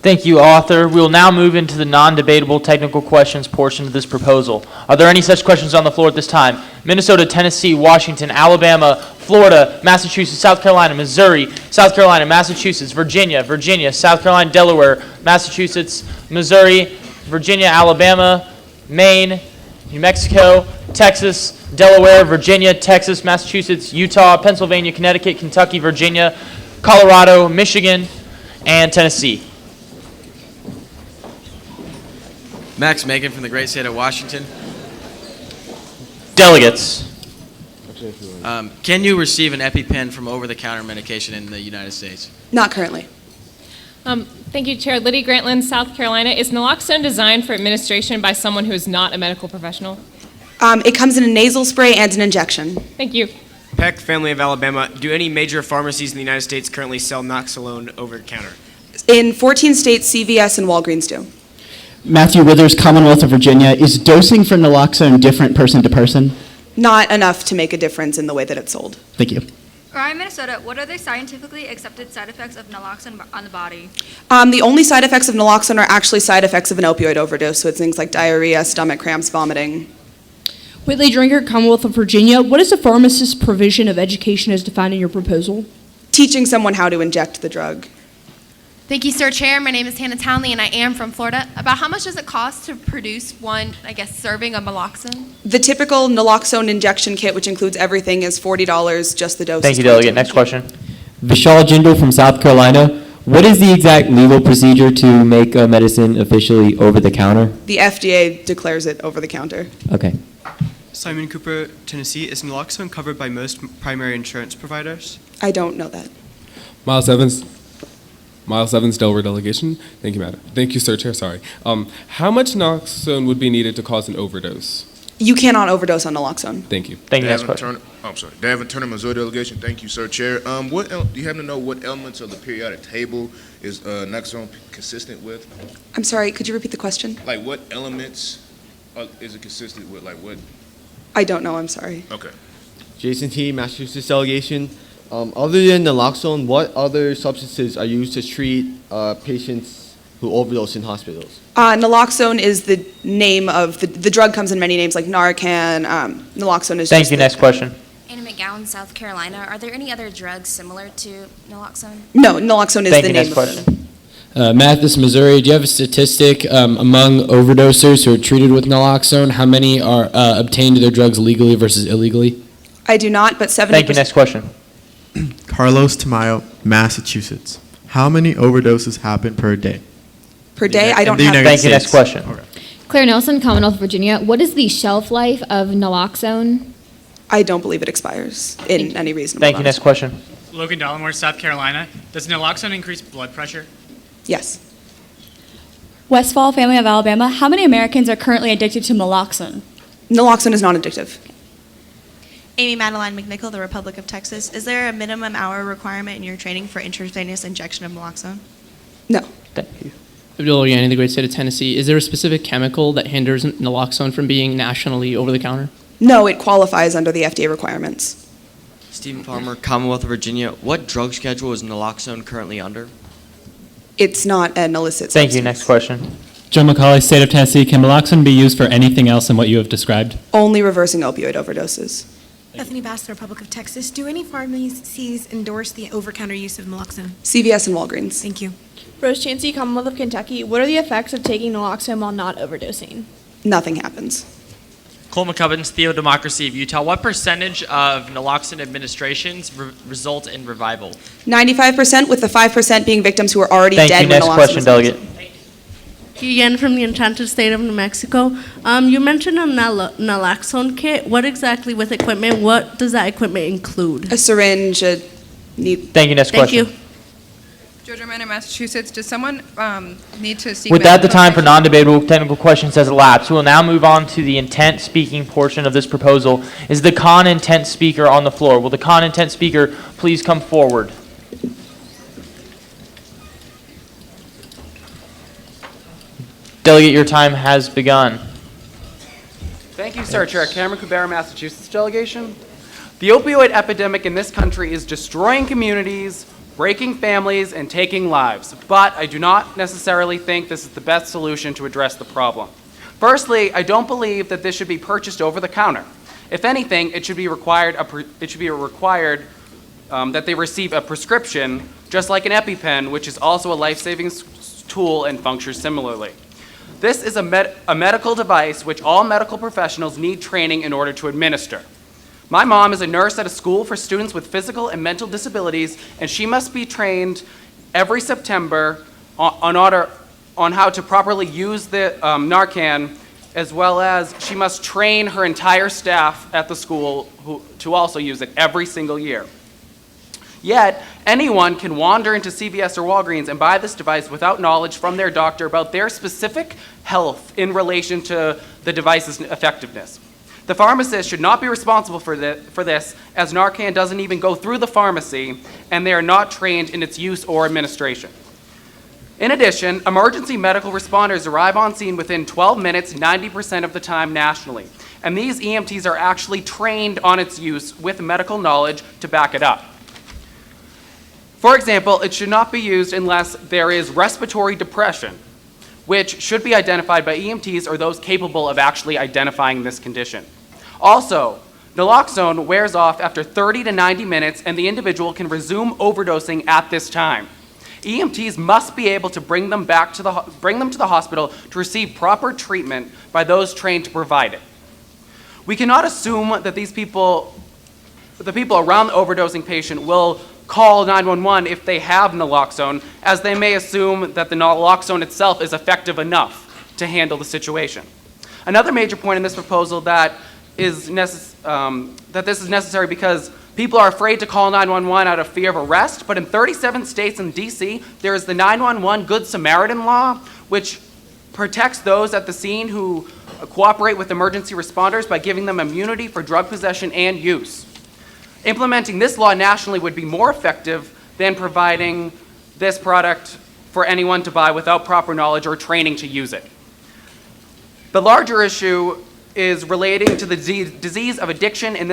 Speaker 7: Thank you, author. We will now move into the non-debatable technical questions portion of this proposal. Are there any such questions on the floor at this time? Minnesota, Tennessee, Washington, Alabama, Florida, Massachusetts, South Carolina, Missouri, South Carolina, Massachusetts, Virginia, South Carolina, Delaware, Massachusetts, Missouri, Virginia, Alabama, Maine, New Mexico, Texas, Delaware, Virginia, Texas, Massachusetts, Utah, Pennsylvania, Connecticut, Kentucky, Virginia, Colorado, Michigan, and Tennessee.
Speaker 14: Max Megan from the great state of Washington.
Speaker 7: Delegates.
Speaker 14: Can you receive an EpiPen from over-the-counter medication in the United States?
Speaker 11: Not currently.
Speaker 16: Thank you, Chair. Liddy Grantland, South Carolina. Is naloxone designed for administration by someone who is not a medical professional?
Speaker 11: It comes in a nasal spray and an injection.
Speaker 16: Thank you.
Speaker 18: Peck, family of Alabama. Do any major pharmacies in the United States currently sell naloxone over the counter?
Speaker 11: In 14 states, CVS and Walgreens do.
Speaker 22: Matthew Withers, Commonwealth of Virginia. Is dosing for naloxone different person to person?
Speaker 11: Not enough to make a difference in the way that it's sold.
Speaker 22: Thank you.
Speaker 1: Ryan, Minnesota, what are the scientifically accepted side effects of naloxone on the body?
Speaker 11: The only side effects of naloxone are actually side effects of an opioid overdose, so it's things like diarrhea, stomach cramps, vomiting.
Speaker 24: Whitley Drinker, Commonwealth of Virginia. What is the pharmacist's provision of education as defined in your proposal?
Speaker 11: Teaching someone how to inject the drug.
Speaker 25: Thank you, Sir Chair. My name is Hannah Townley, and I am from Florida. About how much does it cost to produce one, serving of naloxone?
Speaker 11: The typical naloxone injection kit, which includes everything, is $40, just the dose.
Speaker 7: Thank you, Delegate. Next question.
Speaker 26: Vishal Jindal from South Carolina. What is the exact legal procedure to make a medicine officially over the counter?
Speaker 11: The FDA declares it over the counter.
Speaker 26: Okay.
Speaker 27: Simon Cooper, Tennessee. Is naloxone covered by most primary insurance providers?
Speaker 11: I don't know that.
Speaker 28: Miles Evans, Delaware delegation. Thank you, madam. Thank you, Sir Chair. Sorry. How much naloxone would be needed to cause an overdose?
Speaker 11: You cannot overdose on naloxone.
Speaker 28: Thank you.
Speaker 7: Thank you. Next question.
Speaker 30: I'm sorry. Davin Turner, Missouri delegation. Thank you, Sir Chair. Do you happen to know what elements of the periodic table is naloxone consistent with?
Speaker 11: I'm sorry, could you repeat the question?
Speaker 30: Like what elements is it consistent with? Like what?
Speaker 11: I don't know, I'm sorry.
Speaker 30: Okay.
Speaker 31: Jason T., Massachusetts delegation. Other than naloxone, what other substances are used to treat patients who overdose in hospitals?
Speaker 11: Naloxone is the name of the drug comes in many names like Narcan. Naloxone is.
Speaker 7: Thank you. Next question.
Speaker 32: Anna McGowan, South Carolina. Are there any other drugs similar to naloxone?
Speaker 11: No, naloxone is the name of it.
Speaker 26: Mathis, Missouri. Do you have a statistic among overdosers who are treated with naloxone? How many are obtained their drugs legally versus illegally?
Speaker 11: I do not, but 70%.
Speaker 7: Thank you. Next question.
Speaker 33: Carlos Tamayo, Massachusetts. How many overdoses happen per day?
Speaker 11: Per day? I don't have.
Speaker 7: Thank you. Next question.
Speaker 33: Okay.
Speaker 34: Claire Nelson, Commonwealth of Virginia. What is the shelf life of naloxone?
Speaker 11: I don't believe it expires in any reasonable
Speaker 7: Thank you.
Speaker 11: amount.
Speaker 7: Next question.
Speaker 35: Logan Dollimore, South Carolina. Does naloxone increase blood pressure?
Speaker 11: Yes.
Speaker 24: Westfall, family of Alabama. How many Americans are currently addicted to naloxone?
Speaker 11: Naloxone is not addictive.
Speaker 36: Amy Madeline McNichol, the Republic of Texas. Is there a minimum hour requirement in your training for intravenous injection of naloxone?
Speaker 11: No.
Speaker 7: Thank you.
Speaker 37: Abdul Yanni, the great state of Tennessee. Is there a specific chemical that hinders naloxone from being nationally over the counter?
Speaker 11: No, it qualifies under the FDA requirements.
Speaker 14: Stephen Palmer, Commonwealth of Virginia. What drug schedule is naloxone currently under?
Speaker 11: It's not an illicit
Speaker 7: Thank
Speaker 11: substance.
Speaker 7: you. Next question.
Speaker 38: Joe McCauley, State of Tennessee. Can naloxone be used for anything else than what you have described?
Speaker 11: Only reversing opioid overdoses.
Speaker 39: Bethany Bass, the Republic of Texas. Do any pharmacies endorse the over-counter use of naloxone?
Speaker 11: CVS and Walgreens.
Speaker 39: Thank you.
Speaker 40: Rose Chansey, Commonwealth of Kentucky. What are the effects of taking naloxone while not overdosing?
Speaker 11: Nothing happens.
Speaker 2: Cole McCubbins, Theo-Democracy of Utah. What percentage of naloxone administrations result in revival?
Speaker 11: 95%, with the 5% being victims who are already
Speaker 7: Thank
Speaker 11: dead
Speaker 7: you.
Speaker 11: when
Speaker 7: Next
Speaker 11: naloxone
Speaker 7: question,
Speaker 11: was
Speaker 7: delegate.
Speaker 3: Again from the Enchanted State of New Mexico. You mentioned a naloxone kit. What exactly with equipment? What does that equipment include?
Speaker 11: A syringe, a needle.
Speaker 7: Thank you. Next question.
Speaker 3: Thank you.
Speaker 4: Georgia Minor, Massachusetts. Does someone need to seek
Speaker 7: With that, the
Speaker 4: medical
Speaker 7: time for
Speaker 4: attention?
Speaker 7: non-debatable technical questions has elapsed. We will now move on to the intent speaking portion of this proposal. Is the CON intent speaker on the floor? Will the CON intent speaker please come forward? Delegate, your time has begun.
Speaker 5: Thank you, Sir Chair. Cameron Kubera, Massachusetts delegation. The opioid epidemic in this country is destroying communities, breaking families, and taking lives. But I do not necessarily think this is the best solution to address the problem. Firstly, I don't believe that this should be purchased over the counter. If anything, it should be required that they receive a prescription, just like an EpiPen, which is also a life-saving tool and functions similarly. This is a medical device which all medical professionals need training in order to administer. My mom is a nurse at a school for students with physical and mental disabilities, and she must be trained every September on how to properly use the Narcan, as well as she must train her entire staff at the school to also use it every single year. Yet, anyone can wander into CVS or Walgreens and buy this device without knowledge from their doctor about their specific health in relation to the device's effectiveness. The pharmacist should not be responsible for this, as Narcan doesn't even go through the pharmacy, and they are not trained in its use or administration. In addition, emergency medical responders arrive on scene within 12 minutes, 90% of the time nationally, and these EMTs are actually trained on its use with medical knowledge to back it up. For example, it should not be used unless there is respiratory depression, which should be identified by EMTs or those capable of actually identifying this condition. Also, naloxone wears off after 30 to 90 minutes, and the individual can resume overdosing at this time. EMTs must be able to bring them to the hospital to receive proper treatment by those trained to provide it. We cannot assume that the people around the overdosing patient will call 911 if they have naloxone, as they may assume that the naloxone itself is effective enough to handle the situation. Another major point in this proposal that this is necessary because people are afraid to call 911 out of fear of arrest, but in 37 states and DC, there is the 911 Good Samaritan law, which protects those at the scene who cooperate with emergency responders by giving them immunity for drug possession and use. Implementing this law nationally would be more effective than providing this product for anyone to buy without proper knowledge or training to use it. The larger issue is relating to the disease of addiction in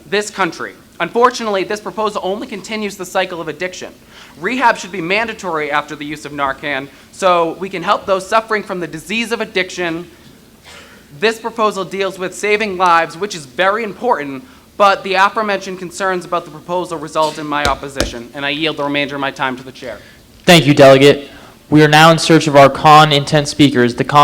Speaker 5: this country. Unfortunately, this proposal only continues the cycle of addiction. Rehab should be mandatory after the use of Narcan so we can help those suffering from the disease of addiction. This proposal deals with saving lives, which is very important, but the aforementioned concerns about the proposal result in my opposition, and I yield the remainder of my time to the chair.
Speaker 7: Thank you, delegate. We are now in search of our CON intent speakers. The CON